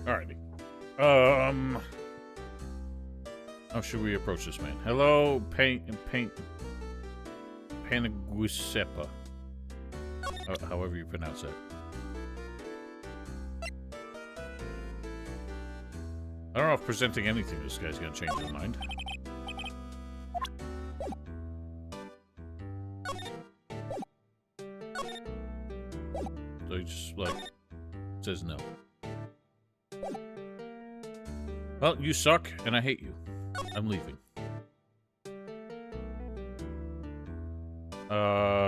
Alrighty. How should we approach this man? Hello, Panaguisepa. However you pronounce that. I don't know if presenting anything this guy's gonna change his mind. So he just, like, says no. Well, you suck, and I hate you. I'm leaving.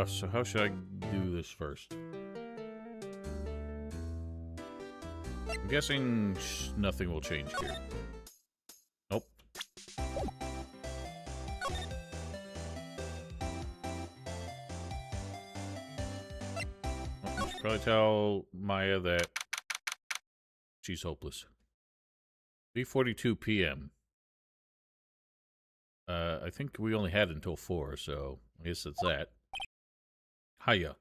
So how should I do this first? I'm guessing nothing will change here. Nope. I should probably tell Maya that she's hopeless. 3:42 p.m. I think we only had until 4, so I guess that's that. Hiya.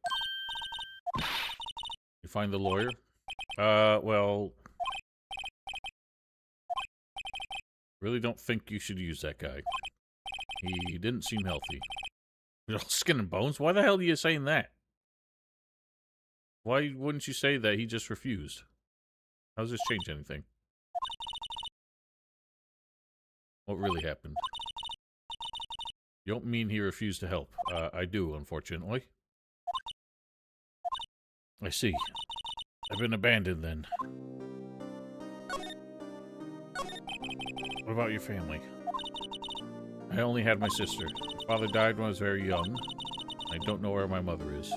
You find the lawyer? Well... Really don't think you should use that guy. He didn't seem healthy. He's all skin and bones? Why the hell are you saying that? Why wouldn't you say that he just refused? How does this change anything? What really happened? You don't mean he refused to help. I do, unfortunately. I see. I've been abandoned, then. What about your family? I only had my sister. My father died when I was very young. I don't know where my mother is.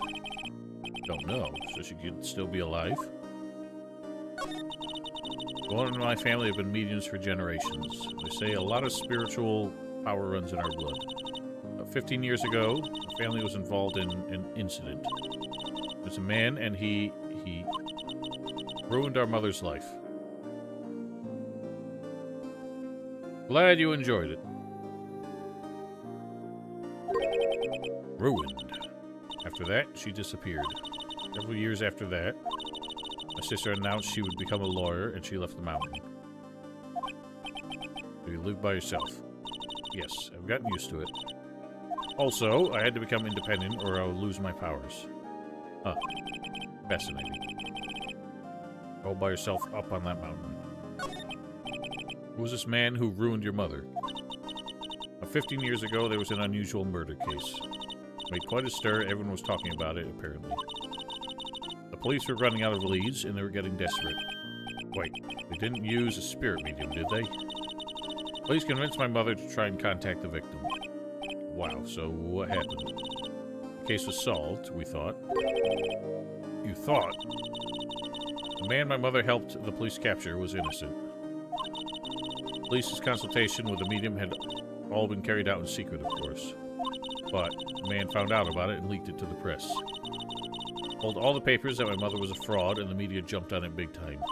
Don't know, so she could still be alive? One in my family have been mediums for generations. They say a lot of spiritual power runs in our blood. 15 years ago, the family was involved in an incident. There's a man, and he ruined our mother's life. Glad you enjoyed it. Ruined. After that, she disappeared. Several years after that, my sister announced she would become a lawyer, and she left the mountain. Do you live by yourself? Yes, I've gotten used to it. Also, I had to become independent, or I would lose my powers. Huh. Fascinating. All by yourself up on that mountain. Who was this man who ruined your mother? 15 years ago, there was an unusual murder case. Made quite a stir, everyone was talking about it, apparently. The police were running out of leads, and they were getting desperate. Wait, they didn't use a spirit medium, did they? Police convinced my mother to try and contact the victim. Wow, so what happened? The case was solved, we thought. You thought? The man my mother helped the police capture was innocent. Police's consultation with the medium had all been carried out in secret, of course. But the man found out about it and leaked it to the press. Told all the papers that my mother was a fraud, and the media jumped on it big time.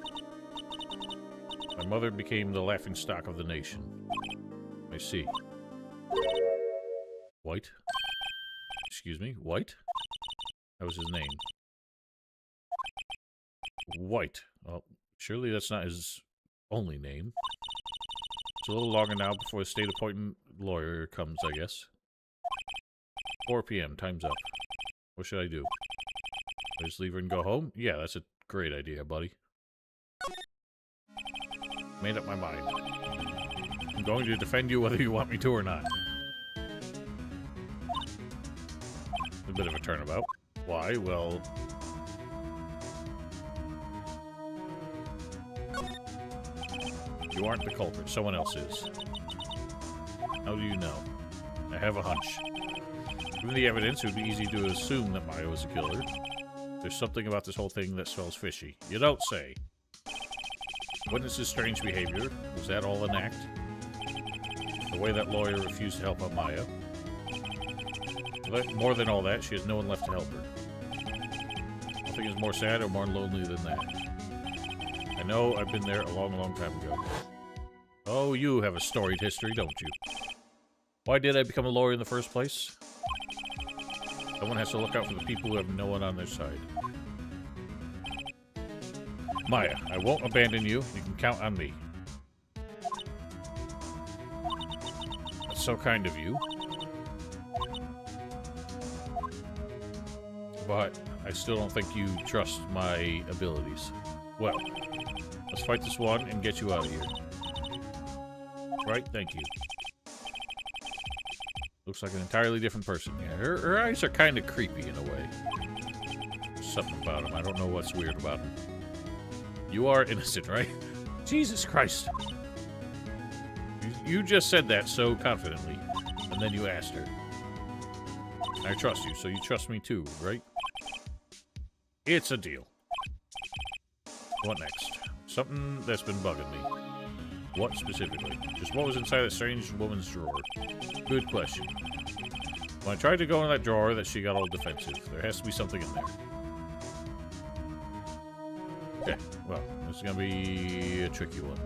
My mother became the laughingstock of the nation. I see. White? Excuse me, White? That was his name. White. Well, surely that's not his only name. It's a little longer now before the state-appointed lawyer comes, I guess. 4 p.m. Time's up. What should I do? I just leave her and go home? Yeah, that's a great idea, buddy. Made up my mind. I'm going to defend you whether you want me to or not. A bit of a turnabout. Why? Well... You aren't the culprit. Someone else is. How do you know? I have a hunch. Given the evidence, it would be easy to assume that Maya was a killer. There's something about this whole thing that smells fishy. You don't say. Witness's strange behavior. Was that all an act? The way that lawyer refused to help out Maya. But more than all that, she has no one left to help her. Nothing is more sad or more lonely than that. I know I've been there a long, long time ago. Oh, you have a storied history, don't you? Why did I become a lawyer in the first place? Someone has to look out for the people who have no one on their side. Maya, I won't abandon you. You can count on me. That's so kind of you. But I still don't think you trust my abilities. Well, let's fight this one and get you out of here. Right? Thank you. Looks like an entirely different person. Yeah, her eyes are kind of creepy in a way. There's something about them. I don't know what's weird about them. You are innocent, right? Jesus Christ. You just said that so confidently. And then you asked her. I trust you, so you trust me too, right? It's a deal. What next? Something that's been bugging me. What specifically? Just what was inside that strange woman's drawer? Good question. When I tried to go in that drawer, that she got all defensive. There has to be something in there. Okay, well, this is gonna be a tricky one.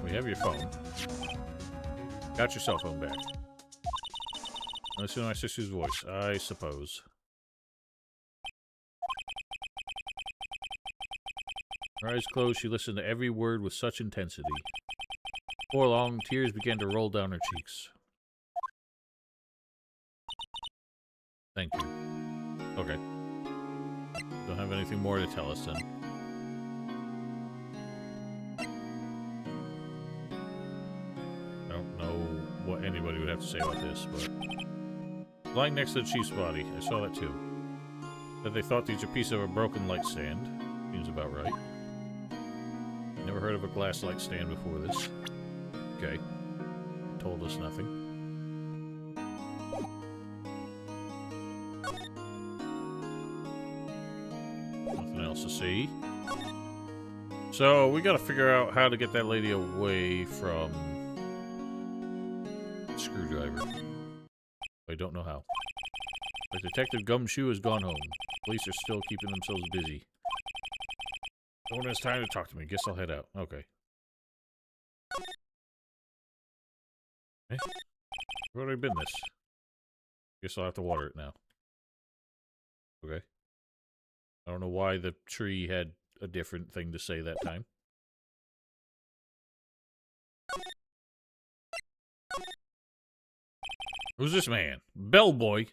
We have your phone. Got your cell phone back. Listen to my sister's voice, I suppose. Her eyes closed, she listened to every word with such intensity. Before long, tears began to roll down her cheeks. Thank you. Okay. Don't have anything more to tell us then. I don't know what anybody would have to say about this, but... Lying next to the chief's body, I saw that too. That they thought these are a piece of a broken light stand. Seems about right. Never heard of a glass light stand before this. Okay. Told us nothing. Nothing else to see. So, we gotta figure out how to get that lady away from... the screwdriver. I don't know how. But Detective Gumshoe has gone home. Police are still keeping themselves busy. No one has time to talk to me. Guess I'll head out. Okay. Eh? Where have I been this? Guess I'll have to water it now. Okay. I don't know why the tree had a different thing to say that time. Who's this man? Bellboy.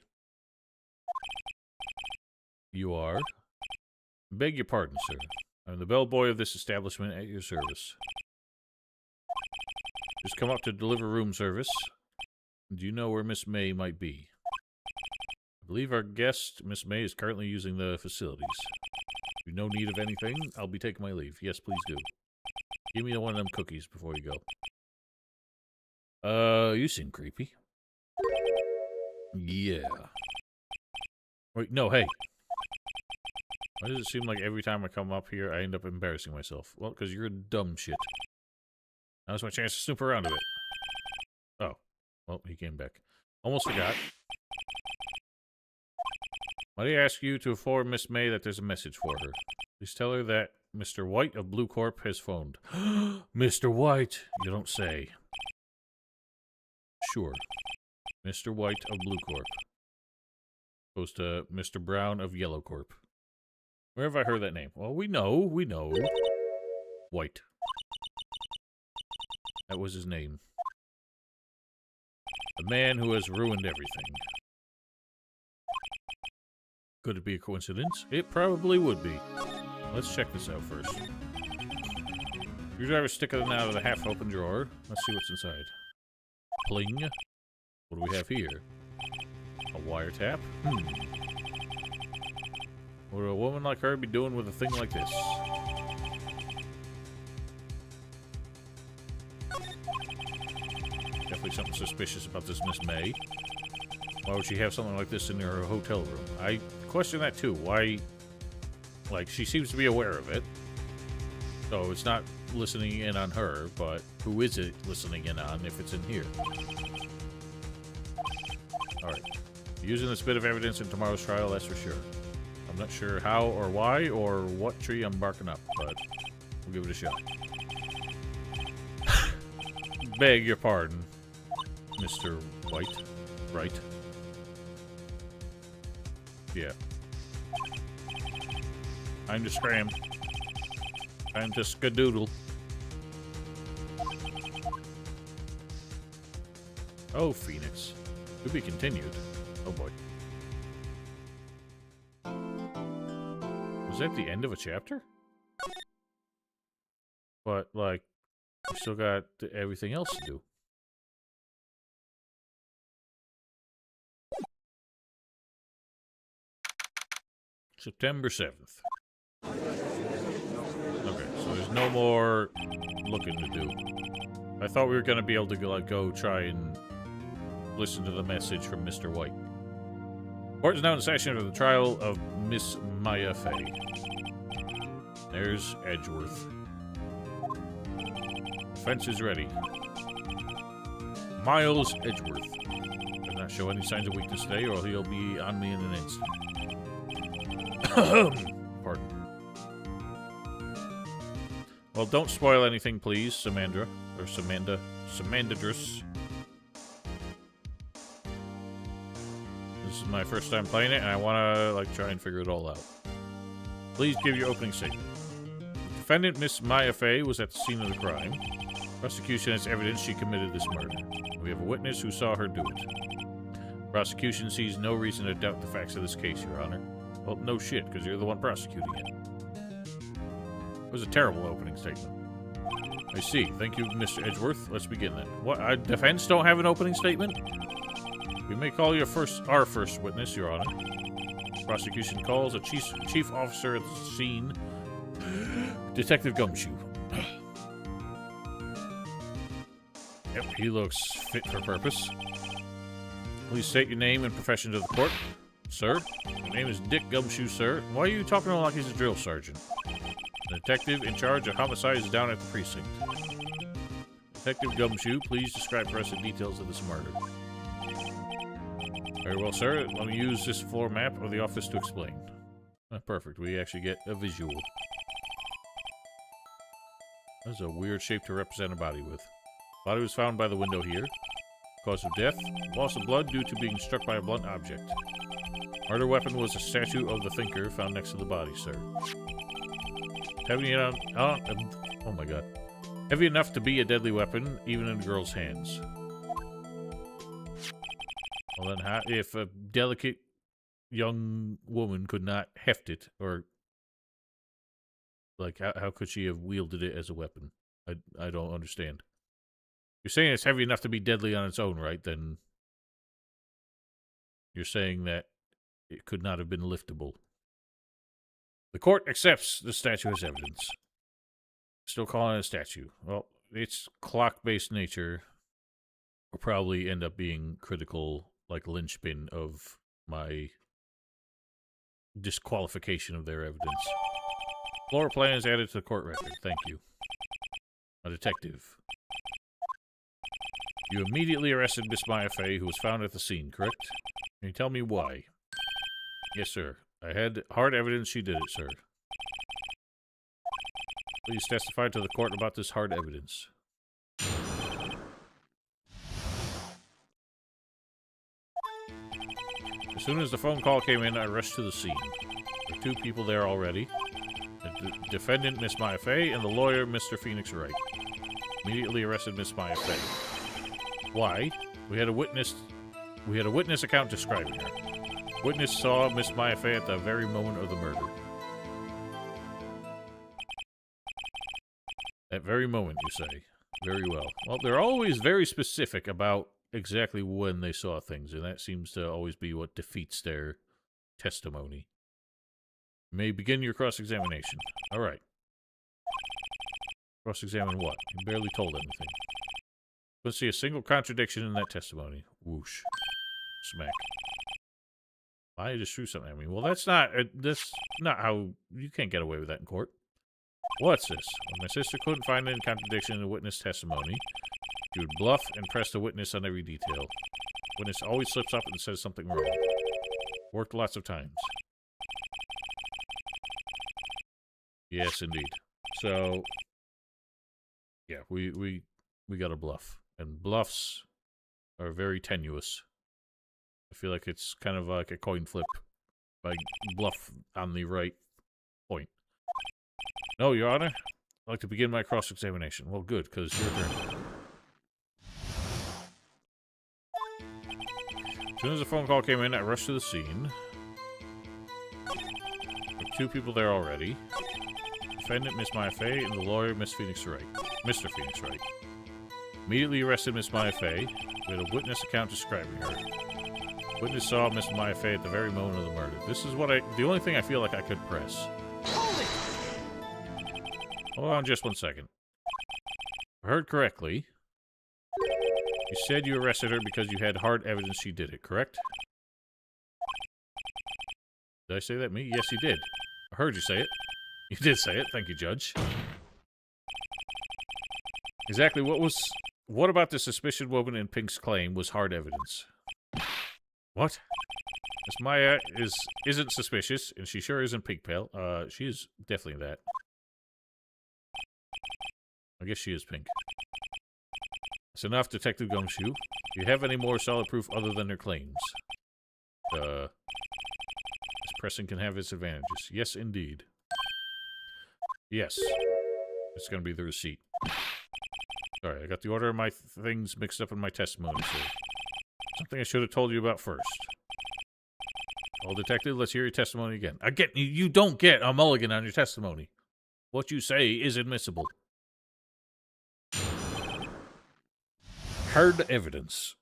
You are? Beg your pardon, sir. I'm the bellboy of this establishment at your service. Just come up to deliver room service. Do you know where Miss May might be? I believe our guest, Miss May, is currently using the facilities. If you no need of anything, I'll be taking my leave. Yes, please do. Give me one of them cookies before you go. You seem creepy. Yeah. Wait, no, hey. Why does it seem like every time I come up here, I end up embarrassing myself? Well, because you're a dumb shit. Now's my chance to snoop around a bit. Oh. Well, he came back. Almost forgot. Might I ask you to inform Miss May that there's a message for her? Please tell her that Mr. White of Blue Corp has phoned. Mr. White? You don't say. Sure. Mr. White of Blue Corp. Opposed to Mr. Brown of Yellow Corp. Where have I heard that name? Well, we know. White. That was his name. The man who has ruined everything. Could it be a coincidence? It probably would be. Let's check this out first. Screwdriver sticking out of the half-open drawer. Let's see what's inside. Pling. What do we have here? A wiretap? What would a woman like her be doing with a thing like this? Definitely something suspicious about this Miss May. Why would she have something like this in her hotel room? I question that too. Why? Like, she seems to be aware of it. So it's not listening in on her, but who is it listening in on if it's in here? Alright. Using this bit of evidence in tomorrow's trial, that's for sure. I'm not sure how or why or what tree I'm barking up, but we'll give it a shot. Beg your pardon, Mr. White. Right. Yeah. Time to scram. Time to skadoodle. Oh, Phoenix. To be continued. Oh boy. Was that the end of a chapter? But, like, we still got everything else to do. September 7th. Okay, so there's no more looking to do. I thought we were going to be able to go try and listen to the message from Mr. White. Court is now in session for the trial of Miss Maya Fey. There's Edgeworth. Defense is ready. Miles Edgeworth. Does not show any signs of weakness today, or he'll be on me in an instant. Pardon. Well, don't spoil anything, please, Samandra. Or Samanda. Samandadrus. This is my first time playing it, and I want to, like, try and figure it all out. Please give your opening statement. The defendant, Miss Maya Fey, was at the scene of the crime. Prosecution has evidence she committed this murder. We have a witness who saw her do it. Prosecution sees no reason to doubt the facts of this case, Your Honor. Well, no shit, because you're the one prosecuting it. It was a terrible opening statement. I see. Thank you, Mr. Edgeworth. Let's begin then. What? Defense don't have an opening statement? We may call our first witness, Your Honor. Prosecution calls a chief officer at the scene, Detective Gumshoe. Yep, he looks fit for purpose. Please state your name and profession to the court. Sir, my name is Dick Gumshoe, sir. Why are you talking to him like he's a drill sergeant? The detective in charge of homicides down at the precinct. Detective Gumshoe, please describe for us the details of this murder. Very well, sir. Let me use this floor map of the office to explain. Perfect. We actually get a visual. That's a weird shape to represent a body with. Body was found by the window here. Cause of death, loss of blood due to being struck by a blunt object. Murder weapon was a statue of the thinker found next to the body, sir. Heavy enough, oh my god. Heavy enough to be a deadly weapon, even in a girl's hands. Well then, if a delicate young woman could not heft it, or like, how could she have wielded it as a weapon? I don't understand. You're saying it's heavy enough to be deadly on its own, right? Then you're saying that it could not have been liftable. The court accepts the statue as evidence. Still calling it a statue. Well, its clock-based nature will probably end up being critical, like linchpin of my disqualification of their evidence. Floor plan is added to the court record. Thank you. A detective. You immediately arrested Miss Maya Fey, who was found at the scene, correct? Can you tell me why? Yes, sir. I had hard evidence she did it, sir. Please testify to the court about this hard evidence. As soon as the phone call came in, I rushed to the scene. There were two people there already. The defendant, Miss Maya Fey, and the lawyer, Mr. Phoenix Wright. Immediately arrested Miss Maya Fey. Why? We had a witness account describing her. Witness saw Miss Maya Fey at the very moment of the murder. That very moment, you say. Very well. Well, they're always very specific about exactly when they saw things, and that seems to always be what defeats their testimony. You may begin your cross-examination. All right. Cross-examine what? You barely told anything. Let's see a single contradiction in that testimony. Whoosh. Smack. I just threw something at me. Well, that's not how... You can't get away with that in court. What's this? When my sister couldn't find any contradiction in the witness testimony, she would bluff and press the witness on every detail. Witness always slips up and says something wrong. Worked lots of times. Yes, indeed. So, yeah, we got a bluff. And bluffs are very tenuous. I feel like it's kind of like a coin flip I bluff on the right point. No, Your Honor. I'd like to begin my cross-examination. Well, good, because your turn. As soon as the phone call came in, I rushed to the scene. There were 2 people there already. Defendant, Miss Maya Fey, and the lawyer, Miss Phoenix Wright. Mr. Phoenix Wright. Immediately arrested Miss Maya Fey. We had a witness account describing her. Witness saw Miss Maya Fey at the very moment of the murder. This is what the only thing I feel like I could press. Hold it! Hold on just one second. I heard correctly. You said you arrested her because you had hard evidence she did it, correct? Did I say that me? Yes, you did. I heard you say it. You did say it. Thank you, Judge. Exactly what about the suspicion woven in Pink's claim was hard evidence? What? Miss Maya isn't suspicious, and she sure isn't pink pale. She is definitely that. I guess she is pink. It's enough, Detective Gumshoe. Do you have any more solid proof other than her claims? This pressing can have its advantages. Yes, indeed. Yes. It's going to be the receipt. Sorry, I got the order of my things mixed up in my testimony, sir. Something I should have told you about first. Well, Detective, let's hear your testimony again. Again, you don't get a mulligan on your testimony. What you say is admissible. Hard evidence.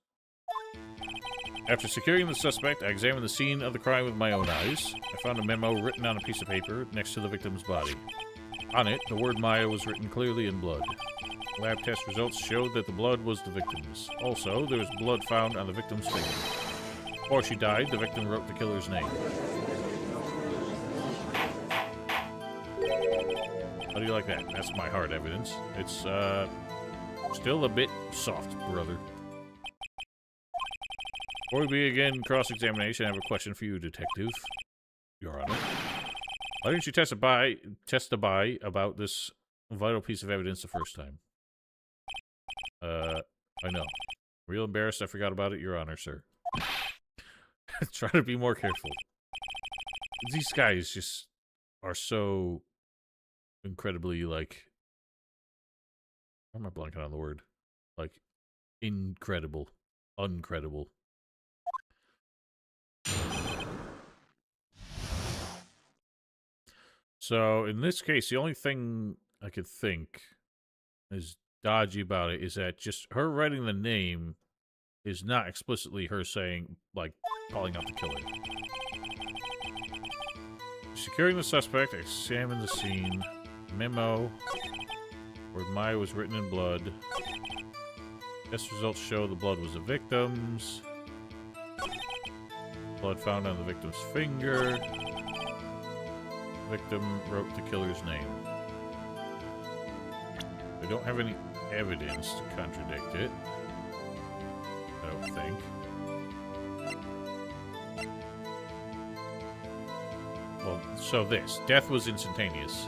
After securing the suspect, I examined the scene of the crime with my own eyes. I found a memo written on a piece of paper next to the victim's body. On it, the word Maya was written clearly in blood. Lab test results showed that the blood was the victim's. Also, there was blood found on the victim's finger. Before she died, the victim wrote the killer's name. How do you like that? That's my hard evidence. It's, still a bit soft, brother. Before we begin cross-examination, I have a question for you, Detective. Your Honor. Why didn't you testify about this vital piece of evidence the first time? I know. Real embarrassed I forgot about it, Your Honor, sir. Try to be more careful. These guys just are so incredibly, like... Why am I blanking on the word? Like, incredible. Uncredible. So, in this case, the only thing I could think is dodgy about it is that just her writing the name is not explicitly her saying, like, calling out the killer. Securing the suspect, examine the scene. Memo. Where Maya was written in blood. Test results show the blood was the victim's. Blood found on the victim's finger. Victim wrote the killer's name. We don't have any evidence to contradict it. I don't think. Well, so this. Death was instantaneous.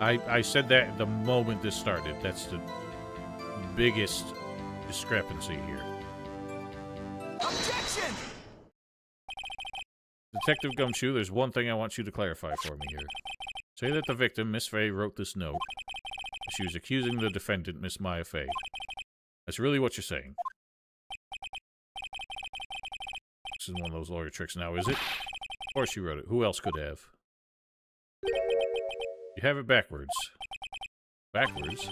I said that the moment this started. That's the biggest discrepancy here. Objection! Detective Gumshoe, there's one thing I want you to clarify for me here. Say that the victim, Miss Fey, wrote this note. She was accusing the defendant, Miss Maya Fey. That's really what you're saying. This is one of those lawyer tricks now, is it? Of course she wrote it. Who else could have? You have it backwards. Backwards?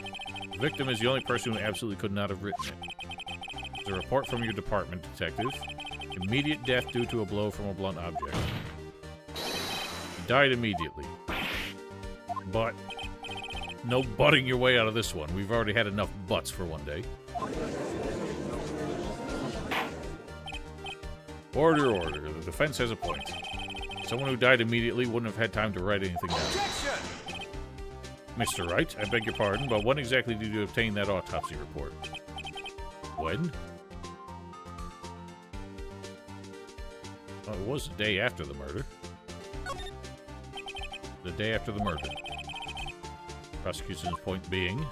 The victim is the only person who absolutely could not have written it. The report from your department, Detective. Immediate death due to a blow from a blunt object. He died immediately. But no butting your way out of this one. We've already had enough butts for one day. Order, order. The defense has a point. Someone who died immediately wouldn't have had time to write anything down. Objection! Mr. Wright, I beg your pardon, but when exactly did you obtain that autopsy report? When? Well, it was the day after the murder. The day after the murder. Prosecution's point being...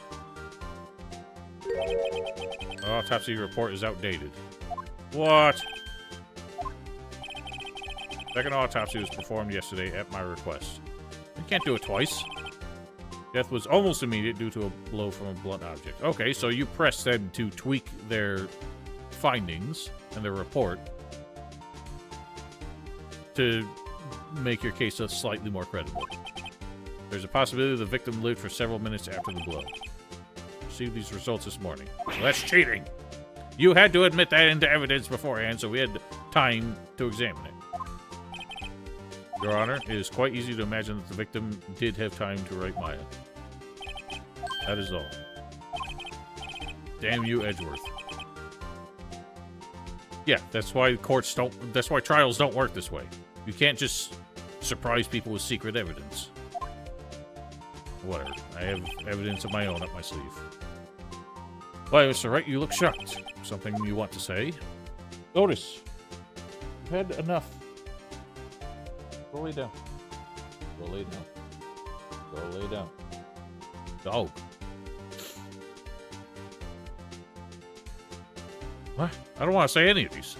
The autopsy report is outdated. What? Second autopsy was performed yesterday at my request. You can't do it twice. Death was almost immediate due to a blow from a blunt object. Okay, so you pressed them to tweak their findings and their report to make your case slightly more credible. There's a possibility the victim lived for several minutes after the blow. Received these results this morning. Well, that's cheating. You had to admit that into evidence beforehand, so we had time to examine it. Your Honor, it is quite easy to imagine that the victim did have time to write Maya. That is all. Damn you, Edgeworth. Yeah, that's why that's why trials don't work this way. You can't just surprise people with secret evidence. Whatever. I have evidence of my own up my sleeve. Why, Mr. Wright, you look shocked. Something you want to say? Otis, I've had enough. Go lay down. Go lay down. Go lay down. Go. What? I don't want to say any of these.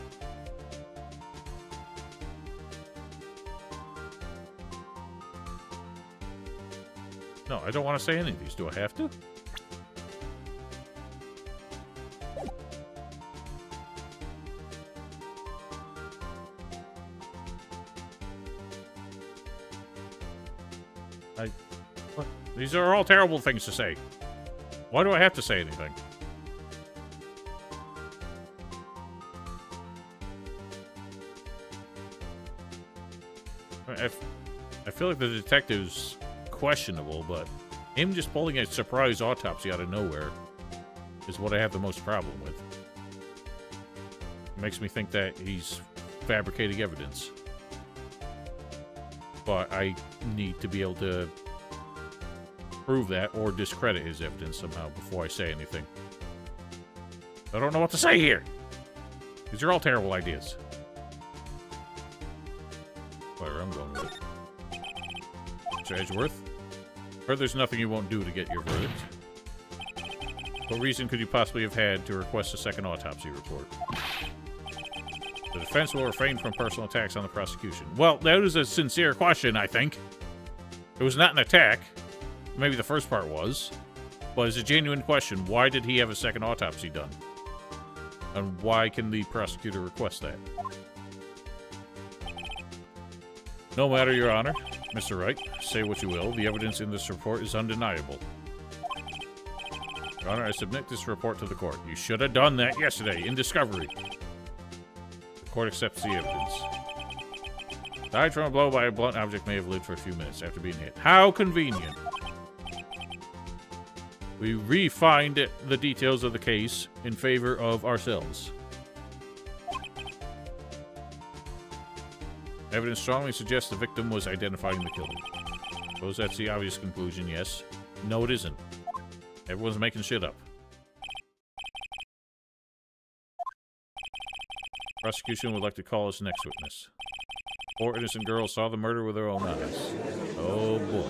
No, I don't want to say any of these. Do I have to? What? These are all terrible things to say. Why do I have to say anything? I feel like the detective's questionable, but him just pulling a surprise autopsy out of nowhere is what I have the most problem with. It makes me think that he's fabricating evidence. But I need to be able to prove that or discredit his evidence somehow before I say anything. I don't know what to say here. These are all terrible ideas. Where I'm going with it. Mr. Edgeworth, heard there's nothing you won't do to get your verdict. What reason could you possibly have had to request a second autopsy report? The defense will refrain from personal attacks on the prosecution. Well, that was a sincere question, I think. It was not an attack. Maybe the first part was. But it's a genuine question. Why did he have a second autopsy done? And why can the prosecutor request that? No matter, Your Honor. Mr. Wright, say what you will. The evidence in this report is undeniable. Your Honor, I submit this report to the court. You should have done that yesterday in discovery. The court accepts the evidence. Died from a blow by a blunt object, may have lived for a few minutes after being hit. How convenient. We refined the details of the case in favor of ourselves. Evidence strongly suggests the victim was identifying the killer. Suppose that's the obvious conclusion, yes. No, it isn't. Everyone's making shit up. Prosecution would like to call us next witness. 4 innocent girls saw the murder with their own eyes. Oh, boy.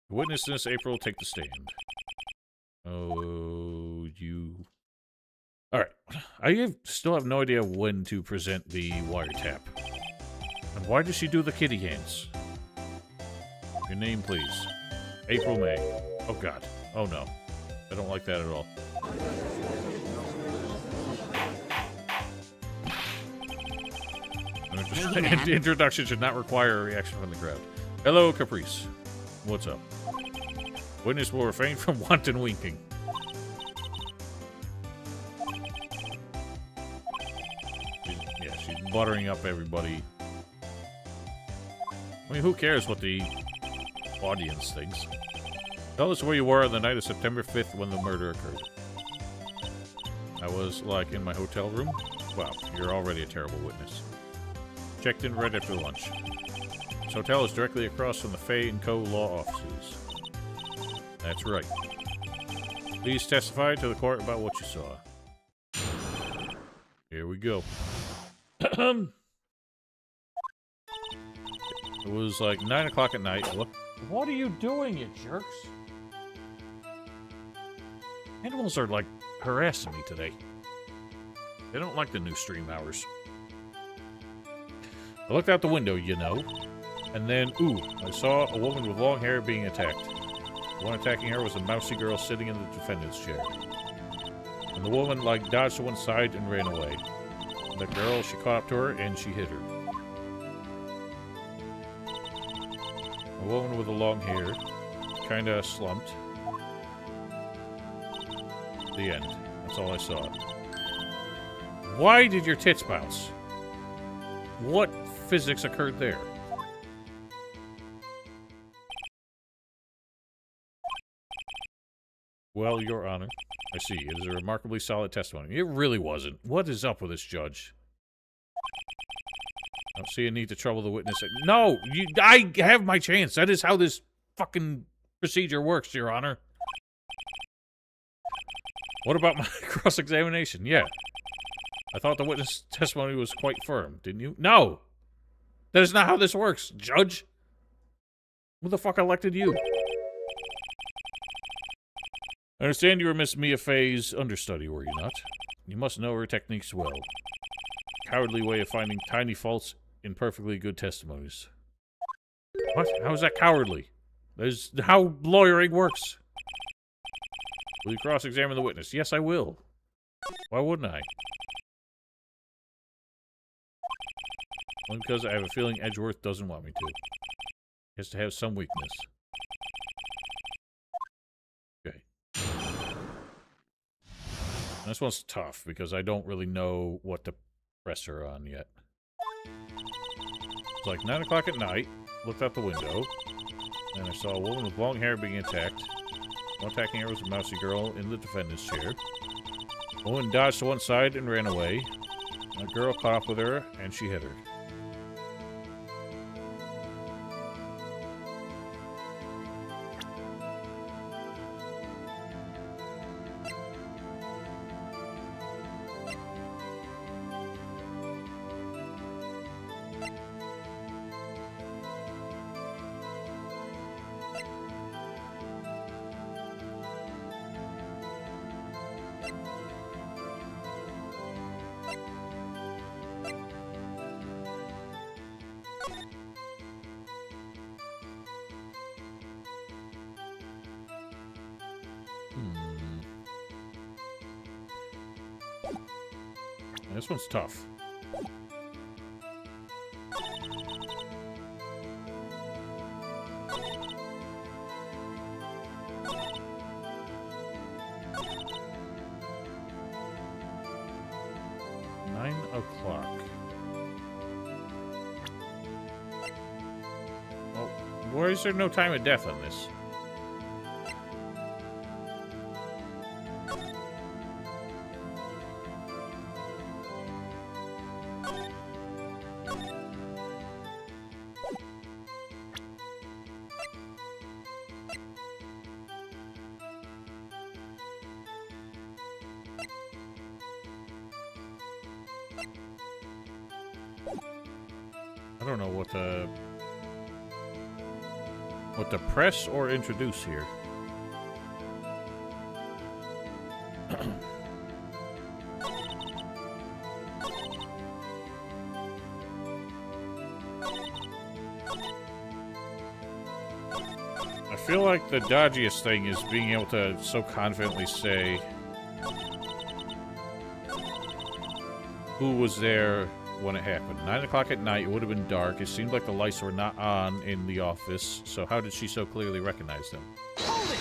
The witness in this April, take the stand. Oh, you... Alright. I still have no idea when to present the wiretap. And why does she do the kitty hands? Your name, please. April May. Oh, God. Oh, no. I don't like that at all. Introduction should not require a reaction from the crowd. Hello, Caprice. What's up? Witness will refrain from wanton winking. She's buttering up everybody. I mean, who cares what the audience thinks? Tell us where you were on the night of September 5th when the murder occurred. I was, like, in my hotel room. Wow, you're already a terrible witness. Checked in right after lunch. This hotel is directly across from the Fay & Co. law offices. That's right. Please testify to the court about what you saw. Here we go. It was like 9 o'clock at night. What are you doing, you jerks? Animals are, like, harassing me today. They don't like the new stream hours. I looked out the window, you know. And then, ooh, I saw a woman with long hair being attacked. The one attacking her was a mousy girl sitting in the defendant's chair. And the woman, like, dodged to one side and ran away. The girl, she caught up to her and she hit her. A woman with the long hair, kinda slumped. The end. That's all I saw. Why did your tits bounce? What physics occurred there? Well, Your Honor, I see. It is a remarkably solid testimony. It really wasn't. What is up with this judge? I don't see a need to trouble the witness. No! I have my chance. That is how this fucking procedure works, Your Honor. What about my cross-examination? Yeah. I thought the witness testimony was quite firm, didn't you? No! That is not how this works, Judge. Who the fuck elected you? I understand you were Miss Mia Fey's understudy, were you not? You must know her techniques well. Cowardly way of finding tiny faults in perfectly good testimonies. What? How is that cowardly? That is how lawyering works. Will you cross-examine the witness? Yes, I will. Why wouldn't I? Only because I have a feeling Edgeworth doesn't want me to. He has to have some weakness. Okay. This one's tough, because I don't really know what to press her on yet. It's like 9 o'clock at night, looked out the window, and I saw a woman with long hair being attacked. One attacking her was a mousy girl in the defendant's chair. A woman dodged to one side and ran away. A girl caught up with her, and she hit her. This one's tough. Nine o'clock. Well, why is there no time of death on this? I don't know what to press or introduce here. I feel like the dodgiest thing is being able to so confidently say who was there when it happened. 9 o'clock at night, it would have been dark. It seemed like the lights were not on in the office, so how did she so clearly recognize them? Hold it!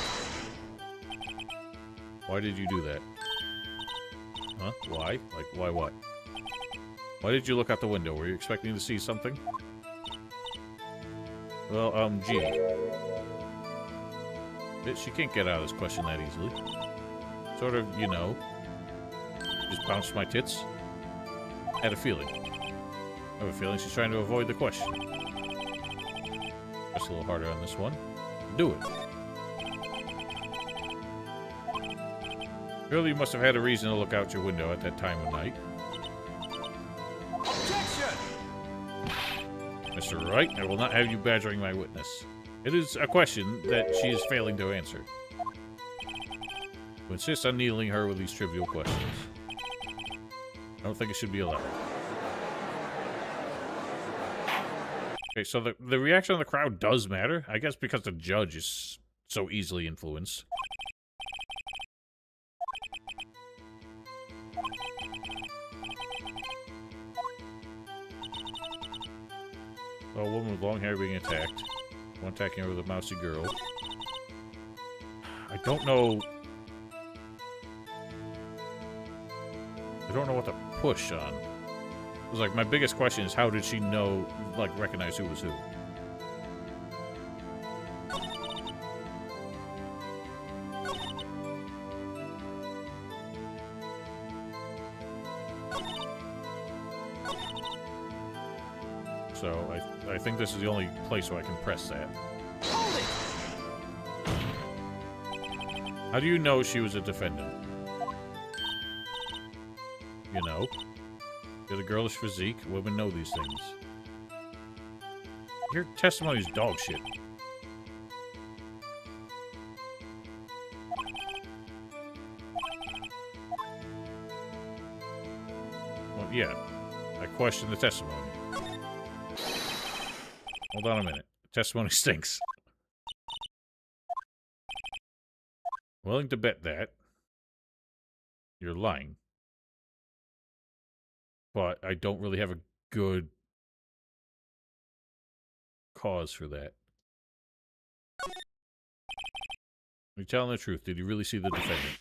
Why did you do that? Huh? Why? Like, why what? Why did you look out the window? Were you expecting to see something? Well, gee. She can't get out of this question that easily. Sort of, you know. Just bounced my tits. Had a feeling. I have a feeling she's trying to avoid the question. Press a little harder on this one. Do it. Really, you must have had a reason to look out your window at that time of night. Objection! Mr. Wright, I will not have you badgering my witness. It is a question that she is failing to answer. You insist on needling her with these trivial questions. don't think it should be allowed. Okay, so the reaction of the crowd does matter. I guess because the judge is so easily influenced. Oh, a woman with long hair being attacked. One attacking her with a mousy girl. I don't know... I don't know what to push on. It was like, my biggest question is how did she know, like, recognize who was who? So, I think this is the only place where I can press that. Hold it! How do you know she was a defendant? You know? You have a girlish physique. Women know these things. Your testimony is dog shit. Well, yeah. I question the testimony. Hold on a minute. Testimony stinks. Willing to bet that you're lying. But I don't really have a good cause for that. You're telling the truth. Did you really see the defendant?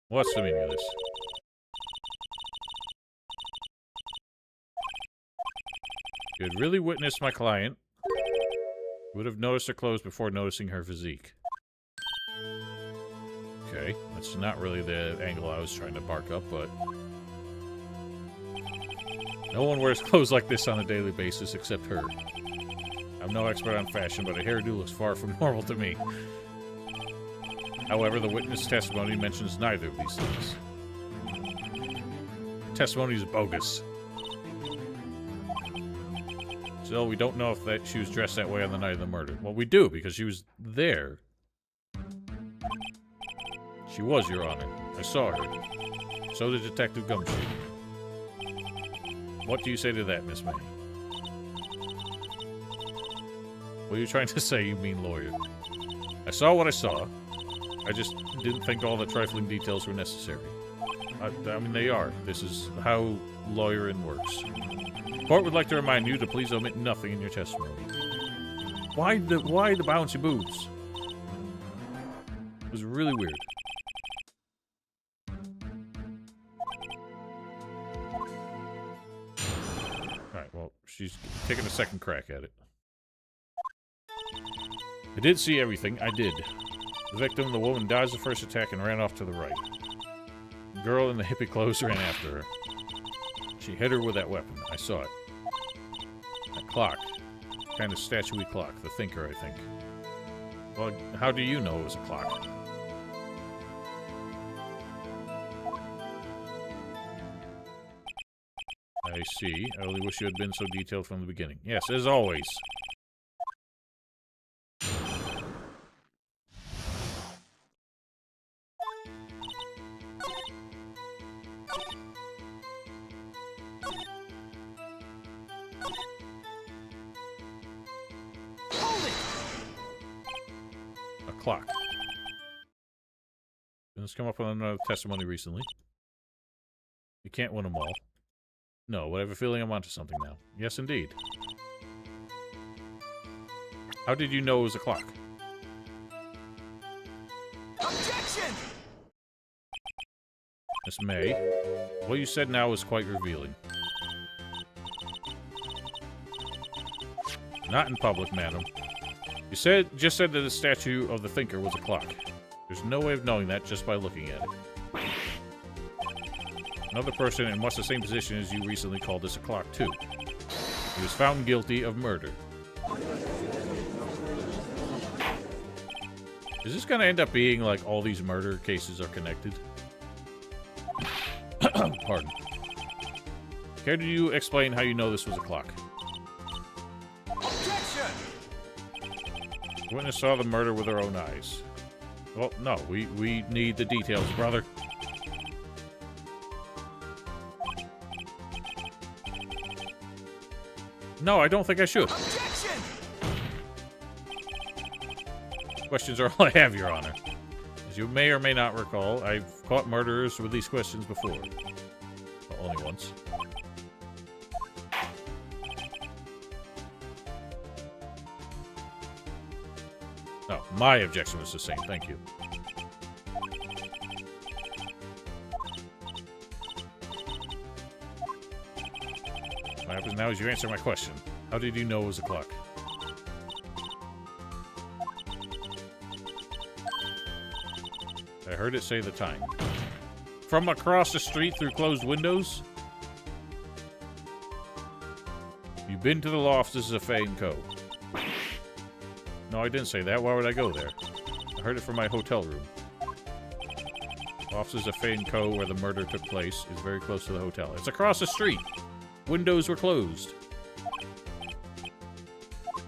What's the meaning of this? If you had really witnessed my client, you would have noticed her clothes before noticing her physique. Okay, that's not really the angle I was trying to bark up, but... No one wears clothes like this on a daily basis except her. I'm no expert on fashion, but a hairdo looks far from normal to me. However, the witness testimony mentions neither of these things. The testimony is bogus. Still, we don't know if she was dressed that way on the night of the murder. Well, we do, because she was there. She was, Your Honor. I saw her. So did Detective Gumshoe. What do you say to that, Miss May? What are you trying to say, you mean lawyer? I saw what I saw. I just didn't think all the trifling details were necessary. I mean, they are. This is how lawyering works. Court would like to remind you to please omit nothing in your testimony. Why the bouncy boobs? It was really weird. Alright, well, she's taking a second crack at it. I did see everything. I did. The victim, the woman, dodged the first attack and ran off to the right. The girl in the hippie clothes ran after her. She hit her with that weapon. I saw it. That clock. Kind of statue-y clock. The thinker, I think. Well, how do you know it was a clock? I see. I only wish you had been so detailed from the beginning. Yes, as always. Clock. Did this come up on another testimony recently? You can't win them all. No, but I have a feeling I'm onto something now. Yes, indeed. How did you know it was a clock? Objection! Miss May, what you said now is quite revealing. Not in public, madam. You just said that the statue of the thinker was a clock. There's no way of knowing that just by looking at it. Another person in much the same position as you recently called this a clock, too. He was found guilty of murder. Is this going to end up being like all these murder cases are connected? Pardon. Care do you explain how you know this was a clock? Objection! The witness saw the murder with her own eyes. Well, no, we need the details, brother. No, I don't think I should. Objection! Questions are all I have, Your Honor. As you may or may not recall, I've caught murderers with these questions before. Well, only once. No, my objection was the same. Thank you. What happens now is you answer my question. How did you know it was a clock? I heard it say the time. From across the street through closed windows? You've been to the offices of Fay & Co. No, I didn't say that. Why would I go there? I heard it from my hotel room. Offices of Fay & Co. where the murder took place is very close to the hotel. It's across the street! Windows were closed.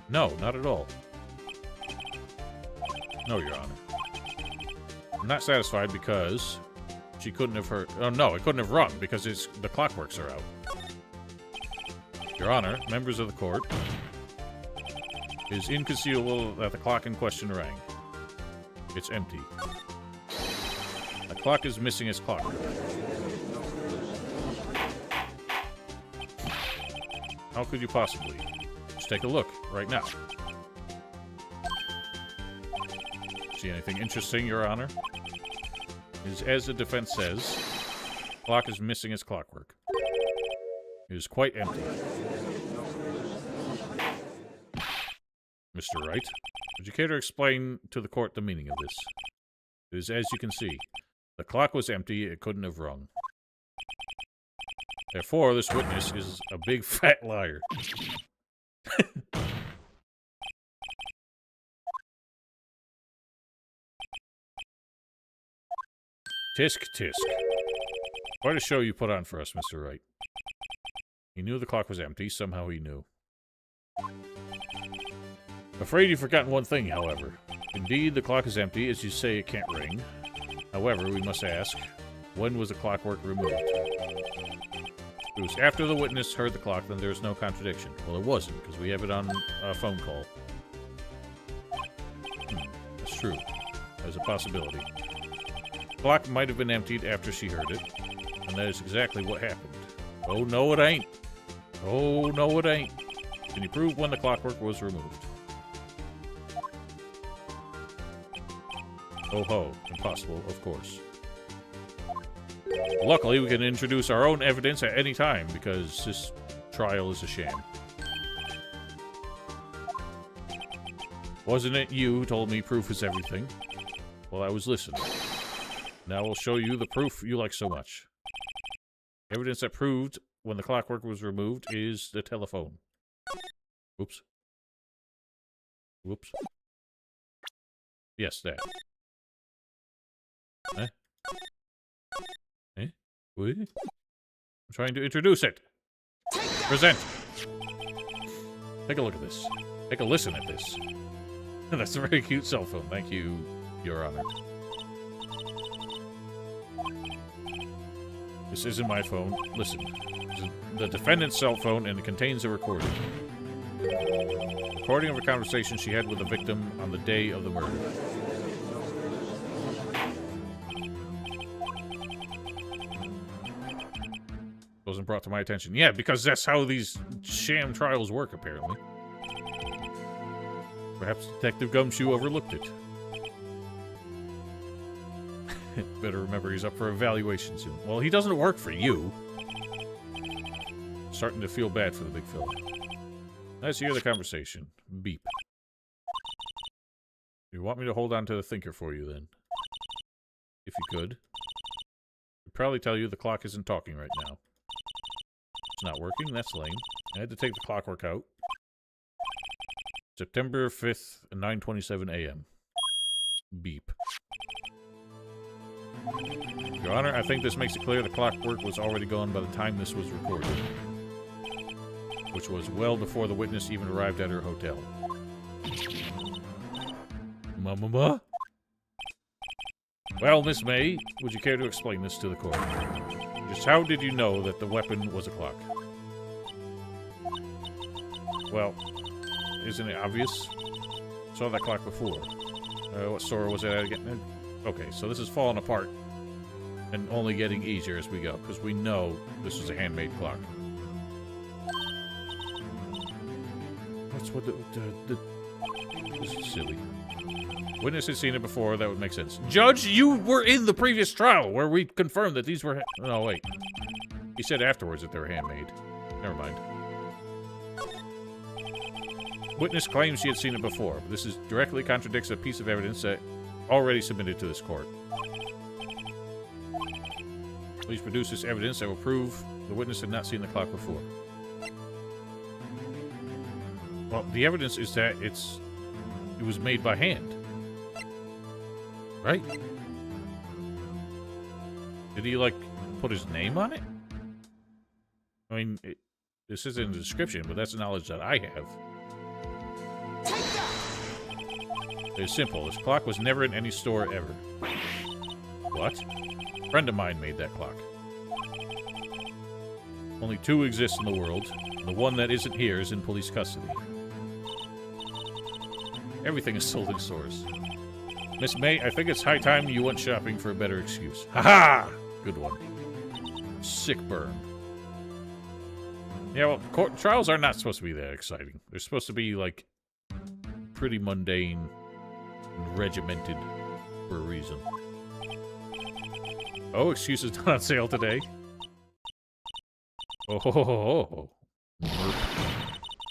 No, not at all. No, Your Honor. I'm not satisfied because she couldn't have heard... Oh, no, it couldn't have rung because the clockworks are out. Your Honor, members of the court, it is inconceivable that the clock in question rang. It's empty. The clock is missing its clockwork. How could you possibly? Just take a look, right now. See anything interesting, Your Honor? As the defense says, the clock is missing its clockwork. It is quite empty. Mr. Wright, would you care to explain to the court the meaning of this? It is as you can see. The clock was empty, it couldn't have rung. Therefore, this witness is a big fat liar. Tisk, tisk. Quite a show you put on for us, Mr. Wright. He knew the clock was empty. Somehow he knew. Afraid you've forgotten one thing, however. Indeed, the clock is empty, as you say it can't ring. However, we must ask, when was the clockwork removed? It was after the witness heard the clock, then there's no contradiction. Well, it wasn't, because we have it on a phone call. That's true. There's a possibility. The clock might have been emptied after she heard it, and that is exactly what happened. Oh, no, it ain't. Oh, no, it ain't. Can you prove when the clockwork was removed? Oh ho, impossible, of course. Luckily, we can introduce our own evidence at any time, because this trial is a sham. Wasn't it you who told me proof is everything? Well, I was listening. Now I'll show you the proof you like so much. Evidence that proved when the clockwork was removed is the telephone. Oops. Whoops. Yes, that. Eh? Eh? What? I'm trying to introduce it. Present. Take a look at this. Take a listen at this. That's a very cute cell phone. Thank you, Your Honor. This isn't my phone. Listen. This is the defendant's cell phone, and it contains a recording. Recording of a conversation she had with the victim on the day of the murder. Wasn't brought to my attention. Yeah, because that's how these sham trials work, apparently. Perhaps Detective Gumshoe overlooked it. Better remember he's up for evaluation soon. Well, he doesn't work for you. Starting to feel bad for the big fella. Let's hear the conversation. Beep. You want me to hold on to the thinker for you, then? If you could. I'd probably tell you the clock isn't talking right now. It's not working? That's lame. I had to take the clockwork out. September 5th, 9:27 a.m. Beep. Your Honor, I think this makes it clear the clockwork was already gone by the time this was recorded. Which was well before the witness even arrived at her hotel. Ma? Well, Miss May, would you care to explain this to the court? Just how did you know that the weapon was a clock? Well, isn't it obvious? Saw that clock before. What store was it at again? Okay, so this is falling apart and only getting easier as we go, because we know this was a handmade clock. That's what this is silly. Witness had seen it before, that would make sense. Judge, you were in the previous trial where we confirmed that these were... No, wait. He said afterwards that they were handmade. Never mind. Witness claims she had seen it before, but this directly contradicts a piece of evidence that already submitted to this court. Please produce this evidence that will prove the witness had not seen the clock before. Well, the evidence is that it was made by hand. Right? Did he, like, put his name on it? I mean, this isn't in the description, but that's the knowledge that I have. It's simple. This clock was never in any store ever. What? A friend of mine made that clock. Only 2 exist in the world. The one that isn't here is in police custody. Everything is sold in stores. Miss May, I think it's high time you went shopping for a better excuse. Ha-ha! Good one. Sick burn. Yeah, well, court trials are not supposed to be that exciting. They're supposed to be, like, pretty mundane and regimented for a reason. Oh, excuses not on sale today. Oh, ho, ho, ho, ho.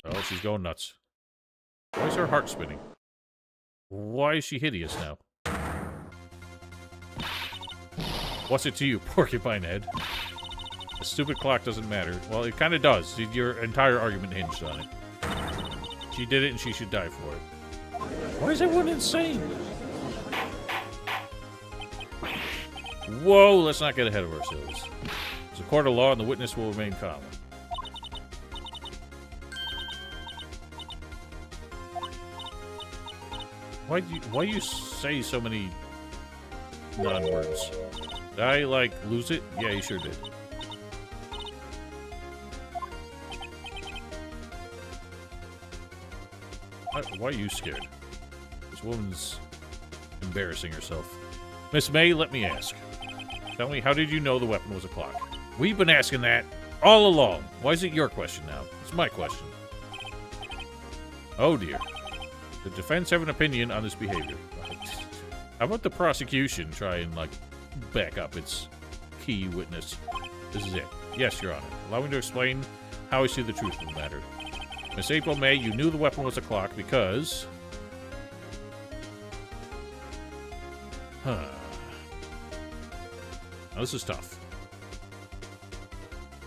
Oh, she's going nuts. Why is her heart spinning? Why is she hideous now? What's it to you, Porcupine Head? A stupid clock doesn't matter. Well, it kind of does. Your entire argument hinged on it. She did it and she should die for it. Why is everyone insane? Whoa, let's not get ahead of ourselves. It's a court of law and the witness will remain calm. Why do you say so many non-words? Did I, like, lose it? Yeah, you sure did. Why are you scared? This woman's embarrassing herself. Miss May, let me ask. Tell me, how did you know the weapon was a clock? We've been asking that all along. Why is it your question now? It's my question. Oh, dear. The defense have an opinion on this behavior. How about the prosecution try and, like, back up its key witness? This is it. Yes, Your Honor. Allow me to explain how I see the truth of the matter. Miss April May, you knew the weapon was a clock because... Huh. Now, this is tough.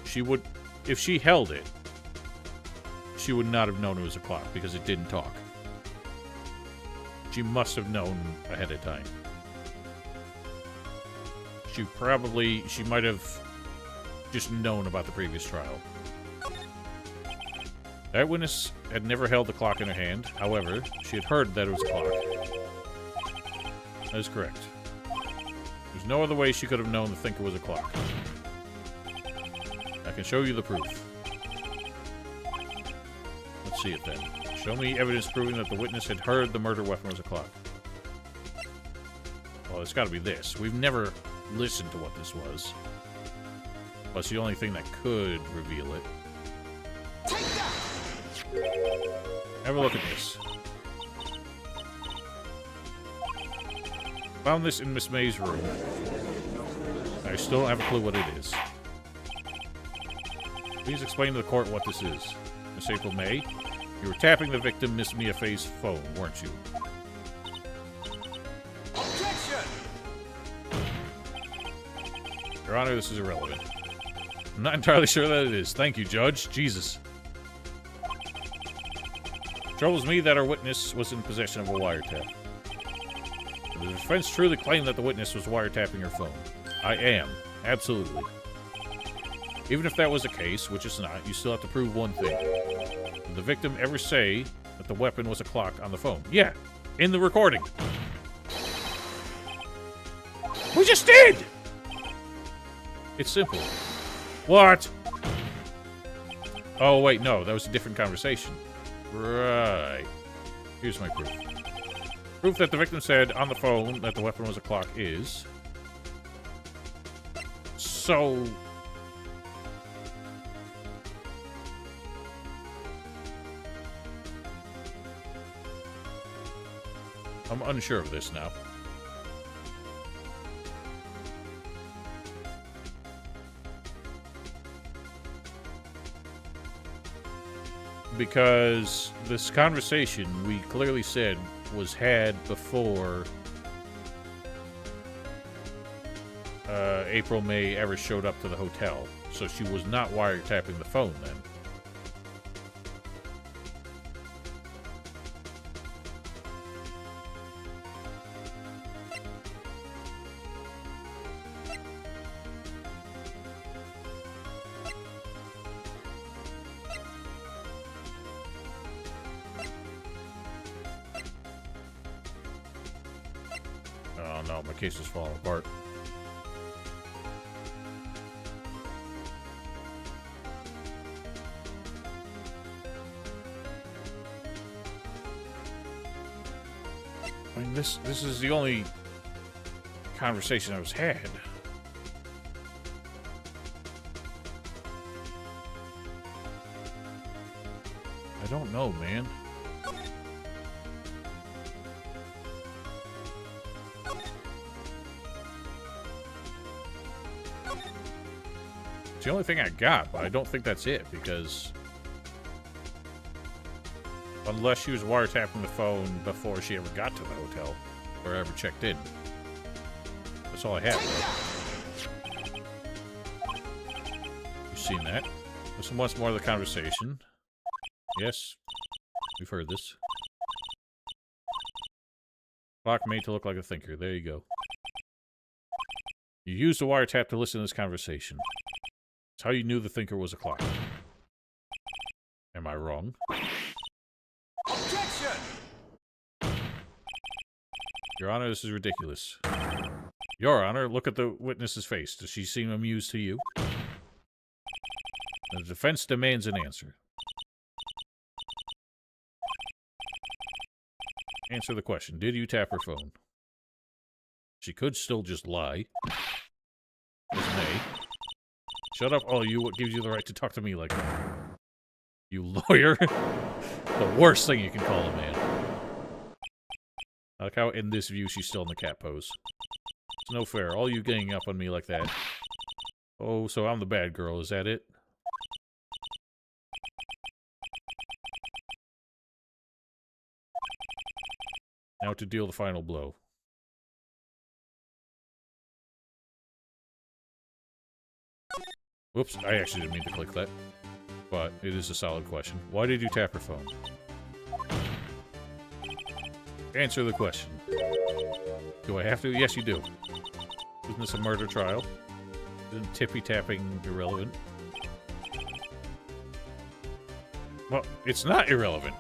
She would... If she held it, she would not have known it was a clock because it didn't talk. She must have known ahead of time. She might have just known about the previous trial. That witness had never held the clock in her hand. However, she had heard that it was a clock. That is correct. There's no other way she could have known to think it was a clock. I can show you the proof. Let's see it then. Show me evidence proving that the witness had heard the murder weapon was a clock. Well, it's got to be this. We've never listened to what this was. But it's the only thing that could reveal it. Have a look at this. Found this in Miss May's room. I still don't have a clue what it is. Please explain to the court what this is. Miss April May, you were tapping the victim, Miss Mia Fay's phone, weren't you? Objection! Your Honor, this is irrelevant. I'm not entirely sure that it is. Thank you, Judge. Jesus. Troubles me that our witness was in possession of a wiretap. The defense truly claimed that the witness was wiretapping her phone. I am. Absolutely. Even if that was the case, which it's not, you still have to prove one thing. Did the victim ever say that the weapon was a clock on the phone? Yeah, in the recording. just did! It's simple. What? Oh, wait, no. That was a different conversation. Right. Here's my proof. Proof that the victim said on the phone that the weapon was a clock is... So... I'm unsure of this now. Because this conversation, we clearly said, was had before April May ever showed up to the hotel. So she was not wiretapping the phone then. Oh no, my case is falling apart. I mean, this is the only conversation I was had. I don't know, man. It's the only thing I got, but I don't think that's it, because... Unless she was wiretapping the phone before she ever got to the hotel, or ever checked in. That's all I have, though. You've seen that. Listen once more to the conversation. Yes, we've heard this. Clock made to look like a thinker. There you go. You used the wiretap to listen to this conversation. It's how you knew the thinker was a clock. Am I wrong? Objection! Your Honor, this is ridiculous. Your Honor, look at the witness's face. Does she seem amused to you? The defense demands an answer. Answer the question. Did you tap her phone? She could still just lie. Ms. May. Shut up, all you. What gives you the right to talk to me like that? You lawyer? The worst thing you can call a man. I like how in this view she's still in the cat pose. It's no fair. All you ganging up on me like that. Oh, so I'm the bad girl. Is that it? Now to deal the final blow. Whoops, I actually didn't mean to click that. But it is a solid question. Why did you tap her phone? Answer the question. Do I have to? Yes, you do. Isn't this a murder trial? Isn't tippy-tapping irrelevant? Well, it's not irrelevant.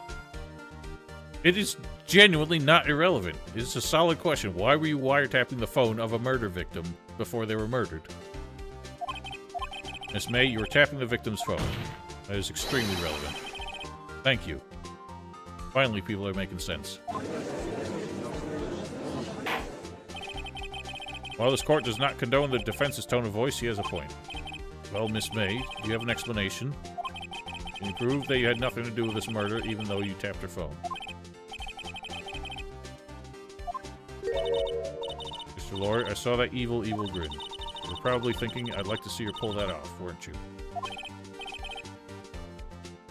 It is genuinely not irrelevant. It's a solid question. Why were you wiretapping the phone of a murder victim before they were murdered? Miss May, you were tapping the victim's phone. That is extremely relevant. Thank you. Finally, people are making sense. While this court does not condone the defense's tone of voice, he has a point. Well, Miss May, do you have an explanation? Can you prove that you had nothing to do with this murder, even though you tapped her phone? Mr. Lawyer, I saw that evil, evil grin. You were probably thinking I'd like to see her pull that off, weren't you?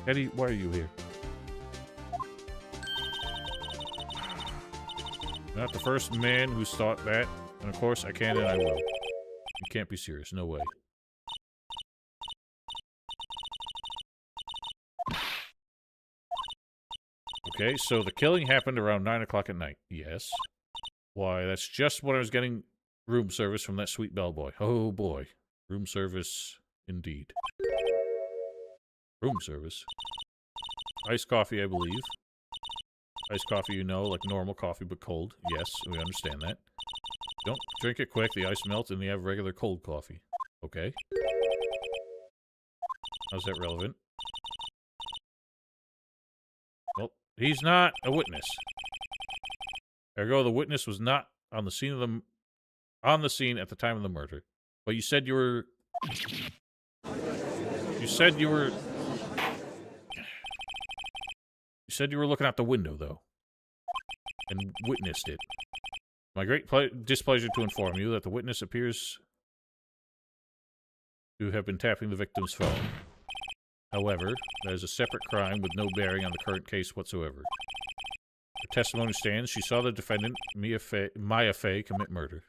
Eddie, why are you here? You're not the first man who's thought that, and of course I can and I will. You can't be serious, no way. Okay, so the killing happened around 9 o'clock at night. Yes. Why, that's just when I was getting room service from that sweet bellboy. Oh boy. Room service, indeed. Room service? Iced coffee, I believe. Iced coffee, you know, like normal coffee but cold. Yes, we understand that. Don't drink it quick. The ice melts and you have regular cold coffee. Okay. How's that relevant? Well, he's not a witness. Ergo, the witness was not on the scene at the time of the murder. But you said you were. You said you were looking out the window, though, and witnessed it. My great displeasure to inform you that the witness appears to have been tapping the victim's phone. However, that is a separate crime with no bearing on the current case whatsoever. Her testimony stands. She saw the defendant, Maya Fey, commit murder.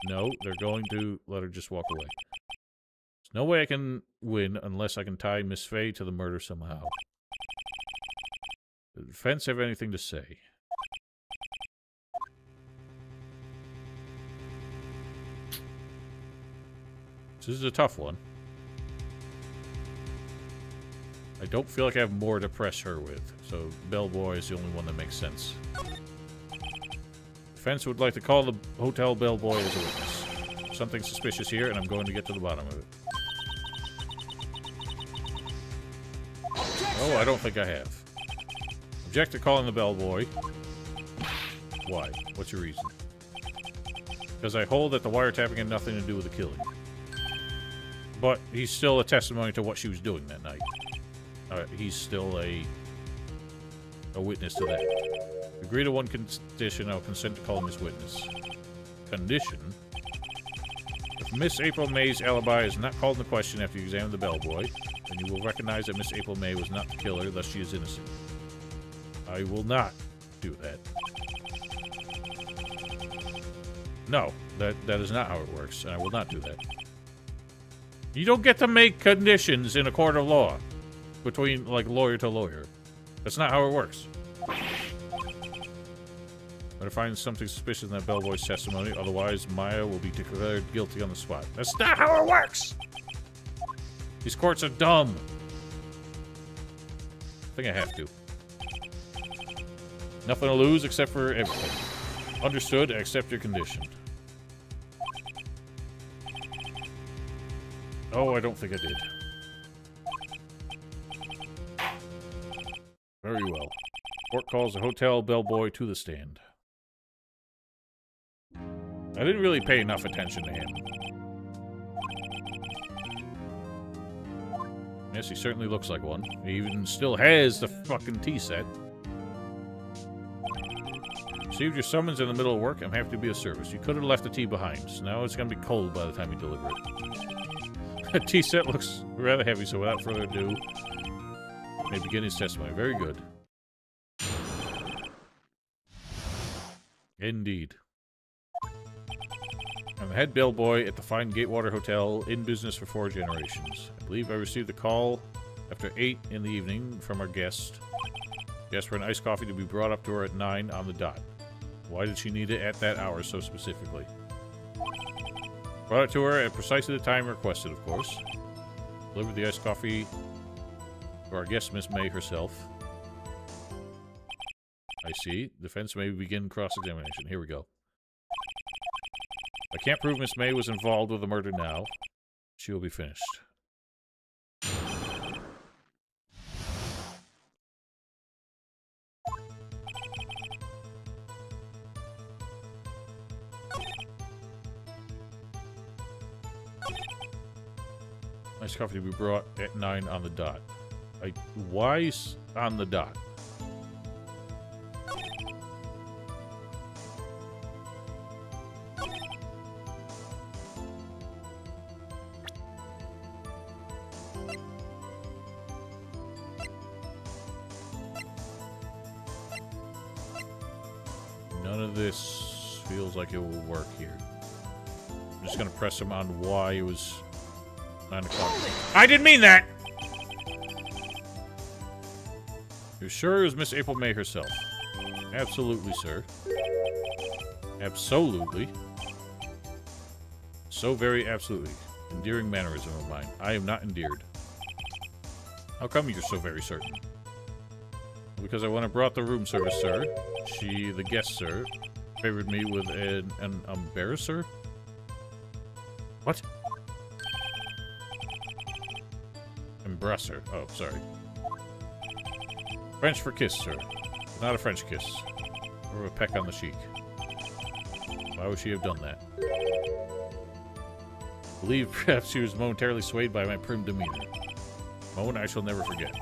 No, they're going to let her just walk away. There's no way I can win unless I can tie Miss Fey to the murder somehow. Does the defense have anything to say? This is a tough one. I don't feel like I have more to press her with, so bellboy is the only one that makes sense. Defense would like to call the hotel bellboy as a witness. Something suspicious here, and I'm going to get to the bottom of it. Oh, I don't think I have. Object to calling the bellboy. Why? What's your reason? Because I hold that the wiretapping had nothing to do with the killing. But he's still a testimony to what she was doing that night. He's still a witness to that. Agree to one condition. I'll consent to call him as witness. Condition? If Miss April May's alibi is not called into question after you examine the bellboy, then you will recognize that Miss April May was not the killer, thus she is innocent. I will not do that. No, that is not how it works, and I will not do that. You don't get to make conditions in a court of law between, like, lawyer to lawyer. That's not how it works. But I find something suspicious in that bellboy's testimony, otherwise Maya will be declared guilty on the spot. That's not how it works! These courts are dumb. I think I have to. Nothing to lose except for everything. Understood, I accept your condition. Oh, I don't think I did. Very well. Court calls the hotel bellboy to the stand. I didn't really pay enough attention to him. Yes, he certainly looks like one. He even still has the fucking tea set. Received your summons in the middle of work. I'm happy to be of service. You could have left the tea behind. So now it's going to be cold by the time you deliver it. The tea set looks rather heavy, so without further ado, may begin his testimony. Very good. Indeed. I'm the head bellboy at the fine Gatewater Hotel, in business for 4 generations. I believe I received a call after 8 in the evening from our guest. She asked for an iced coffee to be brought up to her at 9 on the dot. Why did she need it at that hour so specifically? Brought it to her at precisely the time requested, of course. Delivered the iced coffee to our guest, Miss May herself. I see. Defense may begin cross-examination. Here we go. I can't prove Miss May was involved with the murder now. She will be finished. Nice coffee to be brought at 9 on the dot. Why on the dot? None of this feels like it will work here. I'm just going to press him on why it was 9 o'clock. I didn't mean that! You're sure it was Miss April May herself? Absolutely, sir. Absolutely. So very absolutely. Endearing mannerism of mine. I am not endeared. How come you're so very certain? Because I went and brought the room service, sir. The guest, sir, Favored me with an embarrasser? What? Embrasser. Oh, sorry. French for kiss, sir. Not a French kiss. Or a peck on the cheek. Why would she have done that? I believe perhaps she was momentarily swayed by my prim demeanor. Moment I shall never forget.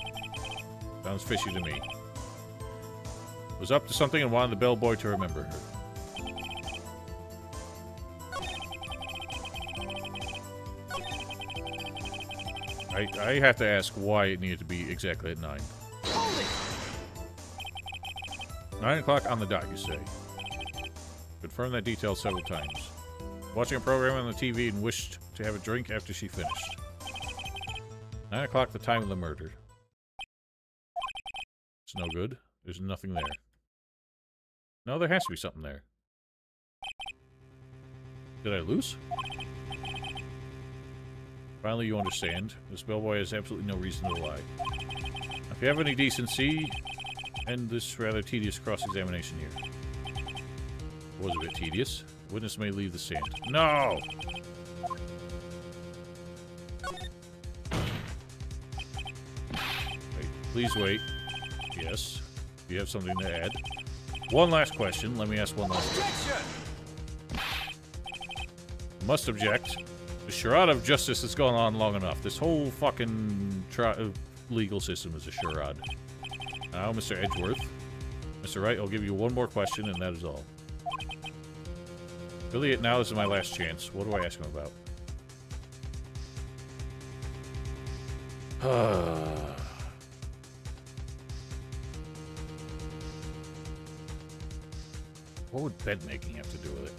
Sounds fishy to me. Was up to something and wanted the bellboy to remember her. I have to ask why it needed to be exactly at 9. Hold it! 9 o'clock on the dot, you say. Confirmed that detail several times. Watching a program on the TV and wished to have a drink after she finished. 9 o'clock, the time of the murder. It's no good. There's nothing there. No, there has to be something there. Did I lose? Finally, you understand. This bellboy has absolutely no reason to lie. If you have any decency, end this rather tedious cross-examination here. It was a bit tedious. Witness may leave the stand. No! Wait, please wait. Yes. Do you have something to add? One last question. Let me ask one last question. Must object. The charade of justice has gone on long enough. This whole fucking legal system is a charade. Now, Mr. Edgeworth. Mr. Wright, I'll give you one more question, and that is all. Really, now this is my last chance. What do I ask him about? What would bed making have to do with it?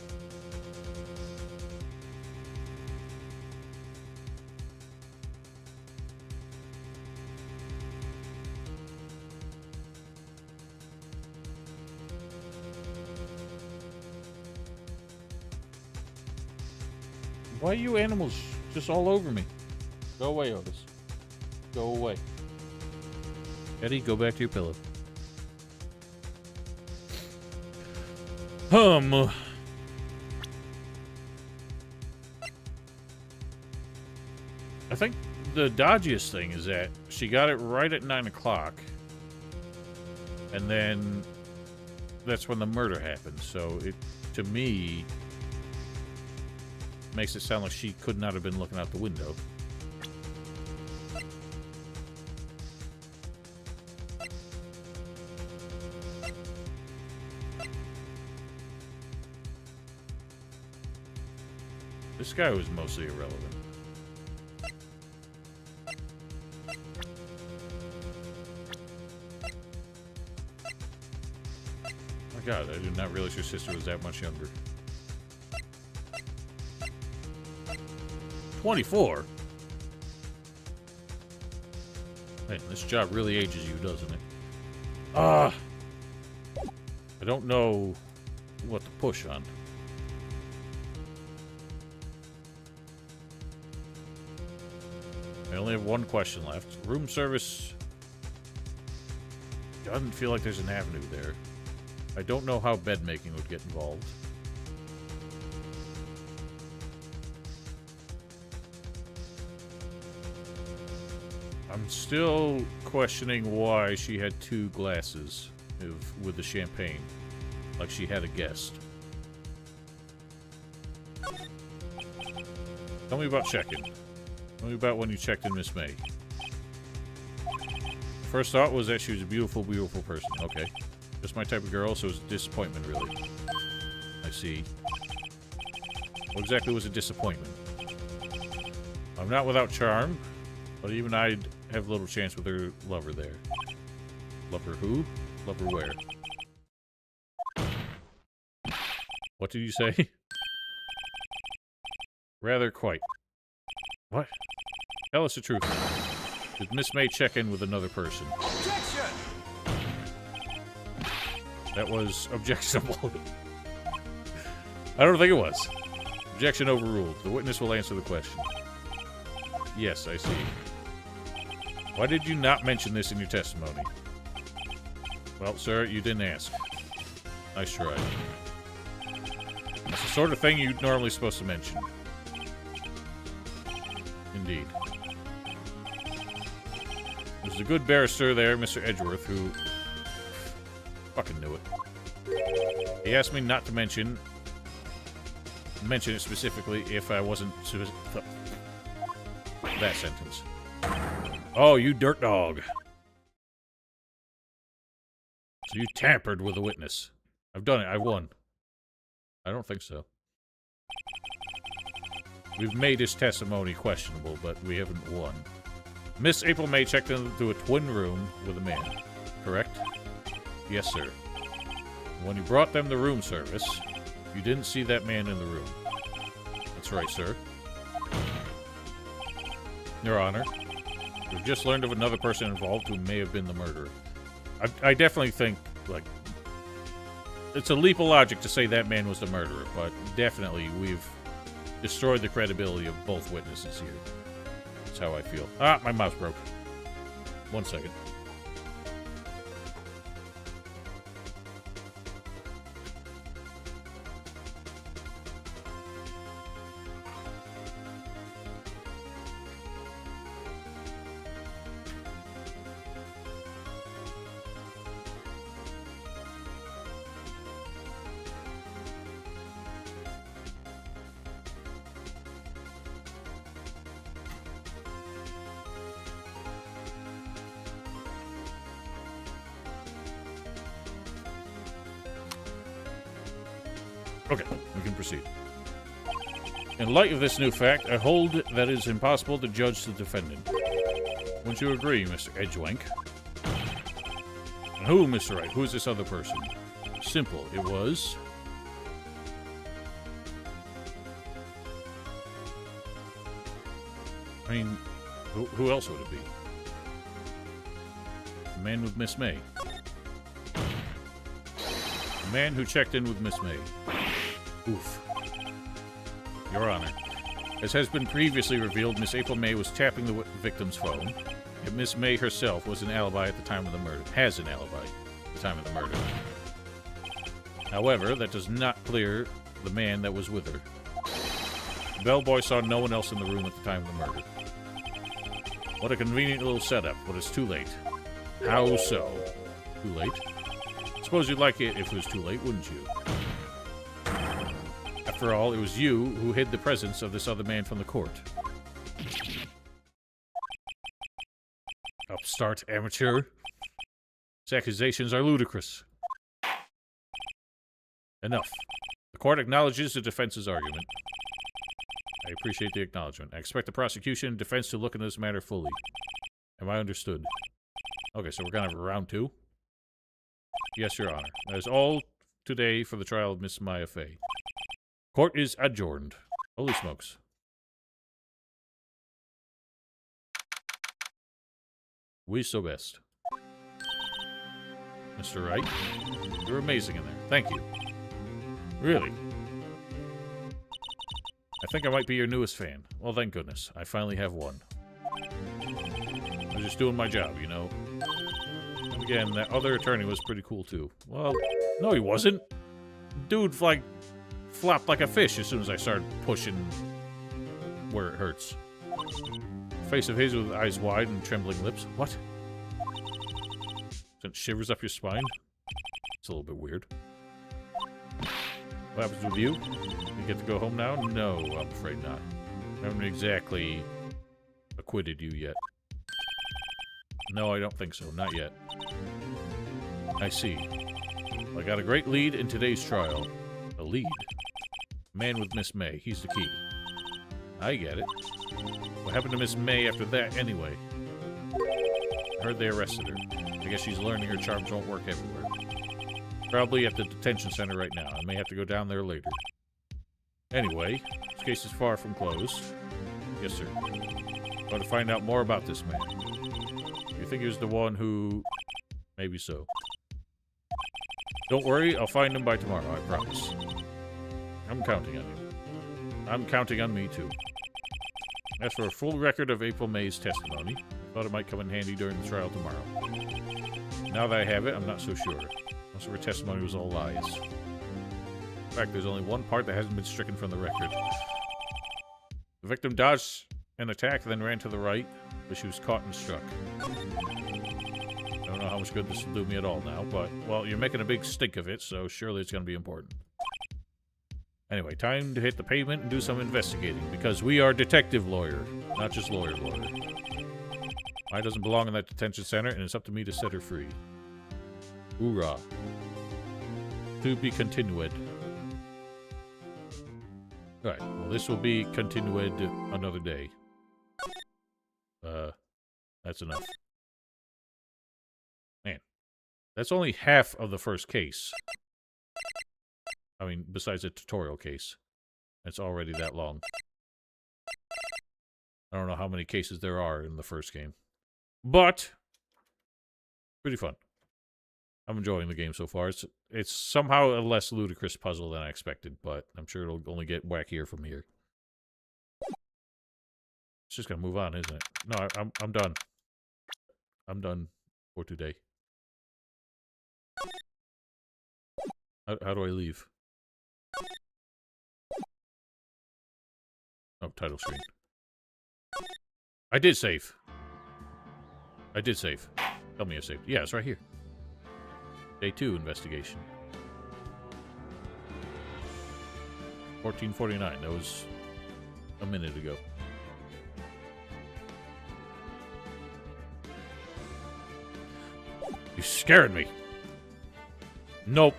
Why are you animals just all over me? Go away, Otis. Go away. Eddie, go back to your pillow. I think the dodgiest thing is that she got it right at 9 o'clock. And then that's when the murder happened. So it, to me, makes it sound like she could not have been looking out the window. This guy was mostly irrelevant. My God, I did not realize your sister was that much younger. 24? Man, this job really ages you, doesn't it? I don't know what to push on. I only have one question left. Room service doesn't feel like there's an avenue there. I don't know how bed making would get involved. I'm still questioning why she had 2 glasses with the champagne, like she had a guest. Tell me about check-in. Tell me about when you checked in Miss May. First thought was that she was a beautiful, beautiful person. Okay. Just my type of girl, so it was a disappointment, really. I see. What exactly was a disappointment? I'm not without charm, but even I'd have little chance with her lover there. Lover who? Lover where? What did you say? Rather quite. What? Tell us the truth. Did Miss May check in with another person? Objection! That was objectionable. I don't think it was. Objection overruled. The witness will answer the question. Yes, I see. Why did you not mention this in your testimony? Well, sir, you didn't ask. Nice try. That's the sort of thing you're normally supposed to mention. Indeed. There's a good barrister there, Mr. Edgeworth, who fucking knew it. He asked me not to mention it specifically if I wasn't that sentence. Oh, you dirt dog. So you tampered with a witness. I've done it. I won. I don't think so. We've made his testimony questionable, but we haven't won. Miss April May checked into a twin room with a man, correct? Yes, sir. When you brought them the room service, you didn't see that man in the room. That's right, sir. Your Honor, we've just learned of another person involved who may have been the murderer. I definitely think, like, it's a leap of logic to say that man was the murderer, but definitely we've destroyed the credibility of both witnesses here. That's how I feel. Ah, my mouse broke. 1 second. Okay, we can proceed. In light of this new fact, I hold that it is impossible to judge the defendant. Wouldn't you agree, Mr. Edgewank? And who, Mr. Wright? Who is this other person? Simple. It was... I mean, who else would it be? The man with Miss May. The man who checked in with Miss May. Oof. Your Honor, as has been previously revealed, Miss April May was tapping the victim's phone, and Miss May herself was an alibi at the time of the murder. Has an alibi at the time of the murder. However, that does not clear the man that was with her. The bellboy saw no one else in the room at the time of the murder. What a convenient little setup, but it's too late. How so? Too late? Suppose you'd like it if it was too late, wouldn't you? After all, it was you who hid the presence of this other man from the court. Upstart amateur. His accusations are ludicrous. Enough. The court acknowledges the defense's argument. I appreciate the acknowledgement. I expect the prosecution and defense to look into this matter fully. Am I understood? Okay, so we're gonna have round 2? Yes, Your Honor. That is all today for the trial of Miss Maya Fey. Court is adjourned. Holy smokes. We so best. Mr. Wright, you're amazing in there. Thank you. Really? I think I might be your newest fan. Well, thank goodness. I finally have one. I was just doing my job, you know. And again, that other attorney was pretty cool, too. Well, no, he wasn't. Dude, like, flopped like a fish as soon as I started pushing where it hurts. Face of his with eyes wide and trembling lips. What? Sent shivers up your spine? It's a little bit weird. What happens with you? You get to go home now? No, I'm afraid not. I haven't exactly acquitted you yet. No, I don't think so. Not yet. I see. I got a great lead in today's trial. A lead? Man with Miss May. He's the key. I get it. What happened to Miss May after that, anyway? I heard they arrested her. I guess she's learning her charms won't work everywhere. Probably at the detention center right now. I may have to go down there later. Anyway, this case is far from closed. Yes, sir. Want to find out more about this man. You think he was the one who... Maybe so. Don't worry, I'll find him by tomorrow, I promise. I'm counting on you. I'm counting on me, too. As for a full record of April May's testimony, I thought it might come in handy during the trial tomorrow. Now that I have it, I'm not so sure. Most of her testimony was all lies. In fact, there's only one part that hasn't been stricken from the record. The victim dodged an attack, then ran to the right, but she was caught and struck. I don't know how much good this will do me at all now, but, well, you're making a big stink of it, so surely it's going to be important. Anyway, time to hit the pavement and do some investigating, because we are detective lawyer, not just lawyer. I doesn't belong in that detention center, and it's up to me to set her free. Hoorah. To be continued. Alright, well, this will be continued another day. That's enough. Man, that's only half of the first case. I mean, besides the tutorial case. It's already that long. I don't know how many cases there are in the first game. But, pretty fun. I'm enjoying the game so far. It's somehow a less ludicrous puzzle than I expected, but I'm sure it'll only get wackier from here. It's just gonna move on, isn't it? No, I'm done. I'm done for today. How do I leave? Oh, title screen. I did save. Tell me I saved. Yeah, it's right here. Day 2 investigation. 1449. That was a minute ago. You scared me. Nope.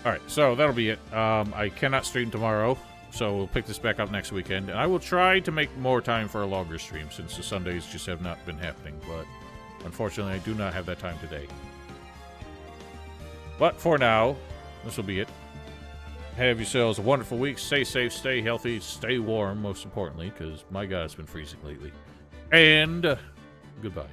Alright, so that'll be it. I cannot stream tomorrow, so we'll pick this back up next weekend. And I will try to make more time for a longer stream, since the Sundays just have not been happening. But unfortunately, I do not have that time today. But for now, this will be it. Have yourselves a wonderful week. Stay safe, stay healthy, stay warm, most importantly, because my God, it's been freezing lately. And goodbye.